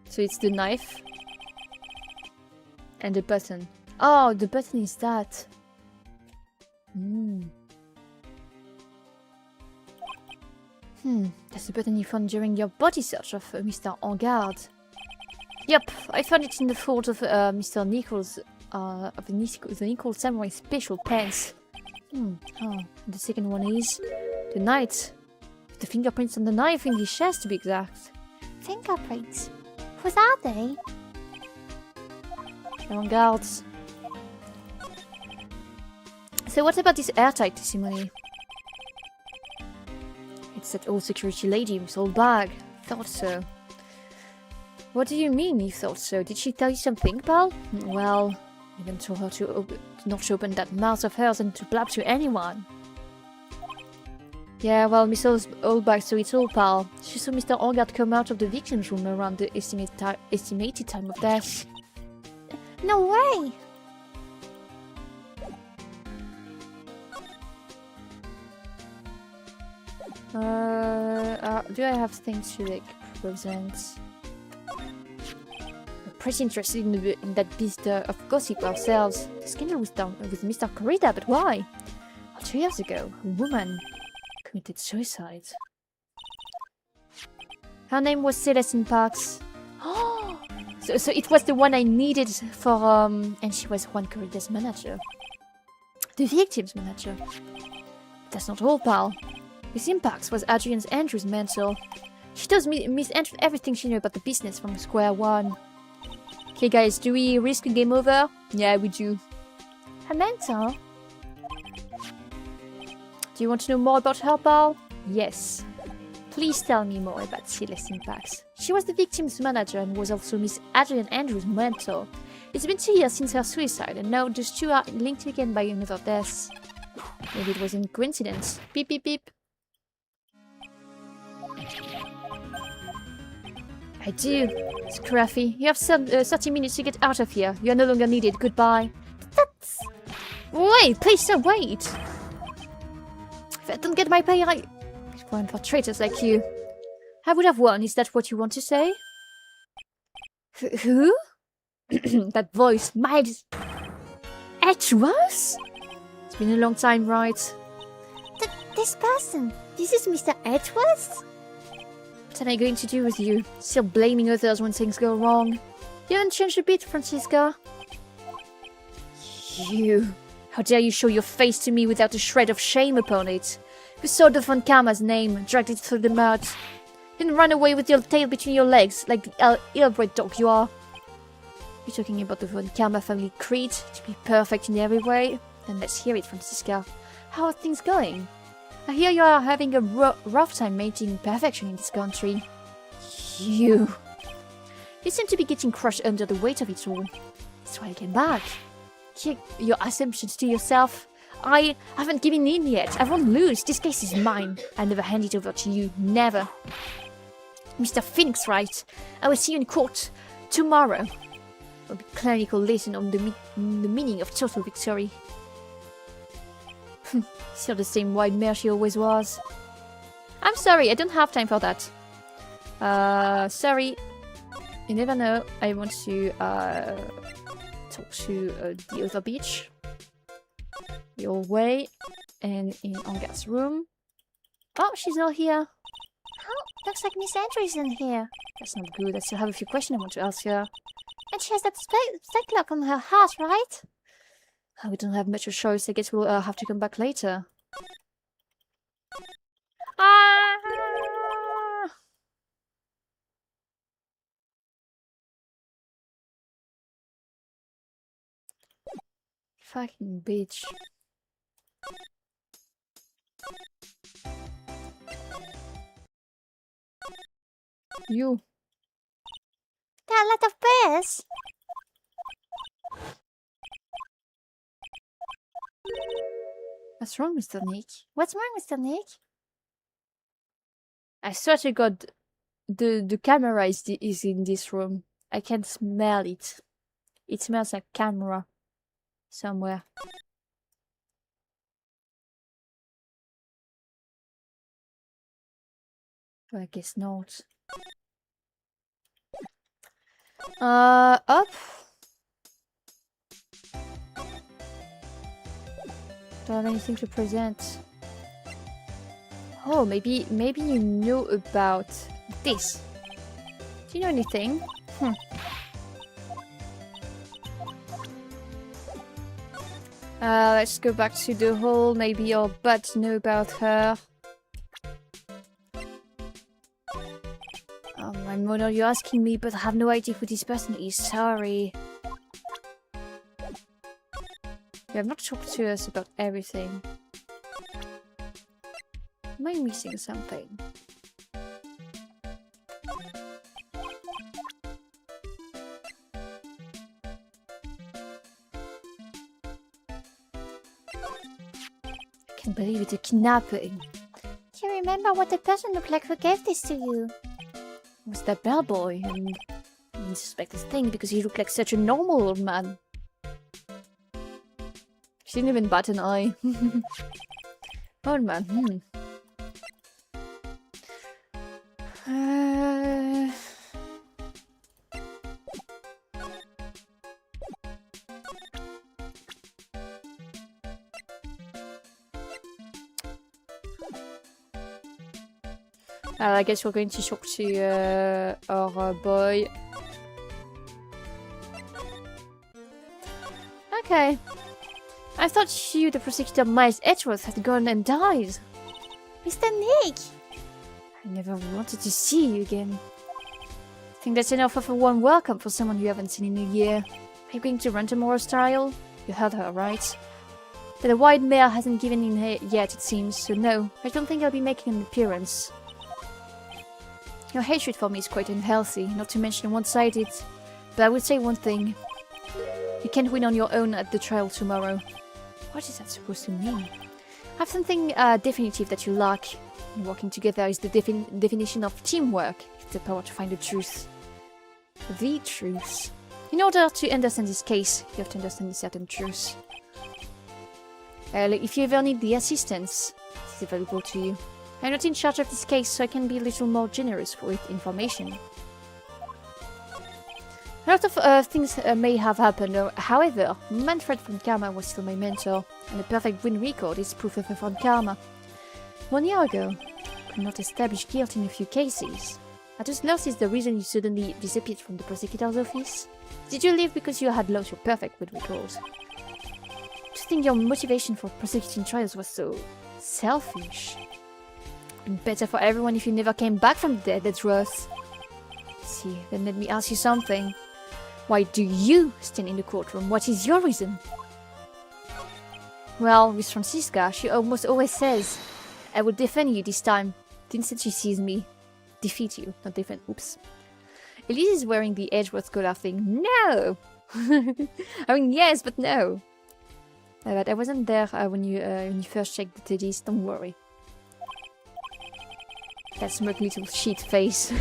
So it's the knife. And the button. Oh, the button is that. That's the button you found during your body search of Mr. Engard. Yep, I found it in the fold of Mr. Nichols, of the Nichols Samurai Special Pants. The second one is the knight. The fingerprints on the knife in his chest, to be exact. Fingerprints? What are they? Engards. So what about this airtight testimony? It's that old security lady with old bag. Thought so. What do you mean you thought so? Did she tell you something, pal? Well, I even told her to not open that mouth of hers and to blab to anyone. Yeah, well, Miss Oldbag, so it's all, pal. She saw Mr. Engard come out of the victim's room around the estimated time of death. No way! Do I have things to, like, present? Pretty interested in that beast of gossip ourselves. The scandal was done with Mr. Corrida, but why? Well, 2 years ago, a woman committed suicide. Her name was Celestine Parks. So it was the one I needed for, and she was Juan Corrida's manager. The victim's manager. That's not all, pal. Miss Parks was Adrian Andrews' mentor. She tells Miss Andrews everything she knew about the business from square one. Okay guys, do we risk a game over? Yeah, we do. Her mentor? Do you want to know more about her, pal? Yes. Please tell me more about Celestine Parks. She was the victim's manager and was also Miss Adrian Andrews' mentor. It's been 2 years since her suicide, and now those two are linked again by another death. Maybe it wasn't coincidence. Beep beep beep. I do. Scruffy, you have 30 minutes to get out of here. You are no longer needed. Goodbye. That's... Wait, please don't wait. If I don't get my pay, fun for traitors like you. I would have won, is that what you want to say? Who? That voice, Miles Edgeworth? It's been a long time, right? This person, this is Mr. Edgeworth? What am I going to do with you? Still blaming others when things go wrong. You haven't changed a bit, Francisca. You. How dare you show your face to me without a shred of shame upon it? You saw the Von Kama's name, dragged it through the mud. Then run away with your tail between your legs, like the ill-bred dog you are. You're talking about the Von Kama family creed, to be perfect in every way? Then let's hear it, Francisca. How are things going? I hear you are having a rough time maintaining perfection in this country. You seem to be getting crushed under the weight of it all. That's why I came back. Keep your assumptions to yourself. I haven't given in yet. I won't lose. This case is mine. I'll never hand it over to you. Never. Mr. Phoenix, right? I will see you in court tomorrow. It'll be a clinical lesson on the meaning of total victory. Still the same white mare she always was. I'm sorry, I don't have time for that. Sorry. You never know. I want to talk to the other beach. Your way. And in Anga's room. Oh, she's not here. Oh, looks like Miss Andrews in here. That's not good. I still have a few questions I want to ask her. And she has that spec lock on her heart, right? We don't have much of a choice. I guess we'll have to come back later. Ah! Fucking bitch. You. There are a lot of bears. What's wrong, Mr. Nick? What's wrong, Mr. Nick? I swear to God, the camera is in this room. I can smell it. It smells like camera somewhere. Well, I guess not. Up. Don't have anything to present. Oh, maybe you know about this. Do you know anything? Let's go back to the hall. Maybe your butt know about her. Oh my mother, you're asking me, but I have no idea who this person is. Sorry. You have not talked to us about everything. Am I missing something? I can't believe it's a kidnapping. Do you remember what the person looked like who gave this to you? It was that bellboy, and I didn't suspect a thing because he looked like such a normal old man. She didn't even bat an eye. Old man, I guess we're going to talk to our boy. Okay. I thought you, the prosecutor Miles Edgeworth, had gone and died. Mr. Nick! I never wanted to see you again. I think that's enough of a warm welcome for someone you haven't seen in a year. Are you going to run tomorrow, style? You heard her, right? But the white mare hasn't given in here yet, it seems, so no, I don't think I'll be making an appearance. Your hatred for me is quite unhealthy, not to mention one-sided. But I would say one thing. You can't win on your own at the trial tomorrow. What is that supposed to mean? Have something definitive that you lack. Working together is the definition of teamwork. It's the power to find the truth. The truth. In order to understand this case, you have to understand certain truths. If you ever need the assistance, it's available to you. I'm not in charge of this case, so I can be a little more generous with information. A lot of things may have happened, however, Manfred von Karma was still my mentor, and a perfect win record is proof of a von Karma. 1 year ago, I could not establish guilt in a few cases. I just noticed the reason you suddenly disappeared from the prosecutor's office. Did you leave because you had lost your perfect win record? To think your motivation for prosecuting trials was so selfish. It'd been better for everyone if you never came back from the dead, that's worse. See, then let me ask you something. Why do you stand in the courtroom? What is your reason? Well, with Francisca, she almost always says, I will defend you this time. The instant she sees me. Defeat you, not defend. Oops. Elise is wearing the Edgeworth collar thing. No! I mean, yes, but no. But I wasn't there when you first checked the teddies. Don't worry. That smirky little shit face.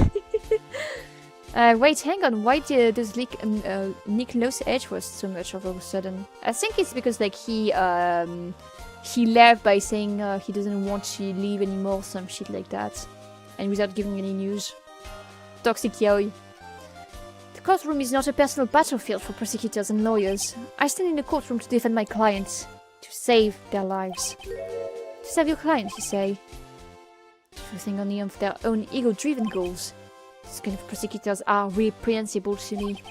Wait, hang on. Why does Nick lose Edgeworth so much all of a sudden? I think it's because like he left by saying he doesn't want to leave anymore, some shit like that, and without giving any news. Toxic yaoi. The courtroom is not a personal battlefield for prosecutors and lawyers. I stand in the courtroom to defend my clients, to save their lives. To save your clients, you say? Focusing only on their own ego-driven goals. These kind of prosecutors are reprehensible to me.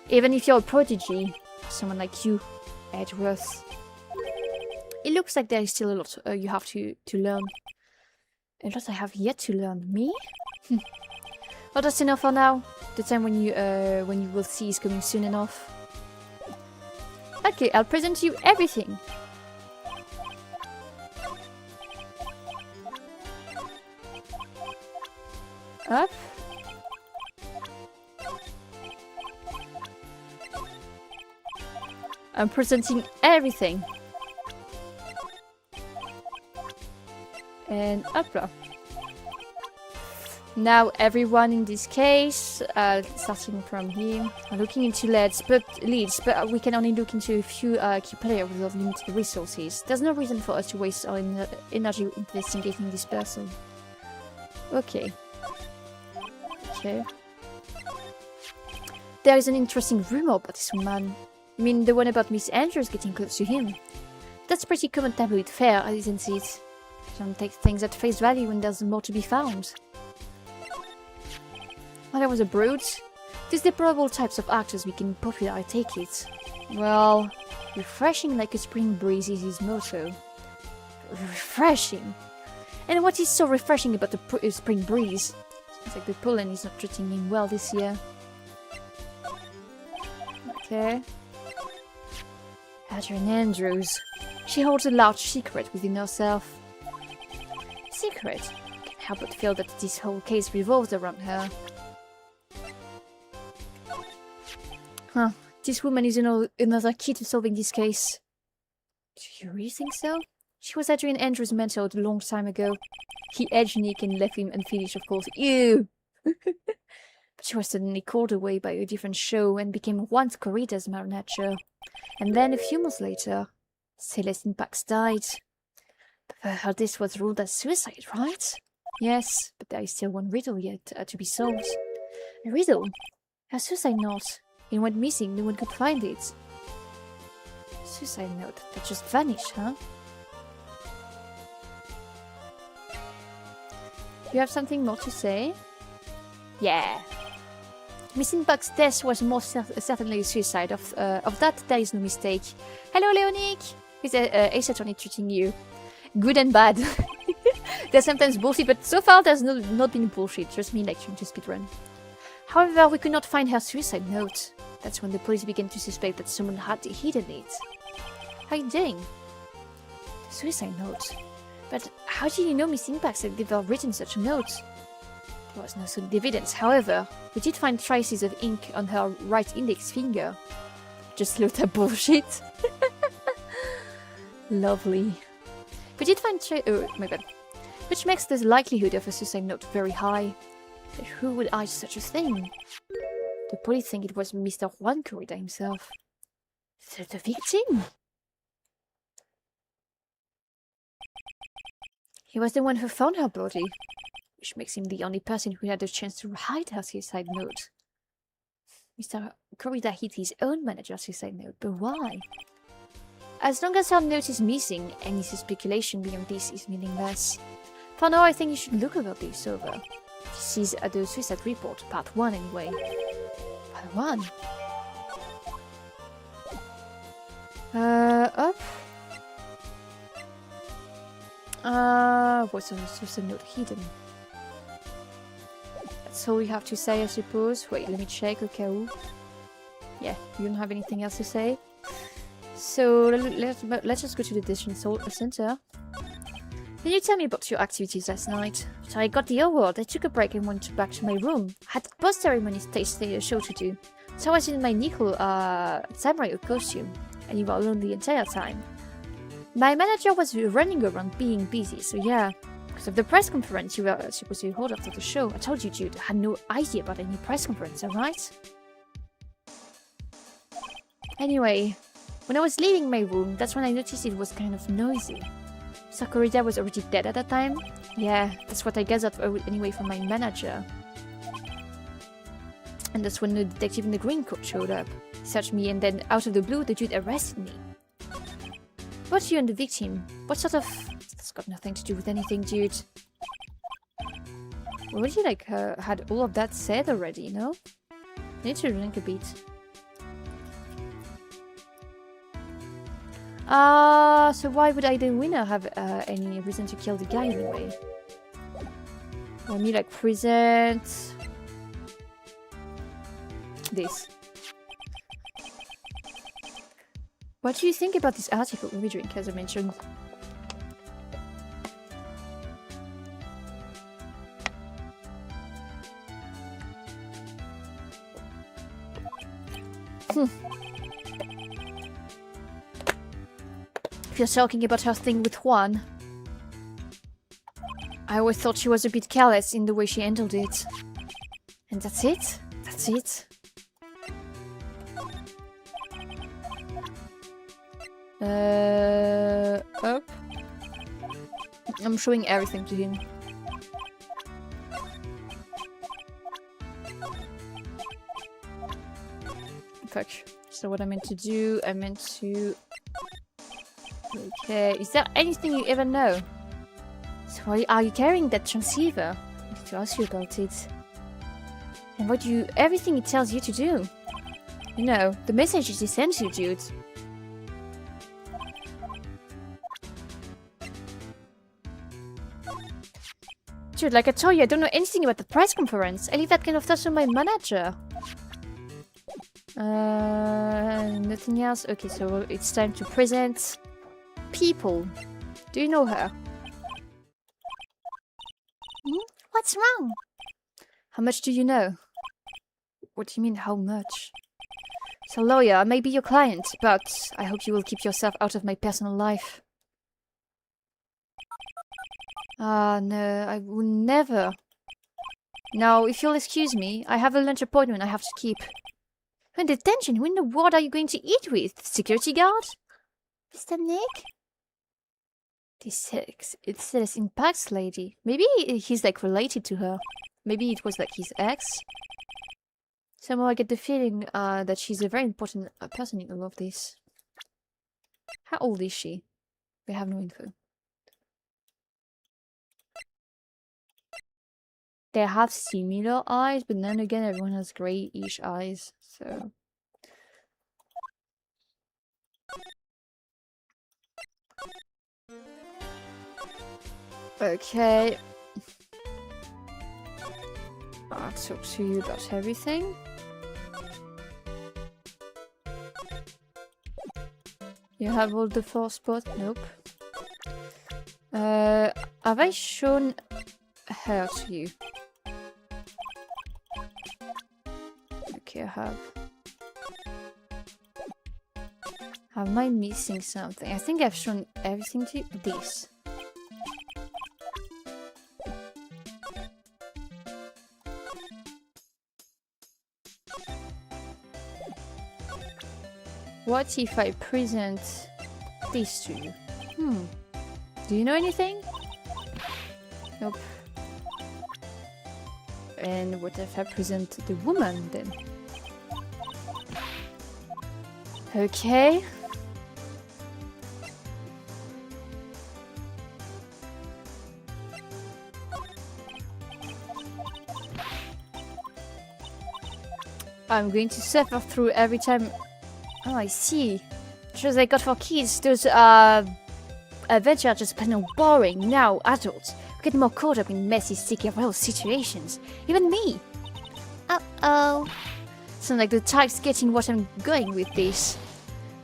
Even if you're a prodigy, someone like you, Edgeworth. It looks like there is still a lot you have to learn. A lot I have yet to learn. Me? Well, that's enough for now. The time when you will see is coming soon enough. Okay, I'll present you everything. Up. I'm presenting everything. And upra. Now everyone in this case, starting from here, are looking into leads, but we can only look into a few key players with limited resources. There's no reason for us to waste our energy investigating this person. Okay. Okay. There is an interesting rumor about this man. I mean, the one about Miss Andrews getting close to him. That's pretty common tabloid fare, isn't it? Don't take things at face value when there's more to be found. Well, there was a brood. These deplorable types of actors became popular, I take it. Well, refreshing like a spring breeze is his motto. Refreshing? And what is so refreshing about the spring breeze? It's like the pollen is not treating him well this year. Okay. Adrian Andrews. She holds a large secret within herself. Secret? I can't help but feel that this whole case revolves around her. Huh. This woman is another key to solving this case. Do you really think so? She was Adrian Andrews' mentor a long time ago. He edged Nick and left him unfinished, of course. Ew! But she was suddenly called away by a different show and became once Corrida's manager. And then, a few months later, Celestine Pax died. But her death was ruled as suicide, right? Yes, but there is still one riddle yet to be solved. A riddle? Her suicide note. It went missing, no one could find it. Suicide note that just vanished, huh? You have something more to say? Yeah. Missing Buck's death was most certainly a suicide. Of that, there is no mistake. Hello, Leonic! Is Ace Attorney treating you? Good and bad. There's sometimes bullshit, but so far there's not been bullshit. Just me like trying to speedrun. However, we could not find her suicide note. That's when the police began to suspect that someone had hidden it. How are you doing? Suicide note? But how do you know Miss Impact had ever written such a note? There was no solid evidence, however. We did find traces of ink on her right index finger. Just looked at bullshit. Lovely. We did find oh my god. Which makes the likelihood of a suicide note very high. But who would hide such a thing? The police think it was Mr. Juan Corrida himself. The victim? He was the one who found her body, which makes him the only person who had the chance to write her suicide note. Mr. Corrida hid his own manager's suicide note, but why? As long as her note is missing, any speculation beyond this is meaningless. For now, I think you should look over this over. This is the suicide report, part 1 anyway. Part 1? Up. What's the suicide note hidden? That's all we have to say, I suppose. Wait, let me check. Okay. Yeah, you don't have anything else to say? So, let's just go to the decision center. Can you tell me about your activities last night? So I got the award, I took a break and went back to my room. I had a post-ceremony stage show to do. So I was in my Nickel samurai costume, and you were alone the entire time. My manager was running around being busy, so yeah. Because of the press conference you were supposed to hold after the show. I told you, Jude, I had no idea about any press conference, alright? Anyway, when I was leaving my room, that's when I noticed it was kind of noisy. Sakurida was already dead at that time? Yeah, that's what I gathered anyway from my manager. And that's when the detective in the green coat showed up. He searched me and then, out of the blue, the dude arrested me. Both you and the victim, what sort of... That's got nothing to do with anything, dude. Already, like, had all of that said already, no? I need to drink a bit. So why would I, the winner, have any reason to kill the guy anyway? Let me, like, present... this. What do you think about this article we drink, as I mentioned? If you're talking about her thing with Juan, I always thought she was a bit careless in the way she handled it. And that's it? That's it? Up. I'm showing everything to him. Fuck. So what I meant to do, I meant to... Okay, is there anything you ever know? So why are you carrying that transceiver? I need to ask you about it. And what you... everything it tells you to do. You know, the messages it sends you, dude. Dude, like I told you, I don't know anything about the press conference. I leave that kind of stuff to my manager. Nothing else? Okay, so it's time to present people. Do you know her? What's wrong? How much do you know? What do you mean, how much? So, lawyer, I may be your client, but I hope you will keep yourself out of my personal life. Ah, no, I would never. Now, if you'll excuse me, I have a lunch appointment I have to keep. In detention, who in the world are you going to eat with? Security guard? Mr. Nick? It says impacts lady. Maybe he's like related to her. Maybe it was like his ex. Somehow I get the feeling that she's a very important person in all of this. How old is she? We have no info. They have similar eyes, but then again everyone has greyish eyes, so... Okay. I'll talk to you about everything. You have all the 4 spots? Nope. Have I shown her to you? Okay, I have. Am I missing something? I think I've shown everything to you. This. What if I present this to you? Do you know anything? Nope. And what if I present the woman then? Okay. I'm going to suffer through every time. Oh, I see. Shows I got for kids, those adventures are just plain old boring. Now, adults get more caught up in messy, sticky, real situations. Even me. Uh-oh. Sound like the type's getting what I'm going with this.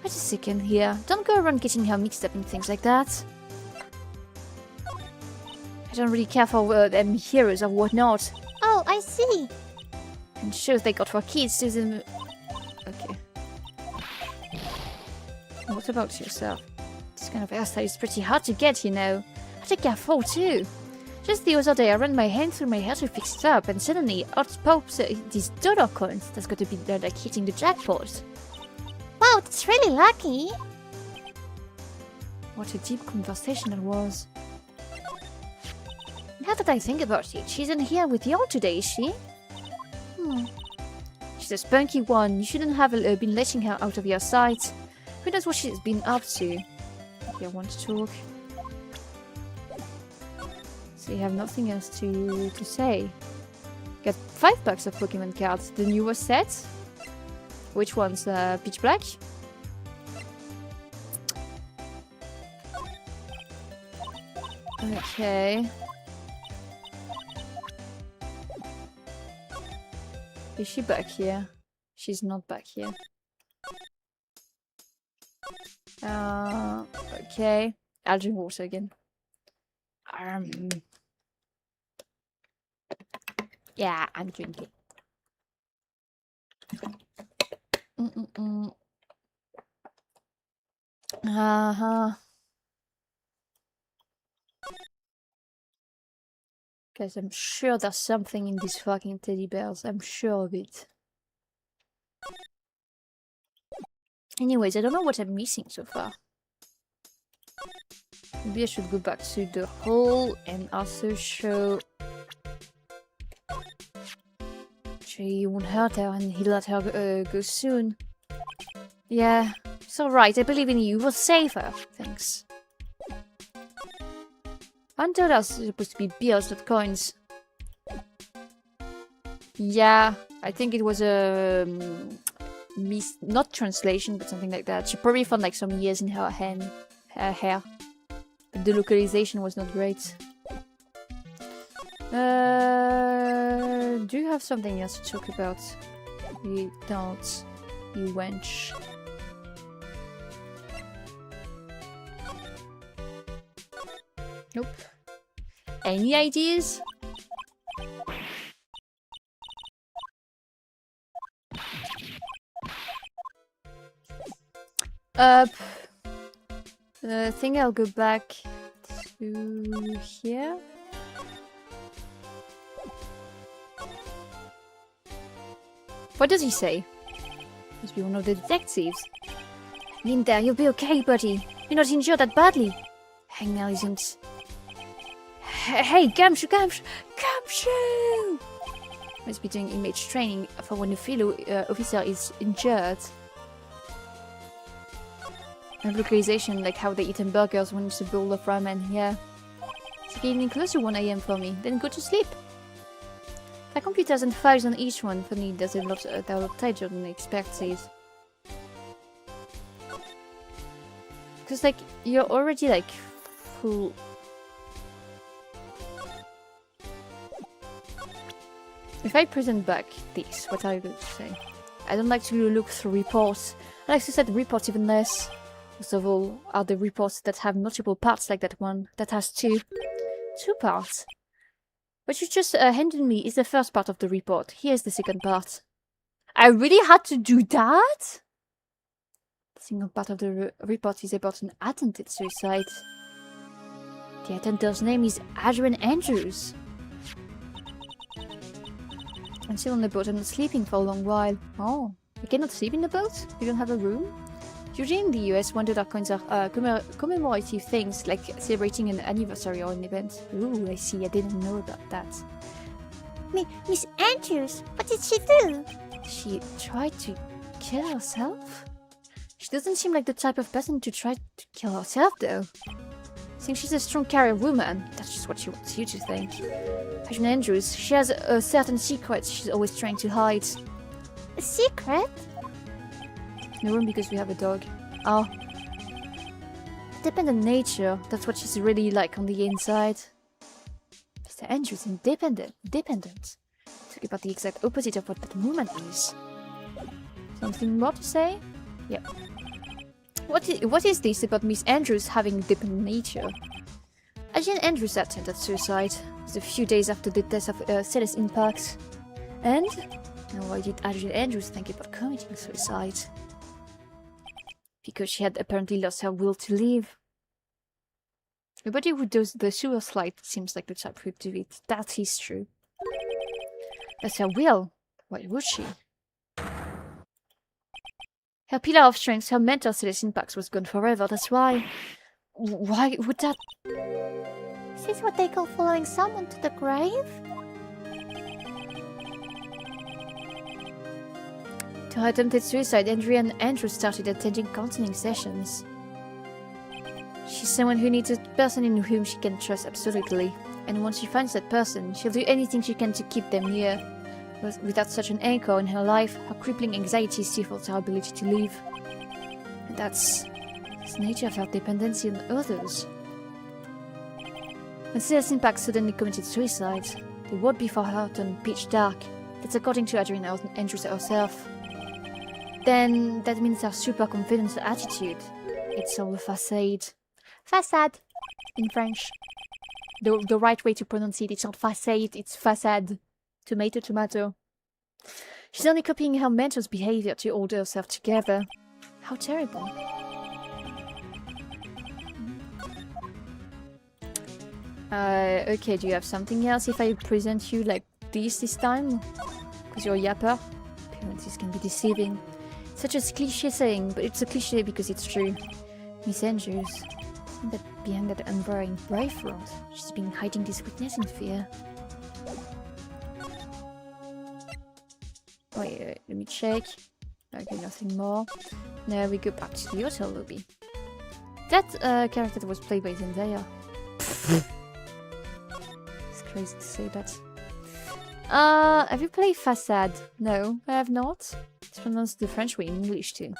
Wait a second here. Don't go around getting her mixed up in things like that. I don't really care for them heroes or whatnot. Oh, I see. And shows they got for kids to them. Okay. What about yourself? This kind of hairstyle is pretty hard to get, you know. I take care for too. Just the other day I ran my hand through my hair to fix it up and suddenly out pops these dollar coins. That's got to be like hitting the jackpot. Wow, that's really lucky. What a deep conversation that was. Now that I think about it, she's in here with y'all today, is she? She's a spunky one. You shouldn't have been letting her out of your sight. Who knows what she's been up to? Okay, I want to talk. So you have nothing else to say. Got $5 of Pokemon cards. The newest set. Which one's Pitch Black? Okay. Is she back here? She's not back here. Okay. I'll drink water again. Yeah, I'm drinking. Guys, I'm sure there's something in these fucking teddy bears. I'm sure of it. Anyways, I don't know what I'm missing so far. Maybe I should go back to the hall and also show... She won't hurt her and he'll let her go soon. Yeah, it's alright. I believe in you. We'll save her. Thanks. $1 supposed to be bills, not coins. Yeah, I think it was a not translation, but something like that. She probably found like some years in her hair. But the localization was not great. Do you have something else to talk about? You don't, you wench. Nope. Any ideas? I think I'll go back to here. What does he say? Must be one of the detectives. In there, you'll be okay, buddy. You're not injured that badly. Hang now isn't. Hey, Gumshoe! Must be doing image training for when a fellow officer is injured. And localization, like how they eat hamburgers when it's a bowl of ramen, yeah. It's getting close to 1 AM for me, then go to sleep. I compute 1,005 on each one. For me, there's a lot tighter than expected. Because, like, you're already, like, full. If I present back this, what are you going to say? I don't like to look through reports. I like to set reports even less. First of all, are the reports that have multiple parts like that one that has two parts. What you just handed me is the first part of the report. Here's the second part. I really had to do that? The single part of the report is about an attempted suicide. The attendee's name is Adrian Andrews. I'm still on the boat. I'm not sleeping for a long while. Oh, you cannot sleep in the boat? You don't have a room? Usually in the US, $1 coins are commemorative things, like celebrating an anniversary or an event. Ooh, I see, I didn't know about that. Miss Andrews, what did she do? She tried to kill herself? She doesn't seem like the type of person to try to kill herself, though. I think she's a strong career woman. That's just what she wants you to think. Adrian Andrews, she has a certain secret she's always trying to hide. A secret? No room because we have a dog. Oh. Dependent nature. That's what she's really like on the inside. Mr. Andrews, independent. Talk about the exact opposite of what that woman is. Something more to say? Yep. What is this about Miss Andrews having dependent nature? Adrian Andrews attempted suicide. It was a few days after the death of Celeste Impact. And? Now why did Adrian Andrews think about committing suicide? Because she had apparently lost her will to live. Nobody who does the suicide seems like the type who would do it. That is true. That's her will. Why would she? Her pillar of strength, her mental Celeste Impact was gone forever, that's why. Why would that... Is this what they call following someone to the grave? To her attempted suicide, Adrian Andrews started attending counseling sessions. She's someone who needs a person in whom she can trust absolutely. And once she finds that person, she'll do anything she can to keep them near. Without such an anchor in her life, her crippling anxiety stifles her ability to live. And that's the nature of her dependency on others. When Celeste Impact suddenly committed suicide, the world before her turned pitch dark. That's according to Adrian Andrews herself. Then that means her super confident attitude. It's all a facade. Facade, in French. The right way to pronounce it, it's not facade, it's facade. Tomato, tomato. She's only copying her mentor's behavior to hold herself together. How terrible. Okay, do you have something else if I present you like this time? Because you're a yapper? Appearances can be deceiving. Such a cliché saying, but it's a cliché because it's true. Miss Andrews, isn't that behind that unvarying brave front? She's been hiding this weakness in fear. Wait, let me check. Okay, nothing more. Now we go back to the hotel lobby. That character that was played by Zendaya. It's crazy to say that. Have you played Facade? No, I have not. It's pronounced the French way in English too.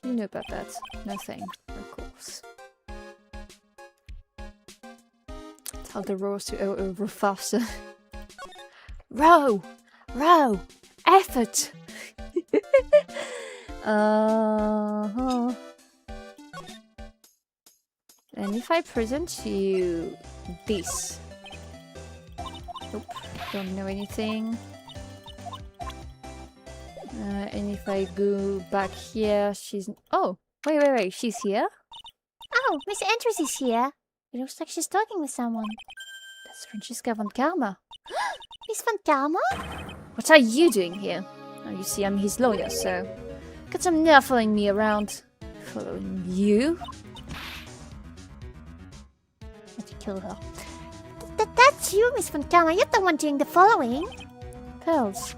You know about that. Nothing, of course. Tell the rows to row faster. Row! Row! Effort! And if I present to you this. Nope, don't know anything. And if I go back here, she's... Oh! Wait, she's here? Oh, Miss Andrews is here. It looks like she's talking with someone. That's Francisca von Karma. Miss Von Karma? What are you doing here? Oh, you see, I'm his lawyer, so... Got some nerve following me around. Following you? Let me kill her. That's you, Miss Von Karma. You're the one doing the following. Pearls.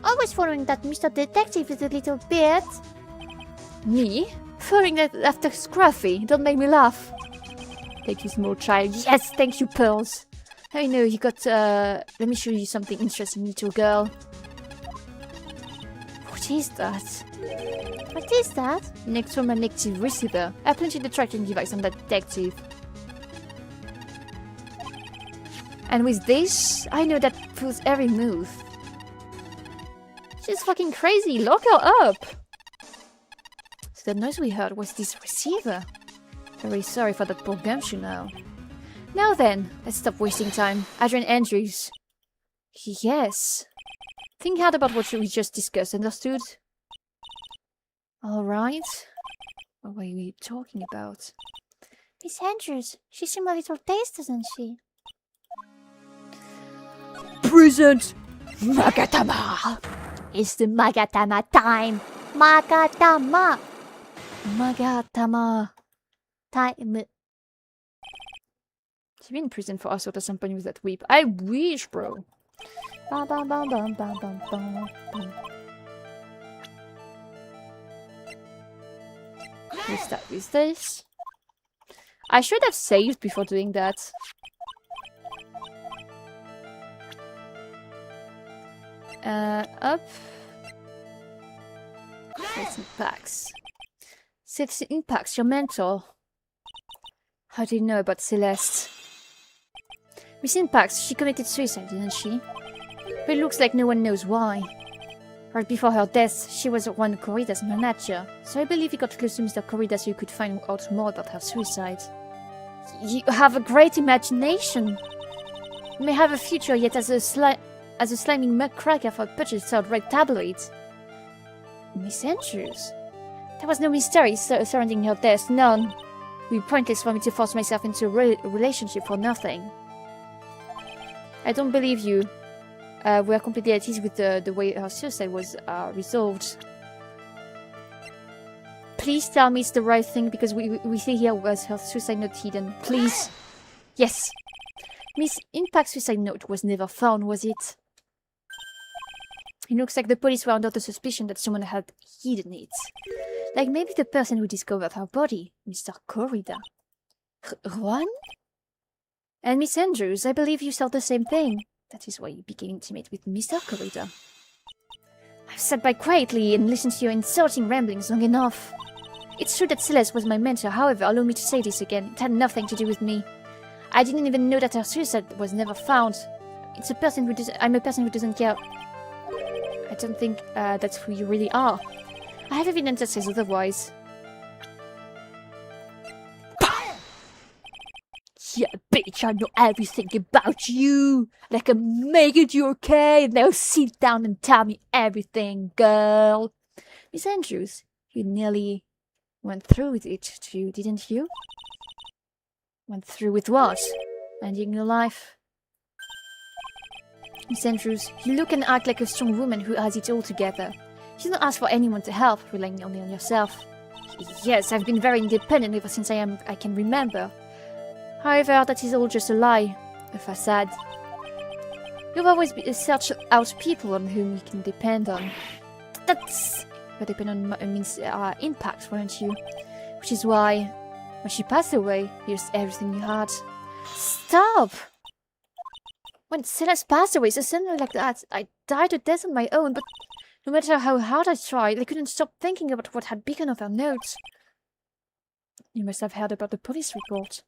Always following that Mr. Detective with a little beard. Me? Following that after Scruffy? Don't make me laugh. Thank you, small child. Yes, thank you, Pearls. I know you got, let me show you something interesting, little girl. What is that? What is that? An electromagnetic receiver. I planted the tracking device on that detective. And with this, I know that proves every move. She's fucking crazy, lock her up! So the noise we heard was this receiver. Very sorry for that poor gumshoe now. Now then, let's stop wasting time. Adrian Andrews. Yes. Think hard about what we just discussed, understood? Alright. What were we talking about? Miss Andrews, she seemed a little dazed, doesn't she? Present Magatama! It's the Magatama time! Magatama! Magatama. Time. Should be in prison for assault at some point with that whip. I wish, bro. Bum, bum, bum, bum, bum, bum, bum, bum. We start with this. I should have saved before doing that. Up. Citizen impacts. Citizen impacts your mentor. How do you know about Celeste? Miss Impacts, she committed suicide, didn't she? But it looks like no one knows why. Right before her death, she was one of Corrida's manager, so I believe you got close to Mr. Corrida so you could find out more about her suicide. You have a great imagination! You may have a future yet as a sliming muckraker for a purchased red tabloid. Miss Andrews? There was no mystery surrounding her death, none. It would be pointless for me to force myself into a relationship for nothing. I don't believe you. We are completely at ease with the way her suicide was resolved. Please tell me it's the right thing, because we see here was her suicide note hidden. Please. Yes. Miss Impact's suicide note was never found, was it? It looks like the police were under the suspicion that someone had hidden it. Like maybe the person who discovered her body, Mr. Corrida. Juan? And Miss Andrews, I believe you saw the same thing. That is why you became intimate with Mr. Corrida. I've sat by quietly and listened to your insulting ramblings long enough. It's true that Celeste was my mentor, however, allow me to say this again. It had nothing to do with me. I didn't even know that her suicide was never found. I'm a person who doesn't care. I don't think that's who you really are. I have evidence that says otherwise. Yeah, bitch, I know everything about you. Like I'm making you okay. Now sit down and tell me everything, girl. Miss Andrews, you nearly went through with it too, didn't you? Went through with what? Ending your life? Miss Andrews, you look and act like a strong woman who has it all together. You don't ask for anyone to help, relying only on yourself. Yes, I've been very independent ever since I can remember. However, that is all just a lie, a facade. You've always searched out people on whom you can depend on. That's... But depend on means impact, weren't you? Which is why, when she passed away, you lost everything you had. Stop! When Celeste passed away, so suddenly like that, I died to death on my own, but no matter how hard I tried, I couldn't stop thinking about what had become of her notes. You must have heard about the police report.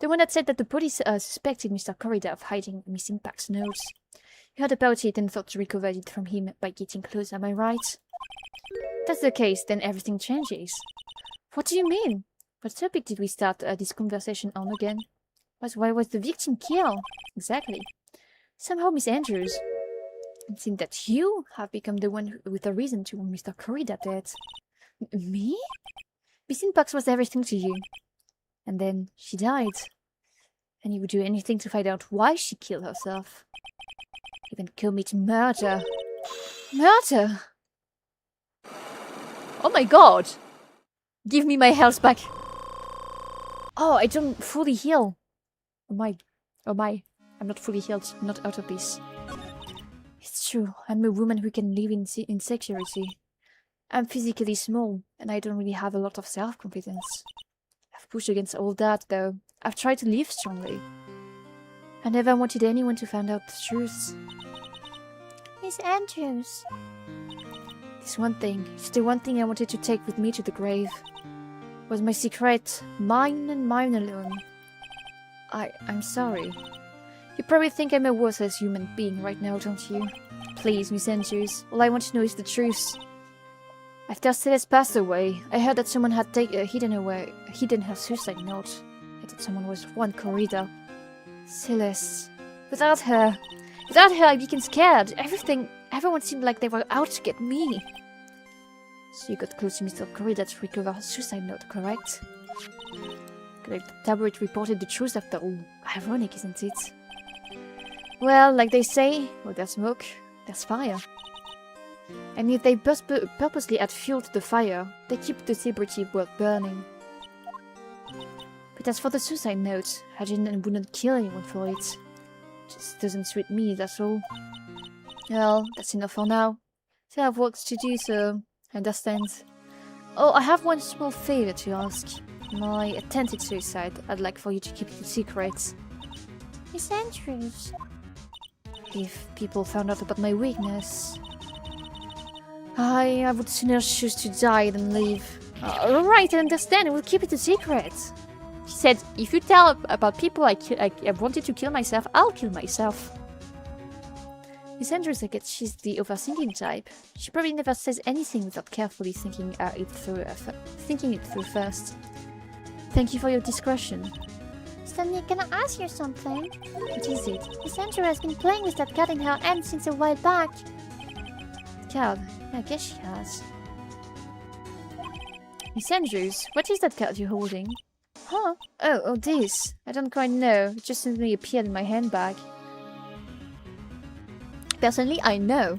The one that said that the police suspected Mr. Corrida of hiding Miss Impact's notes. You heard about it and thought to recover it from him by getting close, am I right? If that's the case, then everything changes. What do you mean? What topic did we start this conversation on again? Why was the victim killed? Exactly. Somehow, Miss Andrews, it seems that you have become the one with a reason to want Mr. Corrida dead. Me? Miss Impact was everything to you. And then she died. And you would do anything to find out why she killed herself. Even commit murder. Murder? Oh my god! Give me my health back. Oh, I don't fully heal. Oh my. I'm not fully healed. I'm not out of this. It's true. I'm a woman who can live in insecurity. I'm physically small, and I don't really have a lot of self-confidence. I've pushed against all that, though. I've tried to live strongly. I never wanted anyone to find out the truth. Miss Andrews. This one thing, it's the one thing I wanted to take with me to the grave. Was my secret, mine and mine alone. I'm sorry. You probably think I'm a worthless human being right now, don't you? Please, Miss Andrews, all I want to know is the truth. After Celeste passed away, I heard that someone had hidden her suicide note. I thought someone was Juan Corrida. Celeste. Without her, I became scared. Everyone seemed like they were out to get me. So you got close to Mr. Corrida to recover her suicide note, correct? The tabloid reported the truth after all. Ironic, isn't it? Well, like they say, where there's smoke, there's fire. And if they purposely add fuel to the fire, they keep the celebrity world burning. But as for the suicide note, I wouldn't kill anyone for it. Just doesn't suit me, that's all. Well, that's enough for now. Still have work to do, so I understand. Oh, I have one small favor to ask. My attempted suicide, I'd like for you to keep it a secret. Miss Andrews. If people found out about my weakness... I would sooner choose to die than live. Alright, I understand, we'll keep it a secret. She said, if you tell about people I wanted to kill myself, I'll kill myself. Miss Andrews, I guess she's the overthinking type. She probably never says anything without carefully thinking it through first. Thank you for your discretion. Stanley, can I ask you something? What is it? Miss Andrews has been playing with that card in her hand since a while back. Card? Yeah, I guess she has. Miss Andrews, what is that card you're holding? Huh? Oh, this. I don't quite know. It just suddenly appeared in my handbag. Personally, I know.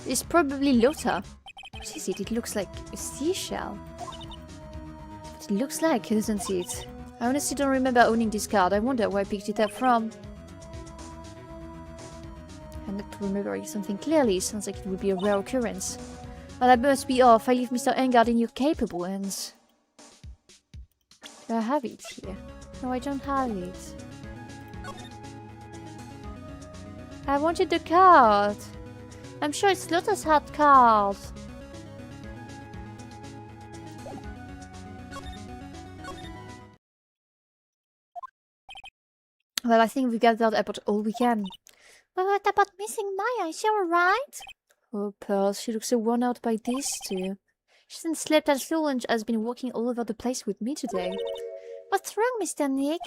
It's probably Lotta. What is it? It looks like a seashell. It looks like, doesn't it? I honestly don't remember owning this card. I wonder where I picked it up from. I'm not remembering something clearly. Sounds like it would be a rare occurrence. Well, I must be off. I leave Mr. Engard in your capable hands. Do I have it here? No, I don't have it. I wanted the card. I'm sure it's Lotta's hard card. Well, I think we gathered about all we can. But what about missing Maya? Is she alright? Oh, Pearl, she looks so worn out by this too. She hasn't slept at all and has been walking all over the place with me today. What's wrong, Mr. Nick?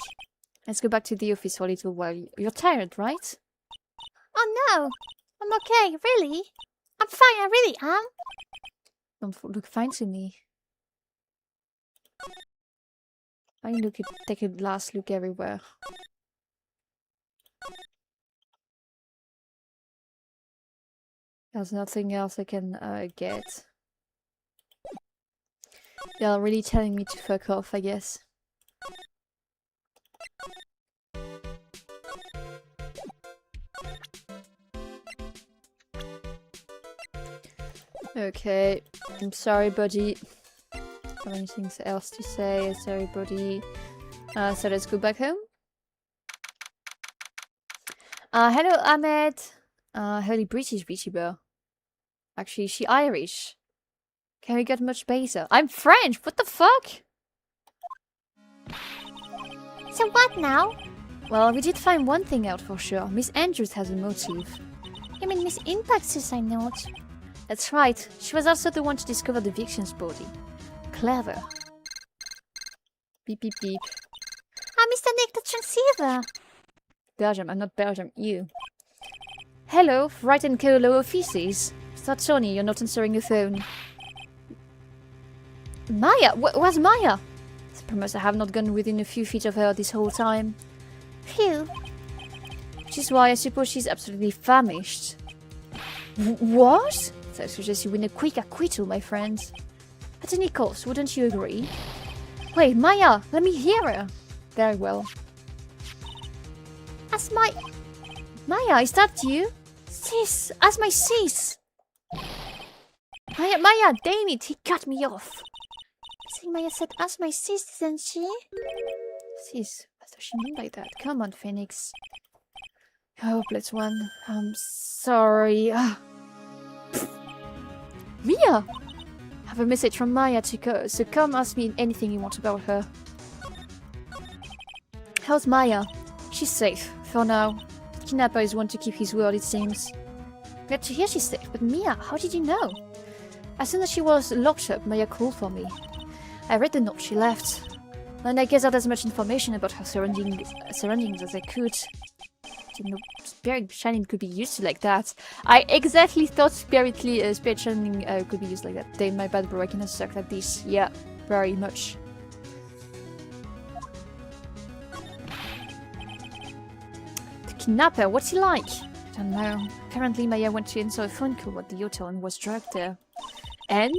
Let's go back to the office for a little while. You're tired, right? Oh no! I'm okay, really? I'm fine, I really am. Don't look fine to me. Take a last look everywhere. There's nothing else I can get. They're really telling me to fuck off, I guess. Okay, I'm sorry, buddy. Have anything else to say? Sorry, buddy. So let's go back home. Hello, Ahmed. Holy British Beachy Bear. Actually, is she Irish? Can we get much baser? I'm French! What the fuck? So what now? Well, we did find one thing out for sure. Miss Andrews has a motive. You mean Miss Impact's suicide note? That's right. She was also the one to discover the victim's body. Clever. Beep beep beep. Ah, Mr. Nick, the transceiver! Belgium, I'm not Belgium, you. Hello, Wright and Co. Low offices. Start Sony, you're not answering your phone. Maya? Where's Maya? I promise I have not gone within a few feet of her this whole time. Phew. Which is why I suppose she's absolutely famished. What? So I suggest you win a quick acquittal, my friend. At any cost, wouldn't you agree? Wait, Maya, let me hear her. Very well. As my... Maya, is that you? Sis! As my sis! Maya, damn it, he cut me off. I think Maya said as my sis, didn't she? Sis, what does she mean by that? Come on, Phoenix. I hope that's one. I'm sorry. Mia! I have a message from Maya to go, so come ask me anything you want about her. How's Maya? She's safe, for now. The kidnapper is one to keep his word, it seems. Glad to hear she's safe, but Mia, how did you know? As soon as she was locked up, Maya called for me. I read the note she left, and I gathered as much information about her surroundings as I could. Didn't know spirit shining could be used like that. I exactly thought spirit shining could be used like that. Damn, my bad, bro. I cannot suck like this. Yeah, very much. The kidnapper, what's he like? I don't know. Apparently Maya went to answer a phone call at the hotel and was drugged there. And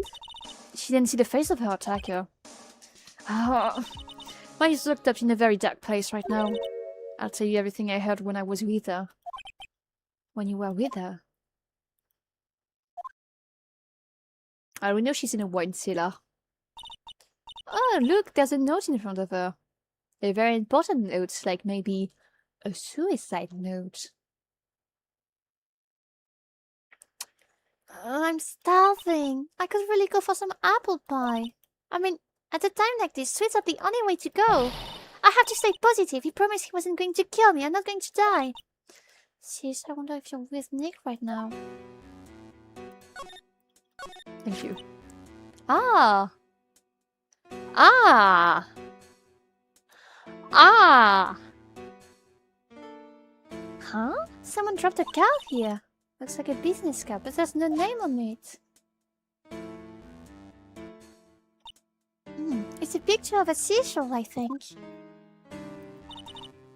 she didn't see the face of her attacker. Oh, Maya's locked up in a very dark place right now. I'll tell you everything I heard when I was with her. When you were with her? We know she's in a wine cellar. Oh, look, there's a note in front of her. A very important note, like maybe a suicide note. I'm starving. I could really go for some apple pie. I mean, at a time like this, sweets are the only way to go. I have to stay positive. He promised he wasn't going to kill me. I'm not going to die. Sis, I wonder if you're with Nick right now. Thank you. Ah! Ah! Ah! Huh? Someone dropped a card here. Looks like a business card, but there's no name on it. It's a picture of a seashell, I think.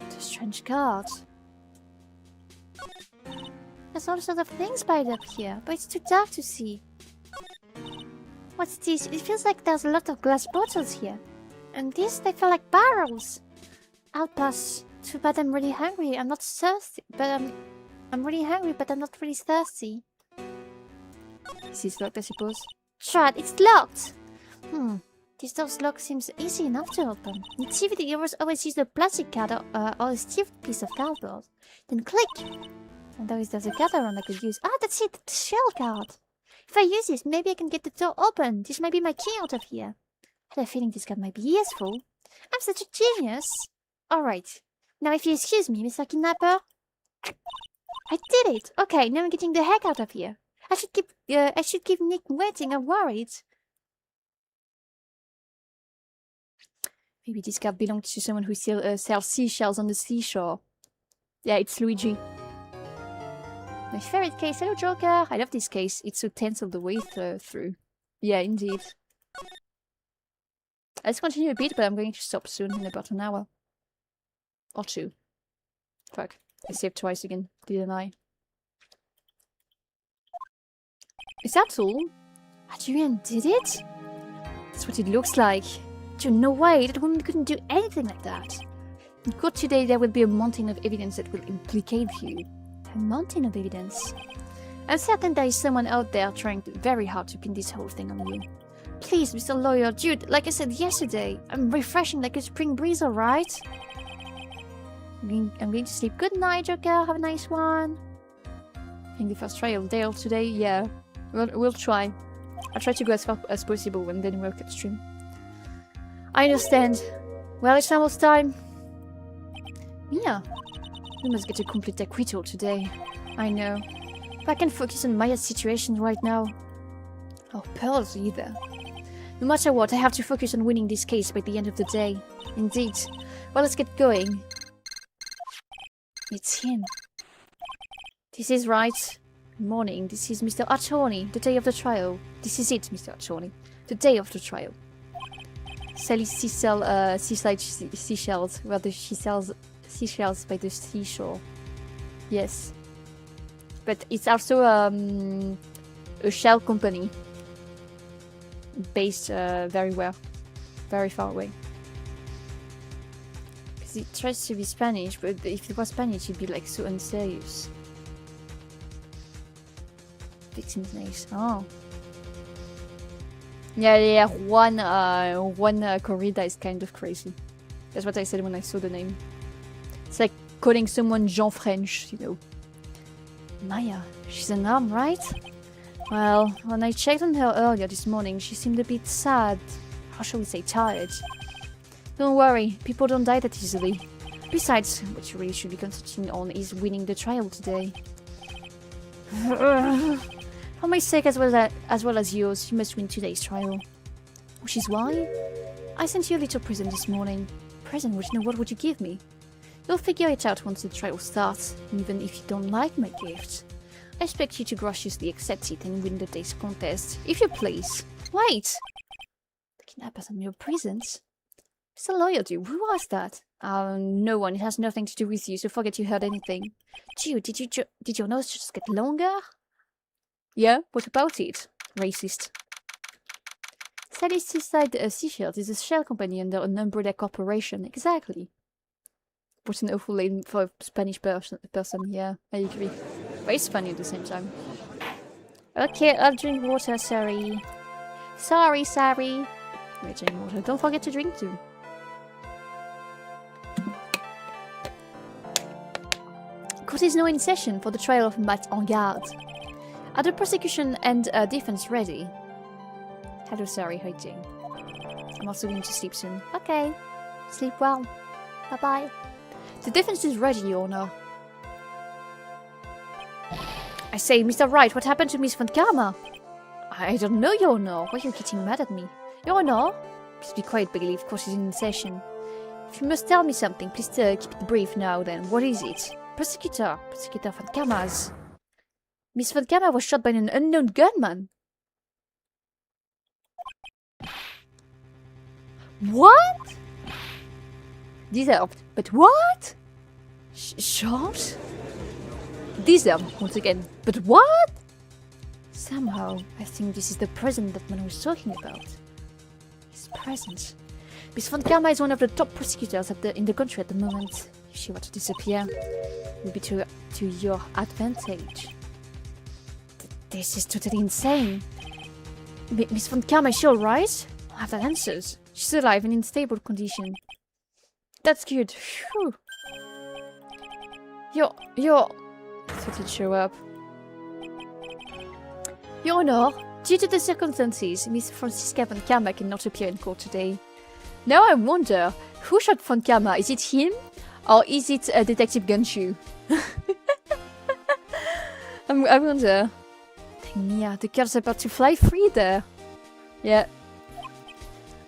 It's a strange card. There's all sorts of things piled up here, but it's too dark to see. What's this? It feels like there's a lot of glass bottles here. And these, they feel like barrels. I'll pass. Too bad I'm really hungry. I'm not thirsty, but I'm really hungry, but I'm not really thirsty. Is this locked, I suppose? Shut! It's locked! This door's lock seems easy enough to open. In TV, the heroes always use a plastic card or a stiff piece of cardboard. Then click! And there's a card around I could use. Ah, that's it! The shell card! If I use this, maybe I can get the door open. This might be my key out of here. I had a feeling this card might be useful. I'm such a genius! Alright. Now if you excuse me, Mr. Kidnapper. I did it! Okay, now I'm getting the heck out of here. I should keep Nick waiting. I'm worried. Maybe this card belongs to someone who sells seashells on the seashore. Yeah, it's Luigi. My favorite case. Hello, Joker. I love this case. It's so tense all the way through. Yeah, indeed. Let's continue a bit, but I'm going to stop soon in about an hour. Or two. Fuck. I saved twice again, didn't I? Is that all? Adrian did it? That's what it looks like. Dude, no way. That woman couldn't do anything like that. In court today, there will be a mountain of evidence that will implicate you. A mountain of evidence? I'm certain there is someone out there trying very hard to pin this whole thing on you. Please, Mr. Lawyer, dude, like I said yesterday, I'm refreshing like a spring breeze, alright? I'm going to sleep. Good night, Joker. Have a nice one. I think the first trial Dale today, yeah. We'll try. I'll try to go as far as possible and then work upstream. I understand. Well, it's almost time. Mia, we must get a complete acquittal today. I know. But I can focus on Maya's situation right now. Or Pearl's either. No matter what, I have to focus on winning this case by the end of the day. Indeed. Well, let's get going. It's him. This is right. Good morning. This is Mr. Attorney. The day of the trial. This is it, Mr. Attorney. The day of the trial. Sally seaside seashells. Rather, she sells seashells by the seashore. Yes. But it's also a shell company. Based very far away. Because it tries to be Spanish, but if it was Spanish, it'd be like so unserious. Victim's names. Oh. Yeah. One corrida is kind of crazy. That's what I said when I saw the name. It's like calling someone Jean French, you know. Maya, she's unarmed, right? Well, when I checked on her earlier this morning, she seemed a bit sad. How shall we say tired? Don't worry, people don't die that easily. Besides, what you really should be concentrating on is winning the trial today. For my sake as well as yours, you must win today's trial. Which is why I sent you a little present this morning. Present which, what would you give me? You'll figure it out once the trial starts, even if you don't like my gift. I expect you to graciously accept it and win the day's contest, if you please. Wait! The kidnappers and your presents? Mr. Lawyer, who was that? No one. It has nothing to do with you, so forget you heard anything. Gee, did your nose just get longer? Yeah, what about it? Racist. Sally Seaside Seashells is a shell company under an umbrella corporation. Exactly. What an awful name for a Spanish person. Yeah, I agree. But it's funny at the same time. Okay, I'll drink water, sorry. Sorry. We're drinking water. Don't forget to drink too. Court is now in session for the trial of Matt en garde. Are the prosecution and defense ready? Hello, sorry, how are you doing? I'm also going to sleep soon. Okay. Sleep well. Bye-bye. The defense is ready, Your Honor. I say, Mr. Wright, what happened to Miss Von Karma? I don't know, Your Honor. Why are you getting mad at me? Your Honor? Please be quiet, Bailey. Of course, is in session. If you must tell me something, please keep it brief now, then. What is it? Prosecutor Von Karma's. Miss Von Karma was shot by an unknown gunman. What? Deserved. But what? Shot? Deserved, once again. But what? Somehow, I think this is the present that man was talking about. His presence. Miss Von Karma is one of the top prosecutors in the country at the moment. If she were to disappear, it would be to your advantage. This is totally insane. Miss Von Karma, is she alright? I have the answers. She's alive and in stable condition. That's good. Phew. You're... Thought he'd show up. Your Honor, due to the circumstances, Miss Francisca Von Karma cannot appear in court today. Now I wonder, who shot Von Karma? Is it him? Or is it Detective Gumshoe? I wonder. Dang Mia, the girl's about to fly free there. Yeah.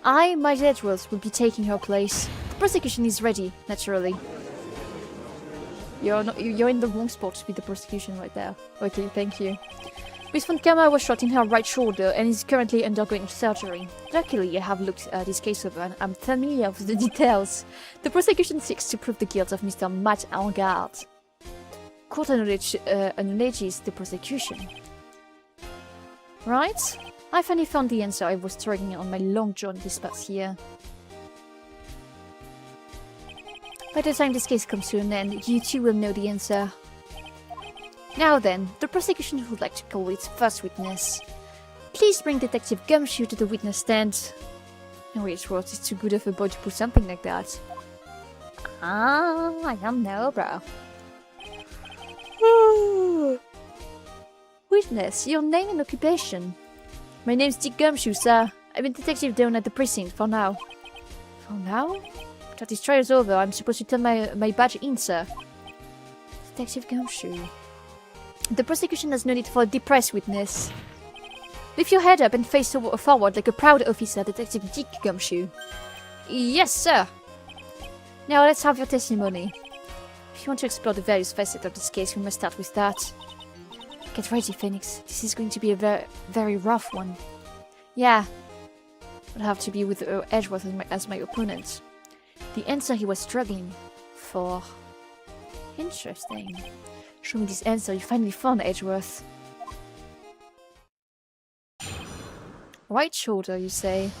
Miles Edgeworth, will be taking her place. The prosecution is ready, naturally. You're in the wrong spot with the prosecution right there. Okay, thank you. Miss Von Karma was shot in her right shoulder and is currently undergoing surgery. Luckily, I have looked this case over and I'm familiar with the details. The prosecution seeks to prove the guilt of Mr. Matt en garde. Court acknowledges the prosecution. Right? I finally found the answer I was struggling on my long journey this past year. By the time this case comes to an end, you too will know the answer. Now then, the prosecution would like to call its first witness. Please bring Detective Gumshoe to the witness stand. No, Edgeworth is too good of a boy to put something like that. I don't know, bro. Witness, your name and occupation. My name's Dick Gumshoe, sir. I've been detective down at the precinct for now. For now? After this trial's over, I'm supposed to turn my badge in, sir. Detective Gumshoe. The prosecution has no need for a depressed witness. Lift your head up and face forward like a proud officer, Detective Dick Gumshoe. Yes, sir. Now let's have your testimony. If you want to explore the various facets of this case, we must start with that. Get ready, Phoenix. This is going to be a very, very rough one. Yeah. I'll have to be with Edgeworth as my opponent. The answer he was struggling for. Interesting. Show me this answer you finally found, Edgeworth. Right shoulder, you say?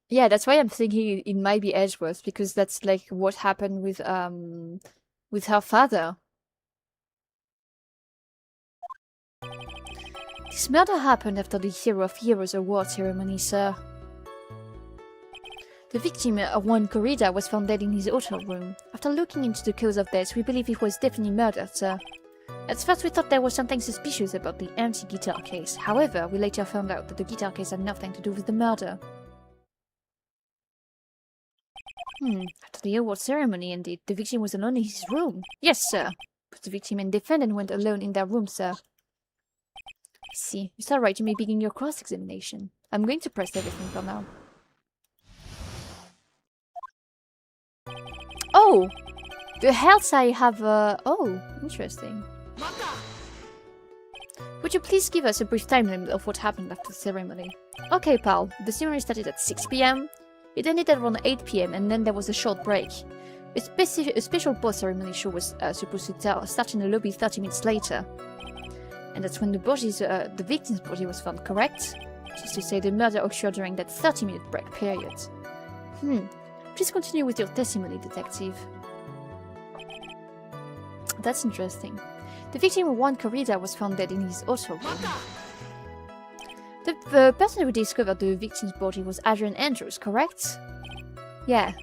Yeah, that's why I'm thinking it might be Edgeworth, because that's like what happened with her father. This murder happened after the Hero of Heroes award ceremony, sir. The victim, Juan Corrida, was found dead in his hotel room. After looking into the cause of death, we believe he was definitely murdered, sir. At first we thought there was something suspicious about the empty guitar case. However, we later found out that the guitar case had nothing to do with the murder. After the award ceremony ended, the victim was alone in his room. Yes, sir. Both the victim and defendant went alone in their room, sir. I see. Mr. Wright, you may begin your cross-examination. I'm going to press everything for now. Oh! The health I have, oh, interesting. Would you please give us a brief timeline of what happened after the ceremony? Okay, pal. The ceremony started at 6 PM. It ended at around 8 p.m. and then there was a short break. A special post ceremony show was supposed to start in the lobby 30 minutes later. And that's when the victim's body was found, correct? Just to say the murder occurred during that 30-minute break period. Please continue with your testimony, detective. That's interesting. The victim, Juan Corrida, was found dead in his hotel room. The person who discovered the victim's body was Adrian Andrews, correct? Yeah.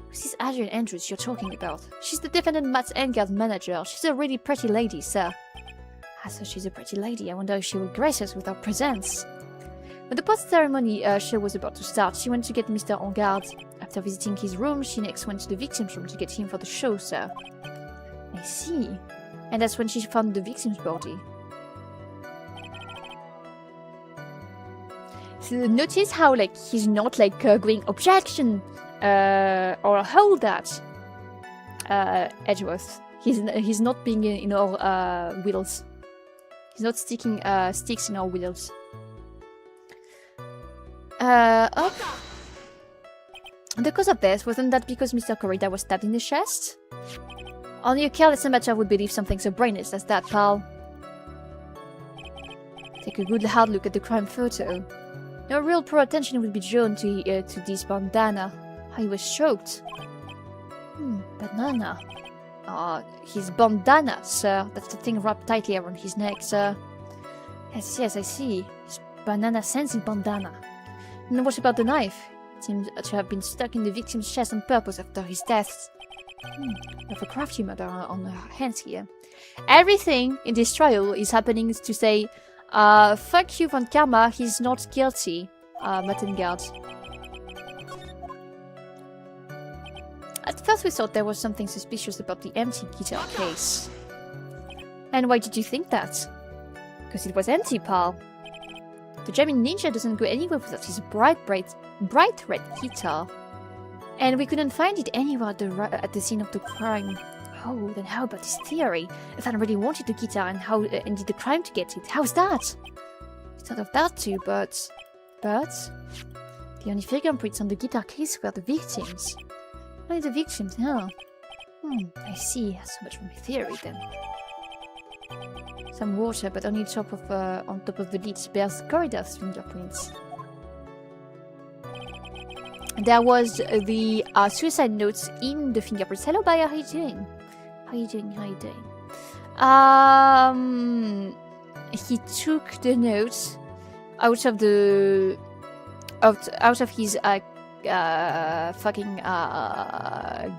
Who's this Adrian Andrews you're talking about? She's the defendant Matt Engard's manager. She's a really pretty lady, sir. So she's a pretty lady. I wonder if she will grace us with her presence. When the post-ceremony show was about to start, she went to get Mr. Engard. After visiting his room, she next went to the victim's room to get him for the show, sir. I see. And that's when she found the victim's body. So notice how, like, he's not, like, going objection, or hold that, Edgeworth. He's not being in our wheels. He's not sticking sticks in our wheels. Up. The cause of death, wasn't that because Mr. Corrida was stabbed in the chest? Only a careless amateur would believe something so brainless as that, pal. Take a good hard look at the crime photo. No real pro attention would be drawn to this bandana. How he was choked. Banana. His bandana, sir. That's the thing wrapped tightly around his neck, sir. Yes, I see. His banana sensing bandana. And what about the knife? It seems to have been stuck in the victim's chest on purpose after his death. We have a crafty murder on our hands here. Everything in this trial is happening to say, fuck you, Von Karma, he's not guilty, Mattengard. At first we thought there was something suspicious about the empty guitar case. And why did you think that? Because it was empty, pal. The German ninja doesn't go anywhere without his bright red guitar. And we couldn't find it anywhere at the scene of the crime. Oh, then how about this theory? If I really wanted the guitar and did the crime to get it, how's that? I thought of that too, but... The only fingerprints on the guitar case were the victims. Only the victims, huh? I see. So much for my theory, then. Some water, but only on top of the lid bears Corrida's fingerprints. There was the suicide notes in the fingerprints. Hello, Baya, how are you doing? How are you doing? He took the notes out of the out of his fucking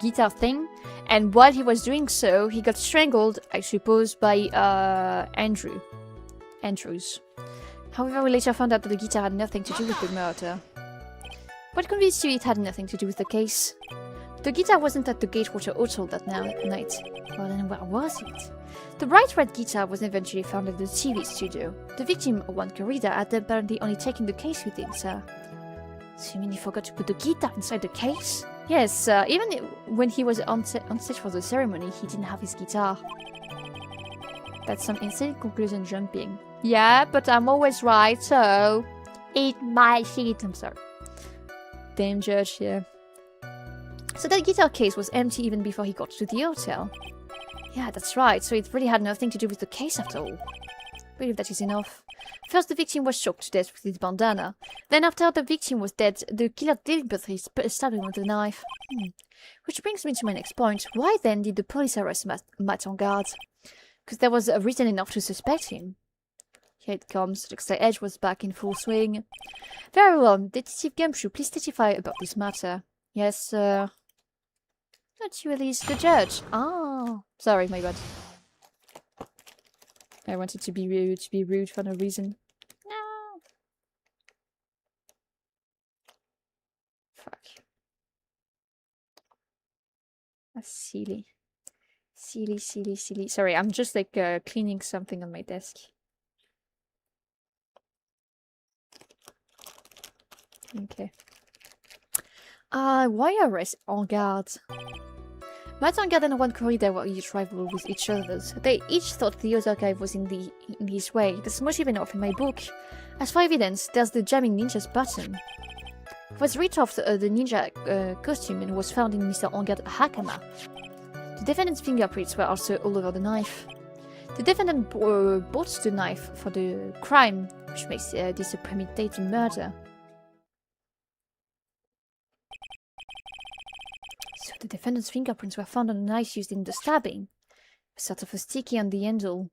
guitar thing, and while he was doing so, he got strangled, I suppose, by Andrews. However, we later found out that the guitar had nothing to do with the murder. What convinced you it had nothing to do with the case? The guitar wasn't at the Gatewater Hotel that night. Well, then where was it? The bright red guitar was eventually found at the TV studio. The victim, Juan Corrida, had apparently only taken the case with him, sir. So you mean he forgot to put the guitar inside the case? Yes, even when he was on stage for the ceremony, he didn't have his guitar. That's some insane conclusion jumping. Yeah, but I'm always right, so... Eat my shit, I'm sorry. Damn judge, yeah. So that guitar case was empty even before he got to the hotel. Yeah, that's right, so it really had nothing to do with the case after all. I believe that is enough. First, the victim was choked to death with his bandana. Then, after the victim was dead, the killer deliberately stabbed him with a knife. Which brings me to my next point. Why then did the police arrest Matt Engard? Because there was a reason enough to suspect him. Here it comes. Looks like Edge was back in full swing. Very well, Detective Gumshoe, please testify about this matter. Yes, sir. Not you, Elise, the judge. Oh, sorry, my bad. I wanted to be rude for no reason. No. Fuck. That's silly. Silly. Sorry, I'm just like cleaning something on my desk. Okay. Why arrest Engard? Matt Engard and Juan Corrida were each rival with each other. They each thought the other guy was in his way. That's motive enough in my book. As for evidence, there's the jamming ninja's button. Was ripped off the ninja costume and was found in Mr. Ongar's hakama. The defendant's fingerprints were also all over the knife. The defendant bought the knife for the crime, which makes this a premeditated murder. So the defendant's fingerprints were found on the knife used in the stabbing. Sort of a sticky on the handle.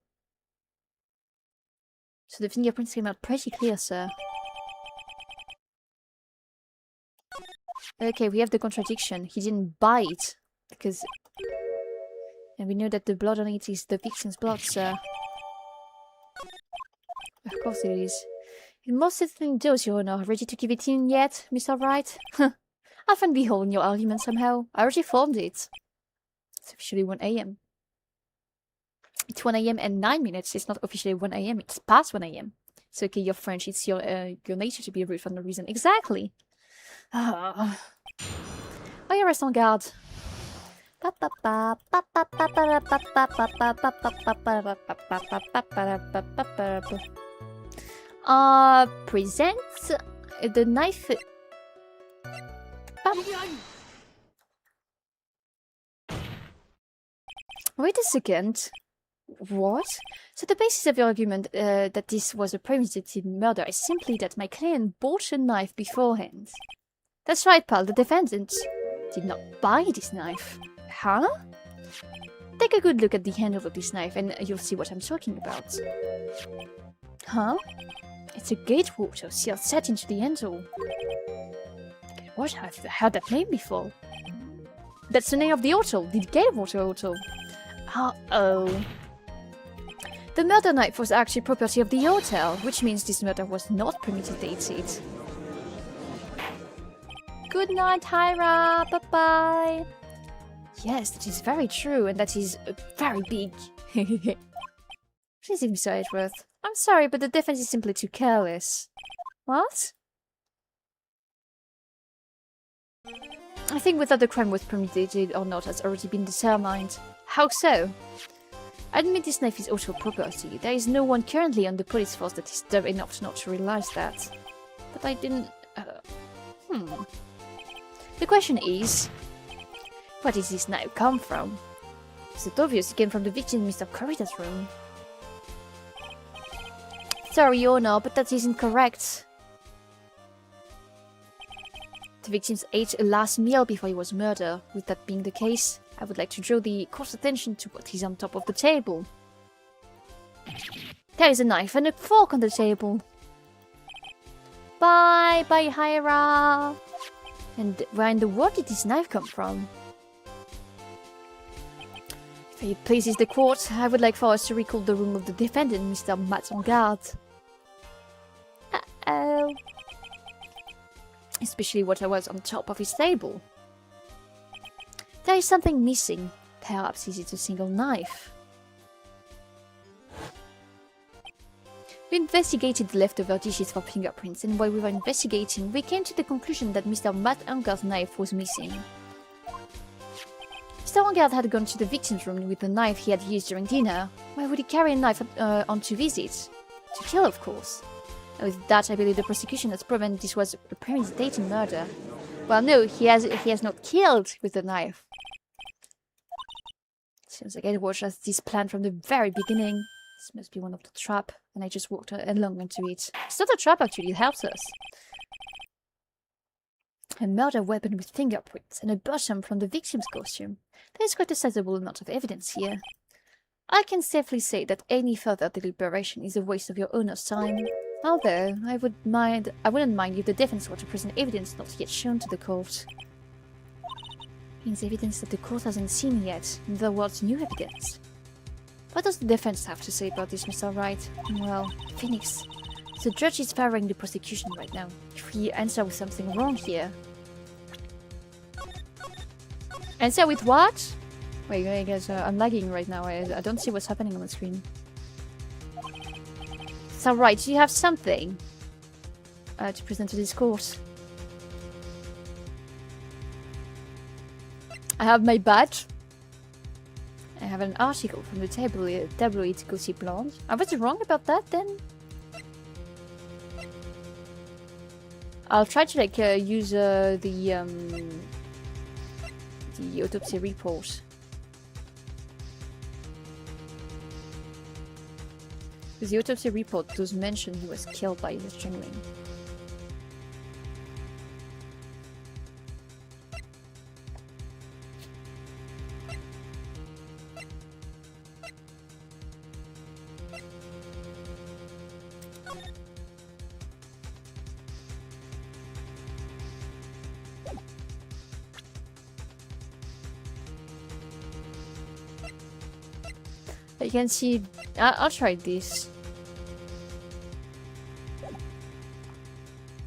So the fingerprints came out pretty clear, sir. Okay, we have the contradiction. He didn't buy it. Because... And we know that the blood on it is the victim's blood, sir. Of course it is. It most certainly does, Your Honor. Ready to give it in yet, Mr. Wright? I find behold in your argument somehow. I already formed it. It's officially 1 AM. It's 1 AM and 9 minutes. It's not officially 1 AM. It's past 1 AM. It's okay, you're French. It's your nature to be rude for no reason. Exactly. Oh, you rest on guard. Present the knife. Wait a second. What? So the basis of your argument that this was a premeditated murder is simply that my client bought a knife beforehand. That's right, pal. The defendant did not buy this knife. Huh? Take a good look at the handle of this knife and you'll see what I'm talking about. Huh? It's a gatewater seal set into the handle. What? I've heard that name before. That's the name of the hotel, the Gatewater Hotel. Uh-oh. The murder knife was actually property of the hotel, which means this murder was not premeditated. Good night, Hyra. Bye-bye. Yes, that is very true, and that is very big. Please leave me, Mr. Edgeworth. I'm sorry, but the defense is simply too careless. What? I think whether the crime was premeditated or not has already been determined. How so? I admit this knife is also property. There is no one currently on the police force that is dumb enough not to realize that. But I didn't... The question is... where did this knife come from? Is it obvious it came from the victim in Mr. Corrida's room? Sorry, Your Honor, but that isn't correct. The victim ate a last meal before he was murdered. With that being the case, I would like to draw the court's attention to what is on top of the table. There is a knife and a fork on the table. Bye, Hyra. And where in the world did this knife come from? If it pleases the court, I would like for us to recall the room of the defendant, Mr. Matsongard. Uh-oh. Especially what was on top of his table. There is something missing. Perhaps is it a single knife? We investigated the leftover dishes for fingerprints, and while we were investigating, we came to the conclusion that Mr. Matsongard's knife was missing. Mr. Ongar had gone to the victim's room with the knife he had used during dinner. Why would he carry a knife on to visit? To kill, of course. And with that, I believe the prosecution has proven this was a premeditated murder. Well, no, he has not killed with the knife. Seems like Edward has this plan from the very beginning. This must be one of the trap, and I just walked along into it. It's not a trap, actually, it helps us. A murder weapon with fingerprints and a bottom from the victim's costume. There is quite a sizable amount of evidence here. I can safely say that any further deliberation is a waste of your owner's time. Although, I wouldn't mind if the defense were to present evidence not yet shown to the court. Means evidence that the court hasn't seen yet. In other words, new evidence. What does the defense have to say about this, Mr. Wright? Well, Phoenix. The judge is favoring the prosecution right now. If we answer with something wrong here... Answer with what? Wait, I guess I'm lagging right now. I don't see what's happening on the screen. So, right, do you have something to present to this court? I have my badge. I have an article from the tabloid Gossip Blonde. I was wrong about that then? I'll try to like use the autopsy report. Because the autopsy report does mention he was killed by the stringling. You can see, I'll try this.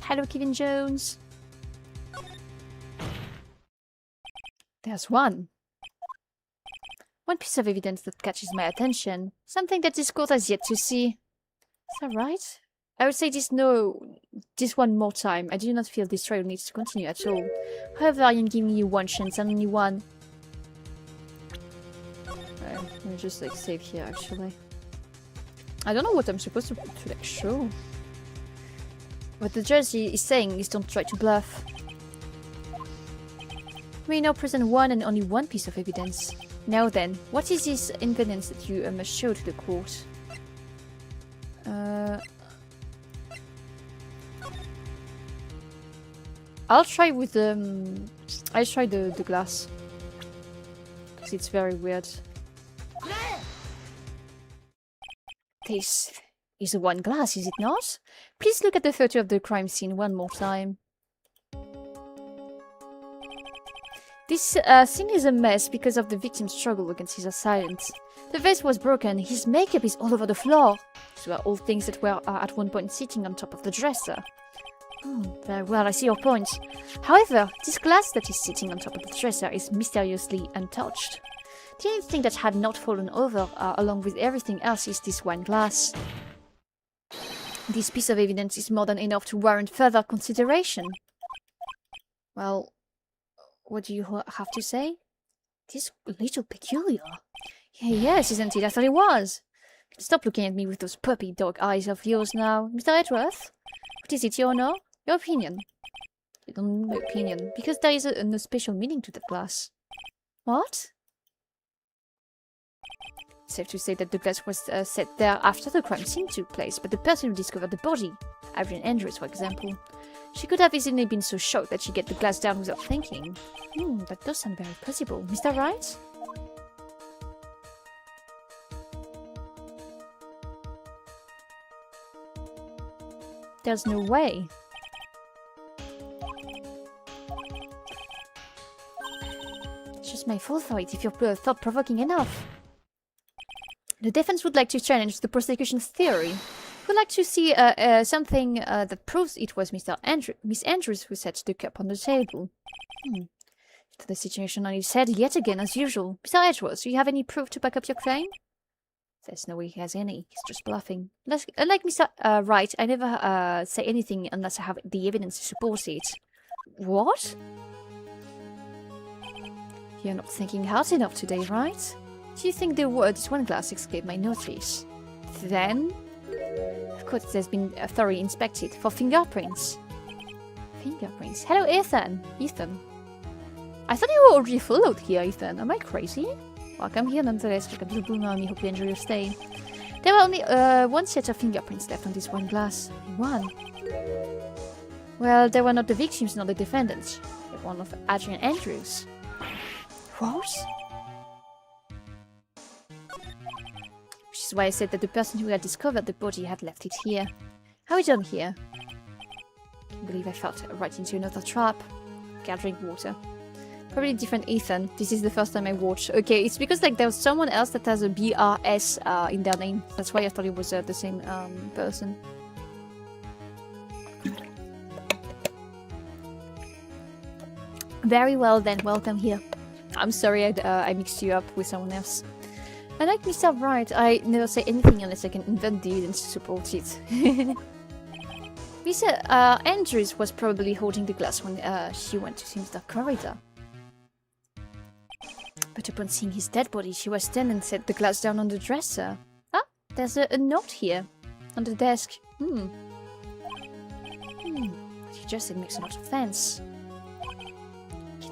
Hello, Kevin Jones. There's one. One piece of evidence that catches my attention. Something that this court has yet to see. Is that right? I would say this one more time. I do not feel this trial needs to continue at all. However, I am giving you one chance and only one. Let me just like save here actually. I don't know what I'm supposed to like show. What the judge is saying is don't try to bluff. We now present one and only one piece of evidence. Now then, what is this evidence that you must show to the court? I'll try with I'll try the glass. Because it's very weird. This is the one glass, is it not? Please look at the photo of the crime scene one more time. This scene is a mess because of the victim's struggle against his assailant. The vase was broken, his makeup is all over the floor. These were all things that were at one point sitting on top of the dresser. Very well, I see your point. However, this glass that is sitting on top of the dresser is mysteriously untouched. The only thing that had not fallen over, along with everything else, is this one glass. This piece of evidence is more than enough to warrant further consideration. Well, what do you have to say? It is a little peculiar. Yes, isn't it? I thought it was. Stop looking at me with those puppy dog eyes of yours now. Mr. Edgeworth? What is it, your honor? Your opinion? You don't know my opinion, because there is no special meaning to the glass. What? Safe to say that the glass was set there after the crime scene took place, but the person who discovered the body, Adrian Andrews for example, she could have easily been so shocked that she get the glass down without thinking. That does sound very possible. Mr. Wright? There's no way. It's just my fault for it if you're thought-provoking enough. The defense would like to challenge the prosecution's theory. Would like to see something that proves it was Miss Andrews who set the cup on the table. To the situation on his head yet again, as usual. Mr. Edgeworth, do you have any proof to back up your claim? There's no way he has any. He's just bluffing. Like Mr. Wright, I never say anything unless I have the evidence to support it. What? You're not thinking hard enough today, right? Do you think this one glass escaped my notice? Then? Of course, it has been thoroughly inspected for fingerprints. Fingerprints? Hello, Ethan! Ethan. I thought you were already followed here, Ethan. Am I crazy? Welcome here nonetheless. Welcome to the Blue Army. Hope you enjoy your stay. There were only one set of fingerprints left on this one glass. One. Well, they were not the victims nor the defendants. They were one of Adrian Andrews. What? Which is why I said that the person who had discovered the body had left it here. How are we done here? I can't believe I fell right into another trap. Can't drink water. Probably different Ethan. This is the first time I watched. Okay, it's because like there was someone else that has a BRS in their name. That's why I thought it was the same person. Very well then, welcome here. I'm sorry I mixed you up with someone else. I like Mr. Wright. I never say anything unless I can invent the evidence to support it. Mr. Andrews was probably holding the glass when she went to Mr. Corridor. But upon seeing his dead body, she was stunned and set the glass down on the dresser. Ah, there's a note here on the desk. What are you suggested makes a lot of sense.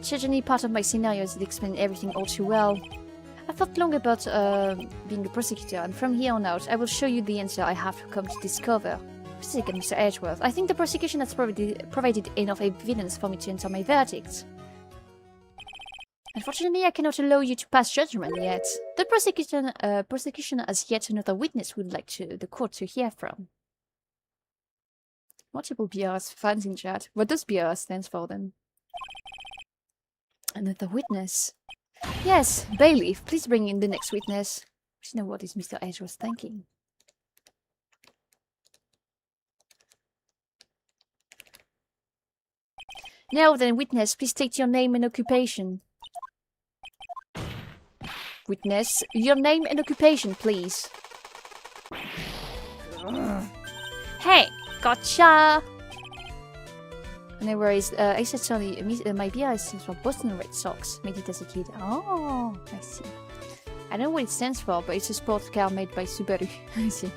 Certainly part of my scenarios that explain everything all too well. I thought long about being a prosecutor, and from here on out, I will show you the answer I have come to discover. Second, Mr. Edgeworth, I think the prosecution has provided enough evidence for me to enter my verdict. Unfortunately, I cannot allow you to pass judgment yet. The prosecution has yet another witness we would like the court to hear from. Multiple BRS fans in chat. What does BRS stand for then? Another witness. Yes, bailiff, please bring in the next witness. You know what is Mr. Edgeworth thinking? Now then, witness, please state your name and occupation. Witness, your name and occupation, please. Hey, gotcha! Anyways, I said sorry, my beer stands for Boston Red Sox. Made it as a kid. Oh, I see. I don't know what it stands for, but it's a sports car made by Subaru. I see.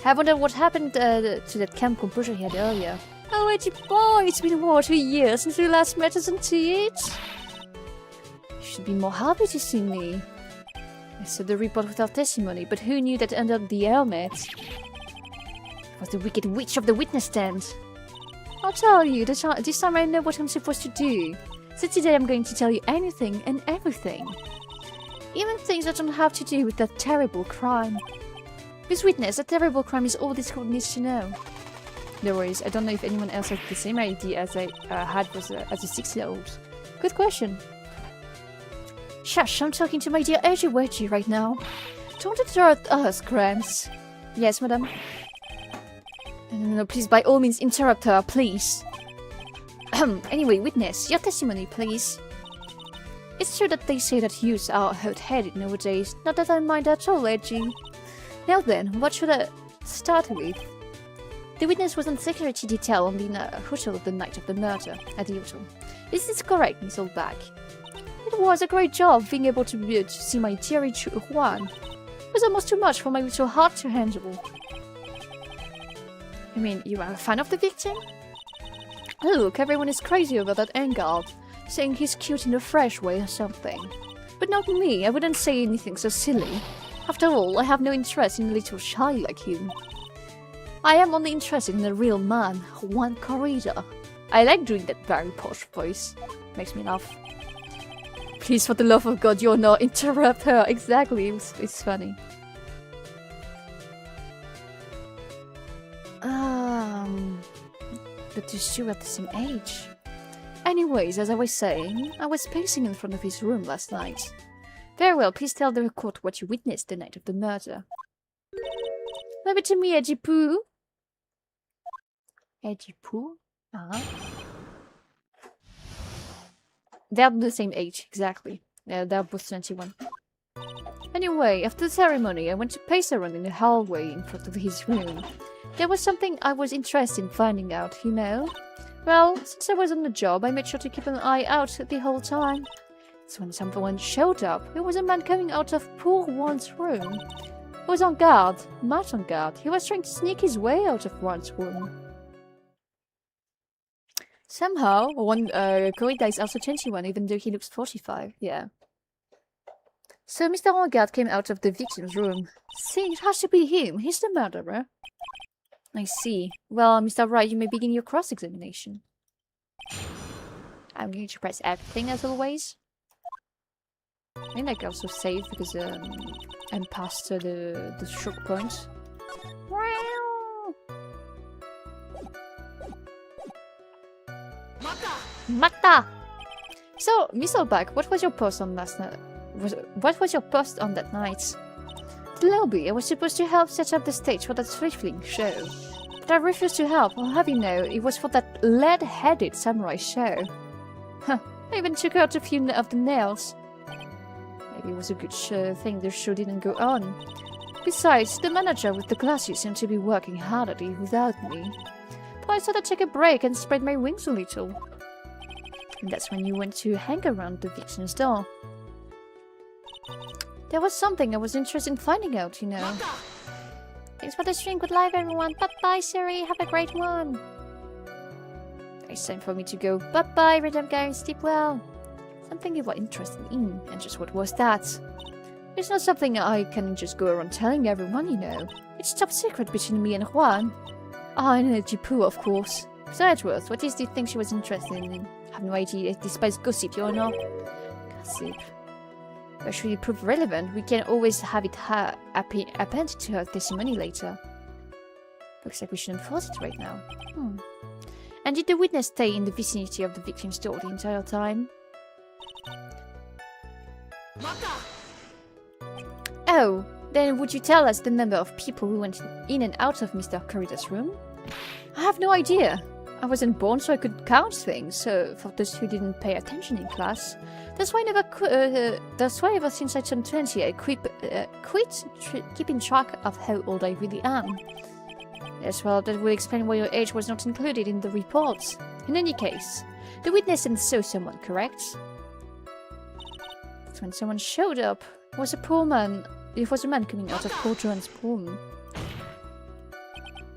I wonder what happened to that camp composure he had earlier. Oh, Edgy boy, it's been what, 2 years since we last met, isn't it? You should be more happy to see me. I saw the report without testimony, but who knew that under the helmet was the wicked witch of the witness stand? I'll tell you, this time I know what I'm supposed to do. So today I'm going to tell you anything and everything. Even things that don't have to do with that terrible crime. This witness, that terrible crime is all this court needs to know. No worries, I don't know if anyone else has the same idea as I had as a 6-year-old. Good question. Shush, I'm talking to my dear EDGEWORTH right now. Don't interrupt us, Gramps. Yes, madam. No, please, by all means, interrupt her, please. Anyway, witness, your testimony, please. It's true that they say that youths are hot-headed nowadays. Not that I mind at all, Edgy. Now then, what should I start with? The witness was on security detail on the hotel the night of the murder, at the hotel. Is this correct, Miss Oldback? It was a great job being able to see my dear Juan. It was almost too much for my little heart to handle. I mean, you are a fan of the victim? Look, everyone is crazy over that Engard, saying he's cute in a fresh way or something. But not me, I wouldn't say anything so silly. After all, I have no interest in a little shy like you. I am only interested in a real man, Juan Corrida. I like doing that very posh voice. Makes me laugh. Please, for the love of God, you're not interrupt her. Exactly, it's funny. But you two are the same age. Anyways, as I was saying, I was pacing in front of his room last night. Very well, please tell the court what you witnessed the night of the murder. Leave it to me, Edgy Poo. Edgy Poo? They're the same age, exactly. They're both 21. Anyway, after the ceremony, I went to pace around in the hallway in front of his room. There was something I was interested in finding out, you know? Well, since I was on the job, I made sure to keep an eye out the whole time. So when someone showed up, it was a man coming out of poor Juan's room. He was on guard, much on guard. He was trying to sneak his way out of Juan's room. Somehow, Corrida is also 21, even though he looks 45, yeah. So Mr. Rangard came out of the victim's room. See, it has to be him. He's the murderer. I see. Well, Mr. Wright, you may begin your cross-examination. I'm going to press everything as always. I think I can also save because I'm past the shock point. Mata! So, Miss Olbach, what was your post on last night? What was your post on that night? The lobby. I was supposed to help set up the stage for that thrilling show. But I refused to help. I'll have you know, it was for that lead-headed samurai show. Huh. I even took out a few of the nails. Maybe it was a good thing the show didn't go on. Besides, the manager with the glasses seemed to be working hard at it without me. But I thought I'd take a break and spread my wings a little. And that's when you went to hang around the victim's door. There was something I was interested in finding out, you know. Thanks for the stream. Good life, everyone. Bye-bye, Siri. Have a great one. It's time for me to go. Bye-bye, Rhythm guys. Sleep well. Something you were interested in. And just what was that? It's not something I can just go around telling everyone, you know. It's top secret between me and Juan. Ah, and Jipu, of course. So, Edgeworth, what is the thing she was interested in? I have no idea. I despise gossip, you know? Gossip. But should it prove relevant, we can always have it append to her testimony later. Looks like we shouldn't force it right now. And did the witness stay in the vicinity of the victim's door the entire time? Oh, then would you tell us the number of people who went in and out of Mr. Corrida's room? I have no idea. I wasn't born so I could count things, so for those who didn't pay attention in class. That's why ever since I turned 20 I quit keeping track of how old I really am. Yes, well, that would explain why your age was not included in the reports. In any case, the witness then saw someone, correct? That's when someone showed up. It was a poor man. It was a man coming out of poor Joan's room.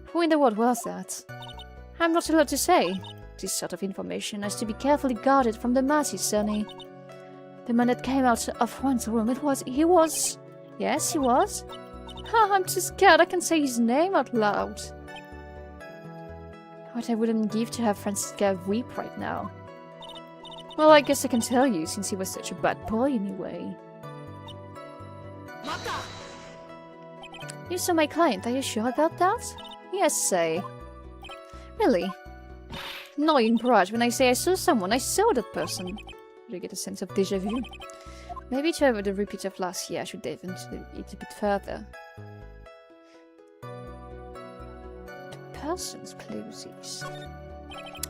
Who in the world was that? I'm not allowed to say. This sort of information has to be carefully guarded from the masses, Sonny. The man that came out of one's room, he was... Yes, he was? I'm too scared I can say his name out loud. What I wouldn't give to have Francisca weep right now. Well, I guess I can tell you, since he was such a bad boy anyway. You saw my client, are you sure about that? Yes, say. Really? Annoying barrage. When I say I saw someone, I saw that person. Do you get a sense of déjà vu? Maybe to avoid the repeat of last year, I should dive into it a bit further. The person's clothes.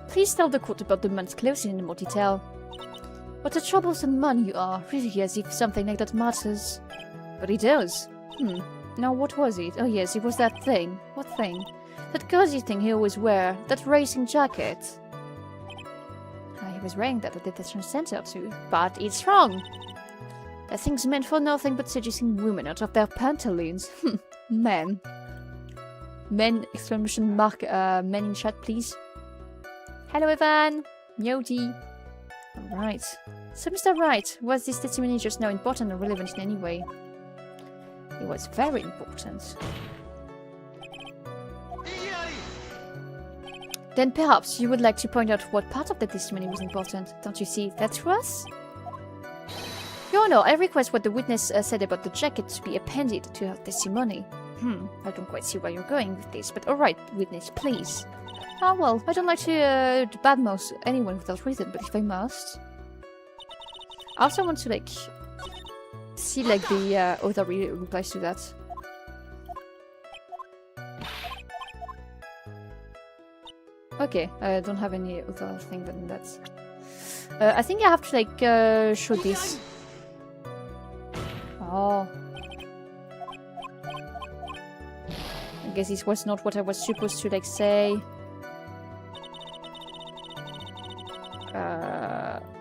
Please tell the court about the man's clothes in more detail. What a troublesome man you are, really, as if something like that matters. But it does. Now what was it? Oh yes, it was that thing. What thing? That cozy thing he always wear. That racing jacket. He was wearing that at the detention center too. But it's wrong. That thing's meant for nothing but seducing women out of their pantaloons. Men. Men, exclamation mark, men in chat, please. Hello, Evan. Yodi. Alright. So, Mr. Wright, was this testimony just now important or relevant in any way? It was very important. Then perhaps you would like to point out what part of the testimony was important. Don't you see that to us? Your Honor, I request what the witness said about the jacket to be appended to her testimony. I don't quite see where you're going with this, but alright, witness, please. Ah, well, I don't like to badmouth anyone without reason, but if I must... I also want to, like, see, like, the other replies to that. Okay, I don't have any other thing than that. I think I have to, like, show this. Oh. I guess this was not what I was supposed to, like, say.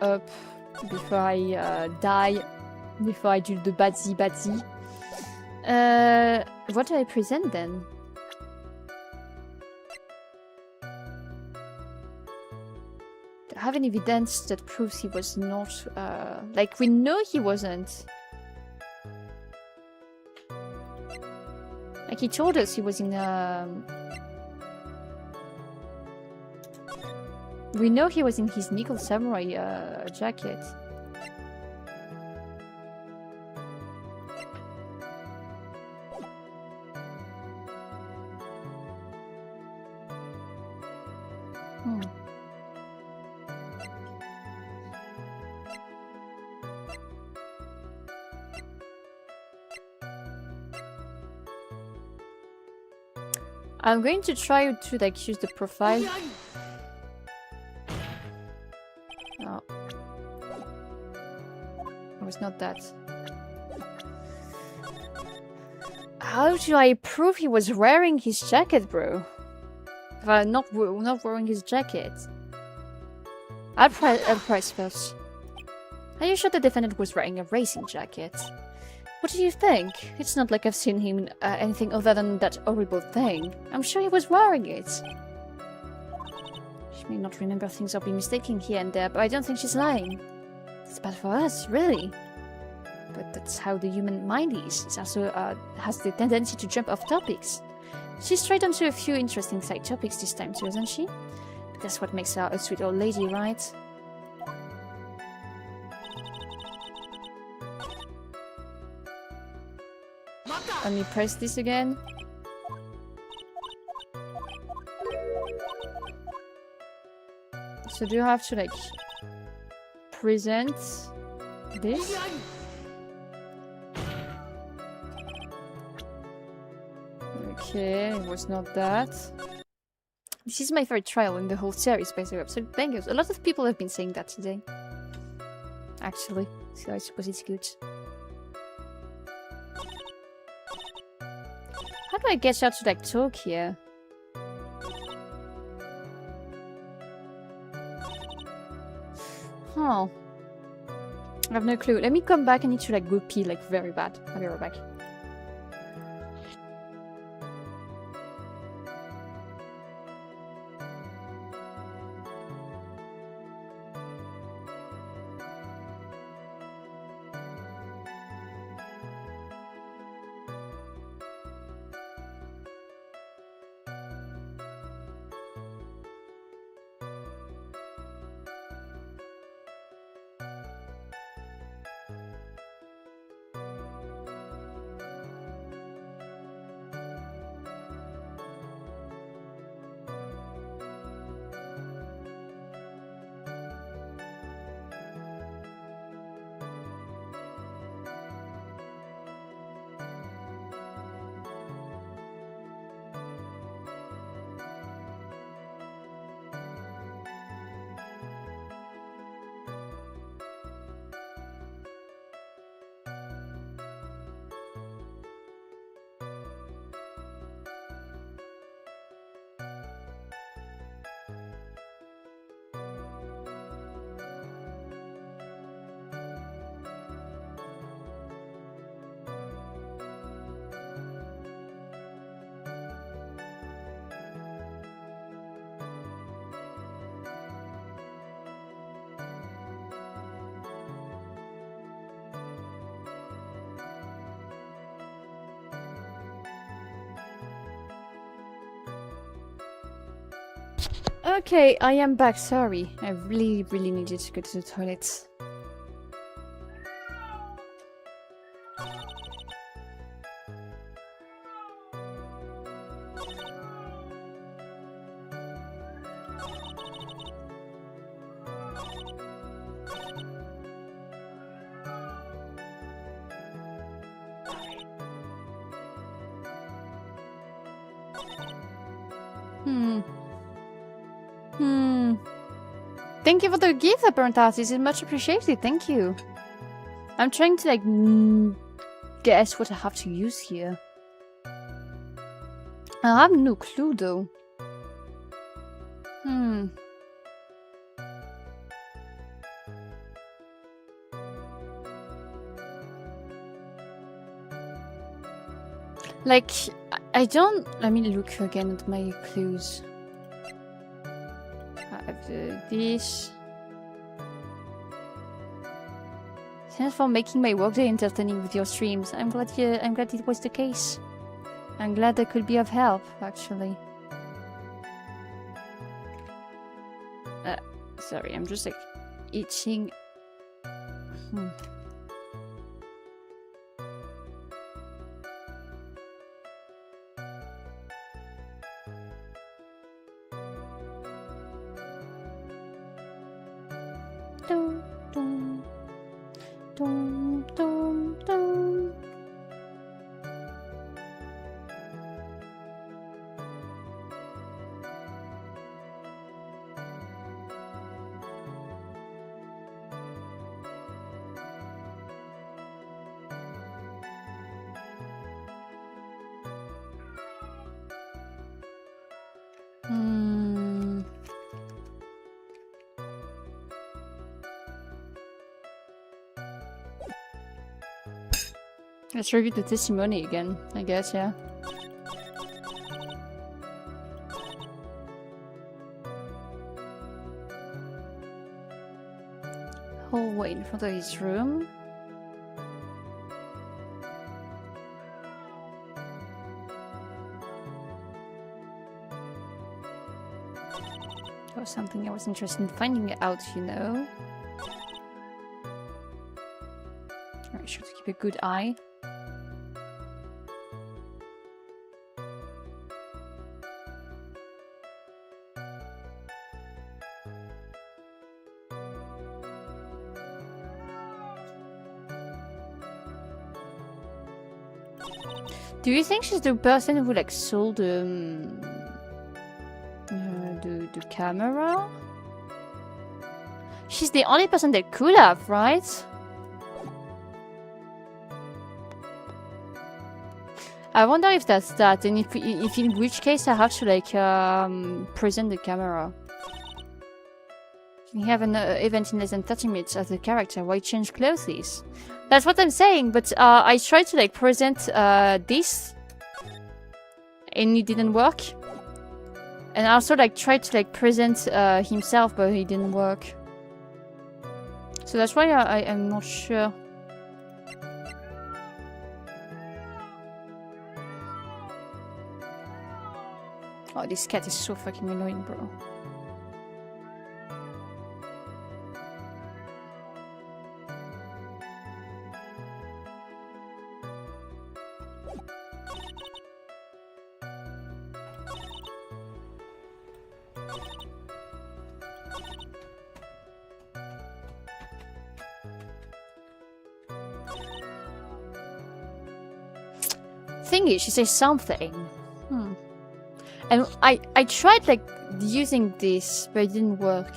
Up. Before I die. Before I do the badsy. What do I present then? Do I have any evidence that proves he was not, like, we know he wasn't. Like, he told us he was in, we know he was in his nickel samurai, jacket. I'm going to try to, like, use the profile. No. It was not that. How do I prove he was wearing his jacket, bro? Well, not wearing his jacket. I'll press first. Are you sure the defendant was wearing a racing jacket? What do you think? It's not like I've seen him anything other than that horrible thing. I'm sure he was wearing it. She may not remember things or be mistaken here and there, but I don't think she's lying. It's bad for us, really. But that's how the human mind is. It also has the tendency to jump off topics. She strayed onto a few interesting side topics this time too, hasn't she? But that's what makes her a sweet old lady, right? Let me press this again. So do you have to like present this? Okay, it was not that. This is my favorite trial in the whole series, by the way. Absolute bangers. A lot of people have been saying that today. Actually, so I suppose it's good. How do I get her to like talk here? Huh. I have no clue. Let me come back. I need to like go pee like very bad. I'll be right back. Okay, I am back. Sorry. I really needed to go to the toilet. Thank you for the gift, apparent artist. It's much appreciated. Thank you. I'm trying to like guess what I have to use here. I have no clue though. Like, I don't... Let me look again at my clues. I have this. Thanks for making my workday entertaining with your streams. I'm glad it was the case. I'm glad I could be of help, actually. Sorry, I'm just like itching. Dum, dum, dum, dum, dum. Let's review the testimony again, I guess, yeah. Hallway in front of his room. That was something I was interested in finding out, you know. I should keep a good eye. Do you think she's the person who like sold the camera? She's the only person that could have, right? I wonder if that's that, and if in which case I have to like present the camera. We have an event in less than 30 minutes as a character. Why change clothes? That's what I'm saying, but I tried to like present this, and it didn't work. And I also like tried to like present himself, but it didn't work. So that's why I am not sure. Oh, this cat is so fucking annoying, bro. Thingy, she says something. And I tried like using this, but it didn't work.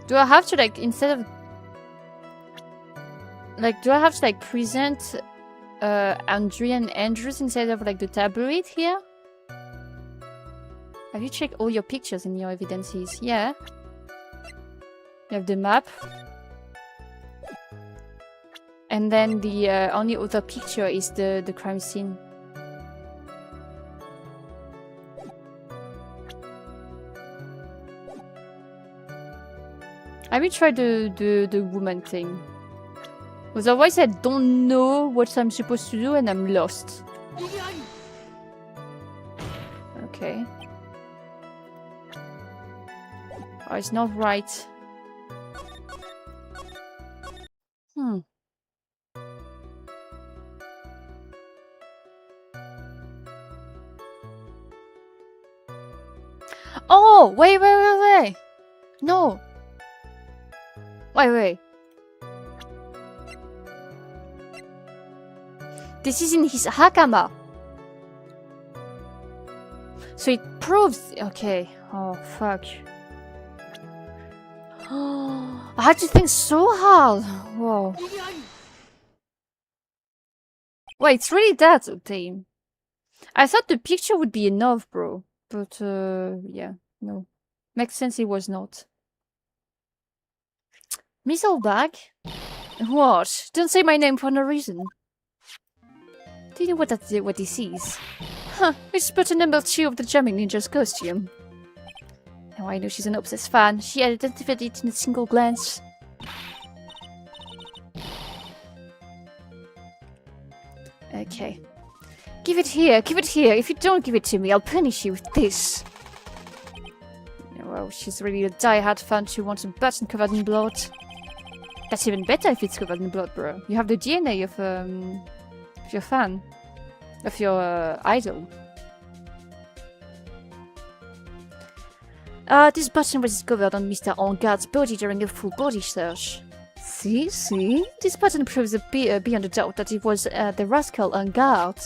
Do I have to like instead of like do I have to like present Andrea and Andrews instead of like the tabloid here? Have you checked all your pictures in your evidences? Yeah. You have the map. And then the only other picture is the crime scene. I will try the woman thing. Because otherwise I don't know what I'm supposed to do and I'm lost. Okay. Oh, it's not right. Oh, wait. No. Wait. This is in his hakama. So it proves... Okay. Oh, fuck. I had to think so hard. Whoa. Wait, it's really that, Team. I thought the picture would be enough, bro. But, yeah, no. Makes sense it was not. Missile bag? What? Don't say my name for no reason. Do you know what this is? Huh, it's but a number 2 of the Jumping Ninja's costume. Now I know she's an obsessed fan. She identified it in a single glance. Okay. Give it here. If you don't give it to me, I'll punish you with this. Yeah, well, she's really a die-hard fan. She wants a button covered in blood. That's even better if it's covered in blood, bro. You have the DNA of your fan. Of your idol. This button was discovered on Mr. Engarde's body during a full body search. See? This button proves beyond a doubt that it was the rascal Engarde.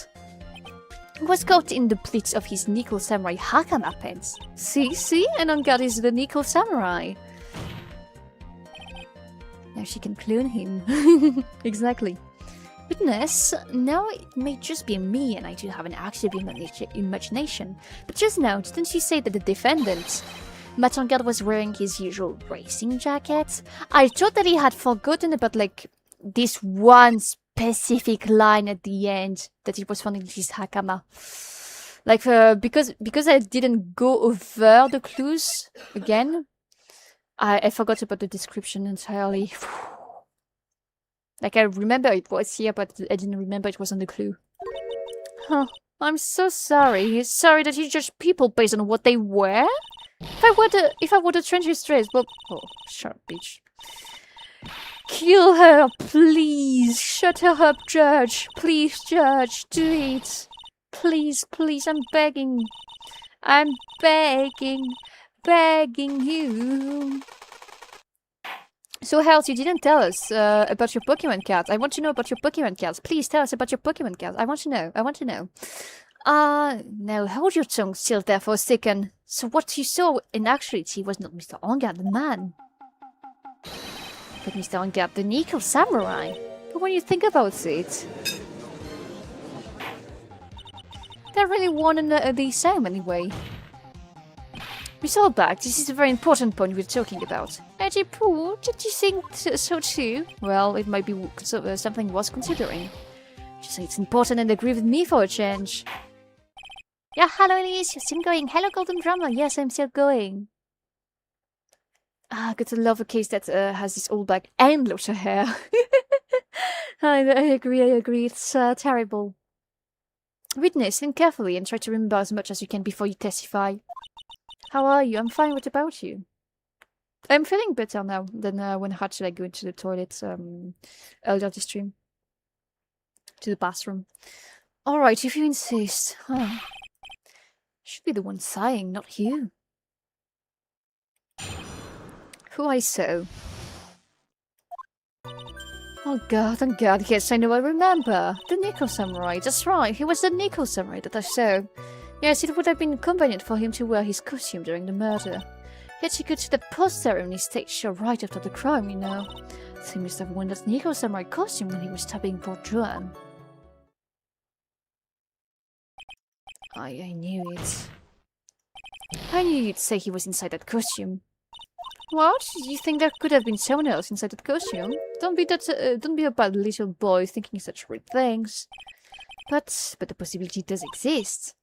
He was caught in the pleats of his Nickel Samurai Hakama pants. See? And Engarde is the Nickel Samurai. Now she can clone him. Exactly. Goodness, now it may just be me and I do have an active imagination. But just now, didn't you say that the defendant, Matangard, was wearing his usual racing jacket? I thought that he had forgotten about, like, this one specific line at the end, that he was found in his hakama. Like, because I didn't go over the clues again, I forgot about the description entirely. Like, I remember it was here, but I didn't remember it was on the clue. Huh. I'm so sorry. Sorry that you judge people based on what they wear? If I were to change his dress, well... Oh, shut up, bitch. Kill her, please! Shut her up, Judge! Please, Judge, do it! Please, please, I'm begging. I'm begging you. So, Health, you didn't tell us about your Pokemon cards. I want to know about your Pokemon cards. Please tell us about your Pokemon cards. I want to know. I want to know. Now, hold your tongue still there for a second. So what you saw in actuality was not Mr. Ongard the man, but Mr. Ongard the Nico Samurai. But when you think about it, they're really one and the same anyway. Miss Oldback, this is a very important point we're talking about. Edgy Pooh, did you think so too? Well, it might be something worth considering. Just say it's important and agree with me for a change. Yeah, hello Elise, you're still going. Hello Golden Drummer, yes, I'm still going. Ah, gotta love a case that has this Oldback and lots of hair. I agree, it's terrible. Witness, think carefully and try to remember as much as you can before you testify. How are you? I'm fine. What about you? I'm feeling better now than when I had to go into the toilet earlier this stream. To the bathroom. Alright, if you insist. Huh. Should be the one sighing, not you. Who I saw. Oh god, yes, I know, I remember. The Nico Samurai, that's right. He was the Nico Samurai that I saw. Yes, it would have been convenient for him to wear his costume during the murder. Yet he could see the post-ceremony stage show right after the crime, you know. So he must have worn that Nico Samurai costume when he was stabbing poor Joan. I knew it. I knew you'd say he was inside that costume. What? You think there could have been someone else inside that costume? Don't be a bad little boy thinking such weird things. But the possibility does exist.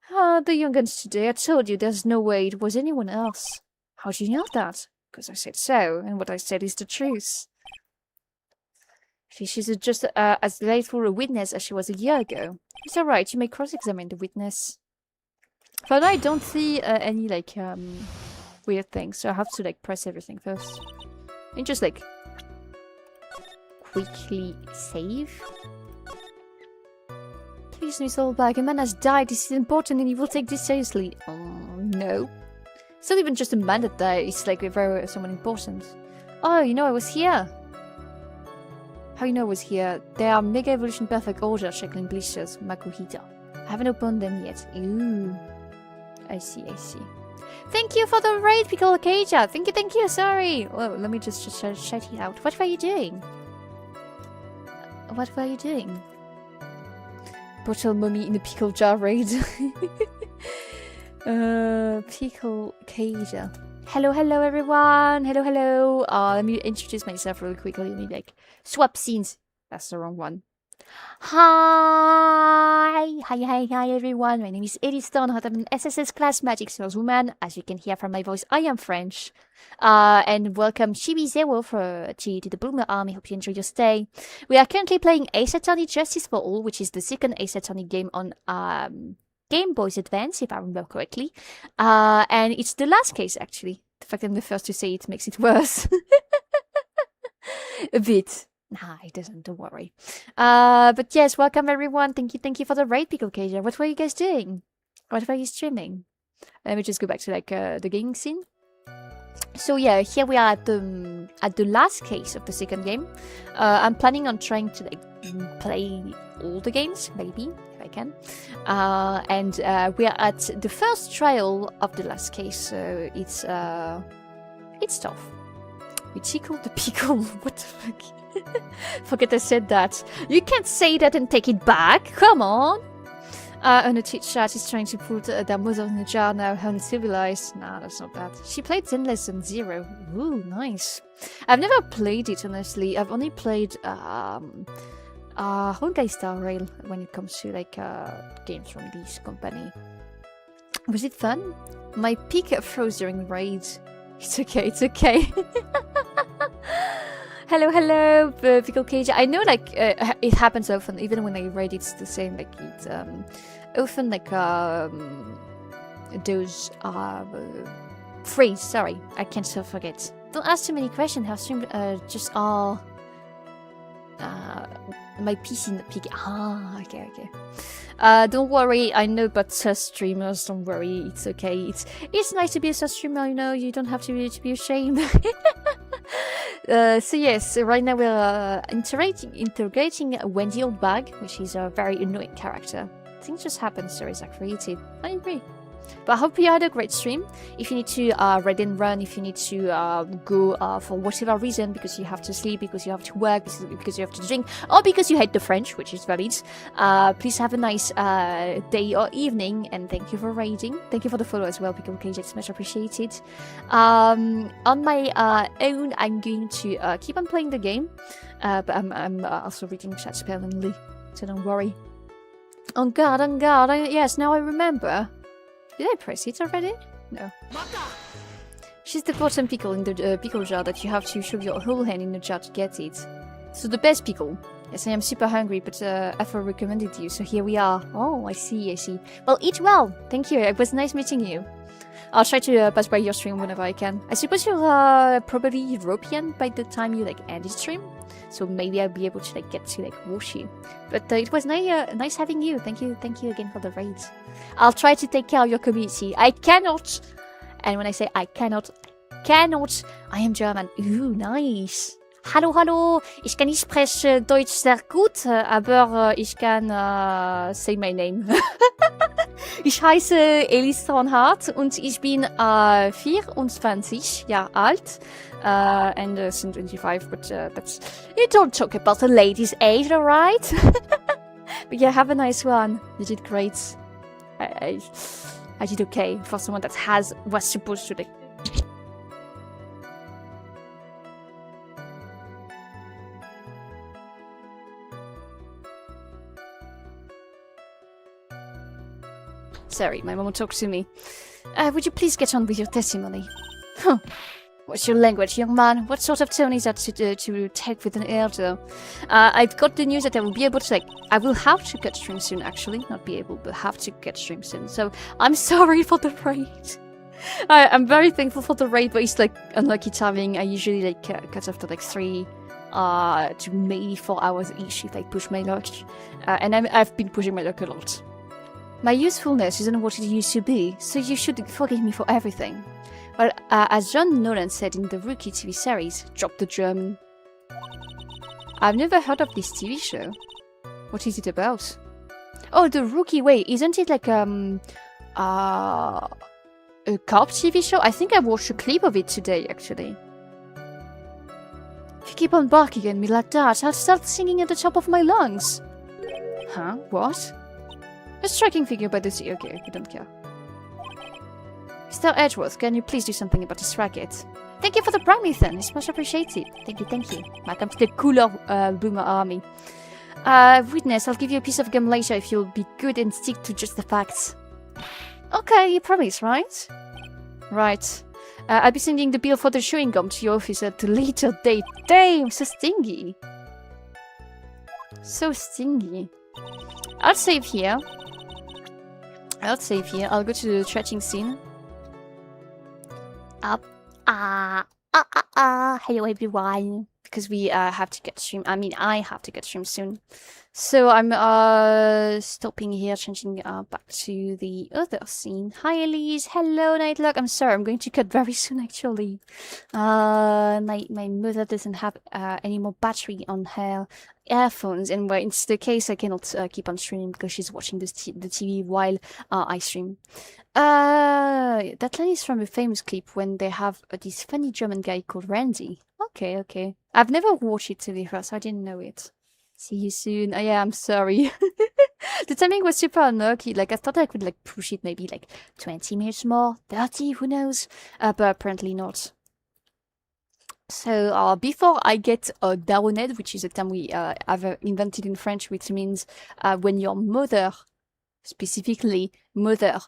Ah, the young guns today, I told you there's no way it was anyone else. How do you know that? Because I said so, and what I said is the truth. She's just as delightful a witness as she was a year ago. It's alright, you may cross-examine the witness. For now, I don't see any, weird things, so I have to, press everything first. And just, quickly save. Please, Miss Oldback, a man has died. This is important and you will take this seriously. No. It's not even just a man that died. It's very someone important. Oh, you know I was here. How you know I was here? They are Mega Evolution Perfect Order Shackling Blisters, Makuhita. I haven't opened them yet. Ooh. I see. Thank you for the raid, Piccolo Keija. Thank you, sorry. Well, let me just shout it out. What were you doing? What were you doing? Bottle mummy in a pickle jar raid. Pickle Keija. Hello everyone. Hello. Let me introduce myself really quickly. Let me swap scenes. That's the wrong one. Hi everyone. My name is Elise Stoneheart. I'm an SSS class magic saleswoman. As you can hear from my voice, I am French. And welcome Chibi Zero to the Bloomer Army. Hope you enjoy your stay. We are currently playing Ace Attorney Justice for All, which is the second Ace Attorney game on Game Boy's Advance, if I remember correctly. And it's the last case, actually. The fact that I'm the first to say it makes it worse. A bit. Nah, it doesn't, don't worry. But yes, welcome everyone. Thank you for the raid, Pickle Keija. What were you guys doing? What were you streaming? Let me just go back to the gaming scene. So yeah, here we are at the last case of the second game. I'm planning on trying to play all the games, maybe, if I can. And we are at the first trial of the last case, so it's tough. We tickled the pickle. What the fuck? Forget I said that. You can't say that and take it back. Come on. And the chat is trying to put their mother in a jar now, uncivilized. Nah, that's not bad. She played Zen Lesson 0. Ooh, nice. I've never played it, honestly. I've only played Honkai Star Rail when it comes to like games from this company. Was it fun? My peak froze during raids. It's okay, it's okay. Hello, hello, Pickle Cage. I know, like, it happens often, even when I raid, it's the same. Like, it's often, like, those phrase. Sorry, I can't so forget. Don't ask too many questions. Have stream just all my PC in the peak. Ah, okay, okay. Don't worry, I know about sus streamers. Don't worry, it's okay. It's nice to be a sus streamer. You know, you don't have to be ashamed. So yes, right now we're interrogating Wendy Oldbag, which is a very annoying character. Things just happen, stories are created. I agree. But I hope you had a great stream. If you need to raid and run, if you need to go for whatever reason, because you have to sleep, because you have to work, because you have to drink, or because you hate the French, which is valid, please have a nice day or evening, and thank you for raiding. Thank you for the follow as well, Pickle Cage, it's much appreciated. On my own, I'm going to keep on playing the game, but I'm also reading chat permanently, so don't worry. On guard, on guard. Yes, now I remember. Did I press it already? No. She's the bottom pickle in the pickle jar that you have to shove your whole hand in the jar to get it. So the best pickle. Yes, I am super hungry, but Afro recommended you, so here we are. Oh, I see, I see. Well, eat well. Thank you. It was nice meeting you. I'll try to pass by your stream whenever I can. I suppose you're probably European by the time you like end the stream, so maybe I'll be able to like get to like watch you. But it was nice having you. Thank you again for the raid. I'll try to take care of your community. I cannot, and when I say I cannot, I am German. Ooh, nice. Hallo, hallo. Ich kann nicht sprechen Deutsch sehr gut, aber ich kann say my name. Ich heiße Elisa von Hart und ich bin 24 Jahre alt and 25, but you don't talk about a lady's age, alright? But yeah, have a nice one. You did great. I did okay for someone that was supposed to like. Sorry, my mom talked to me. Would you please get on with your testimony? Huh. What's your language, young man? What sort of tone is that to take with an elder? I've got the news that I will be able to, like, I will have to cut stream soon, actually. Not be able, but have to cut stream soon. So, I'm sorry for the raid. I'm very thankful for the raid, but it's, like, unlucky timing. I usually, like, cut after, like, 3 to maybe 4 hours each if I push my luck. And I've been pushing my luck a lot. My usefulness isn't what it used to be, so you should forgive me for everything. Well, as John Nolan said in the Rookie TV series, drop the German. I've never heard of this TV show. What is it about? Oh, the Rookie, wait, isn't it like a cop TV show? I think I watched a clip of it today, actually. If you keep on barking at me like that, I'll start singing at the top of my lungs. Huh? What? A striking figure by the sea. Okay, I don't care. Mr. Edgeworth, can you please do something about this racket? Thank you for the prime, Ethan. It's much appreciated. Thank you. Welcome to the cooler boomer army. Witness, I'll give you a piece of gum later if you'll be good and stick to just the facts. Okay, you promise, right? Right. I'll be sending the bill for the chewing gum to your office at a later date. Damn, so stingy. So stingy. I'll save here. I'll go to the trashing scene. Hello everyone. Because we have to get stream. I mean, I have to get stream soon. So I'm stopping here, changing back to the other scene. Hi Elise. Hello Nightlock. I'm sorry, I'm going to cut very soon actually. My mother doesn't have any more battery on her earphones, and when it's the case, I cannot keep on streaming because she's watching the TV while I stream. That line is from a famous clip when they have this funny German guy called Randy. Okay, okay. I've never watched it to be fair, so I didn't know it. See you soon. Oh yeah, I'm sorry. The timing was super unlucky. Like I thought I could like push it maybe like 20 minutes more, 30, who knows? But apparently not. So before I get daroned, which is a term we have invented in French, which means when your mother, specifically mother,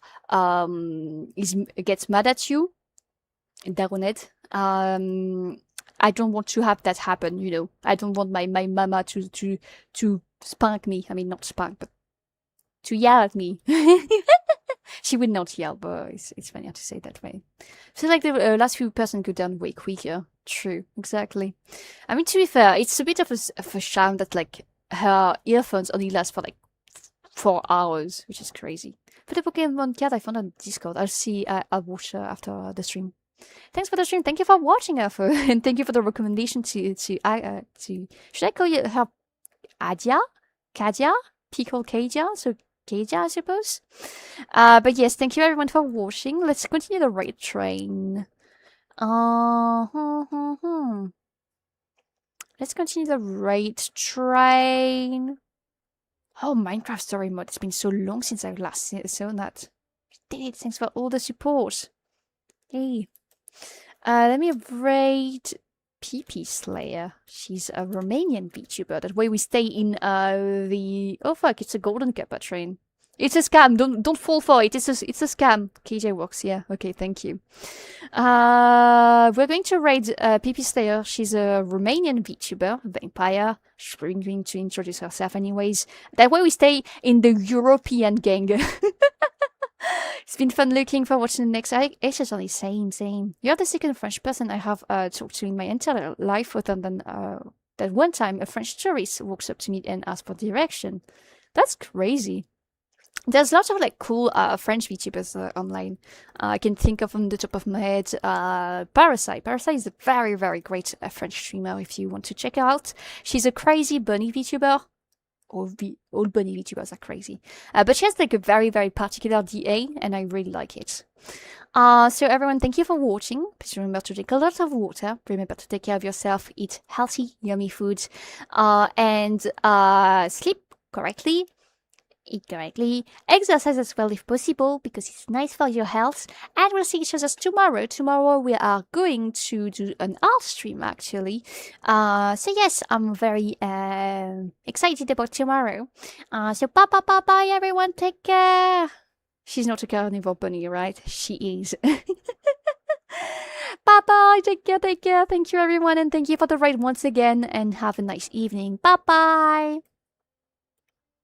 gets mad at you, daroned. I don't want to have that happen, you know. I don't want my mama to spank me. I mean, not spank, but to yell at me. She would not yell, but it's funnier to say that way. So like the last few person go down way quicker. True, exactly. I mean, to be fair, it's a bit of a shame that like her earphones only last for like 4 hours, which is crazy. But the Pokemon card I found on Discord. I'll watch after the stream. Thanks for the stream. Thank you for watching, Arthur, and thank you for the recommendation to should I call you her Adia, Kadia, Pickle Kadia, so Kadia, I suppose. But yes, thank you everyone for watching. Let's continue the raid train. Let's continue the raid train. Oh, Minecraft story mode. It's been so long since I last saw that. Did it. Thanks for all the support. Hey. Let me raid PP Slayer. She's a Romanian VTuber. That way we stay in the... Oh fuck, it's a Golden Kappa train. It's a scam. Don't fall for it. It's a scam. KJ works. Yeah. Okay. Thank you. We're going to raid PP Slayer. She's a Romanian VTuber, vampire. She's going to introduce herself anyways. That way we stay in the European gang. It's been fun looking for watching the next. It's just only same. You're the second French person I have talked to in my entire life, other than that one time a French tourist walks up to me and asks for direction. That's crazy. There's lots of like cool French VTubers online. I can think of on the top of my head Parasite. Parasite is a very, very great French streamer if you want to check her out. She's a crazy bunny VTuber. All bunny VTubers are crazy. But she has like a very, very particular DA, and I really like it. So everyone, thank you for watching. Please remember to drink a lot of water. Remember to take care of yourself, eat healthy, yummy foods, and sleep correctly. Eat correctly, exercise as well if possible, because it's nice for your health, and we'll see each other tomorrow. Tomorrow we are going to do an art stream, actually. So yes, I'm very excited about tomorrow. So bye everyone, take care. She's not a carnivore bunny, right? She is. Bye, take care. Thank you everyone, and thank you for the raid once again, and have a nice evening. Bye.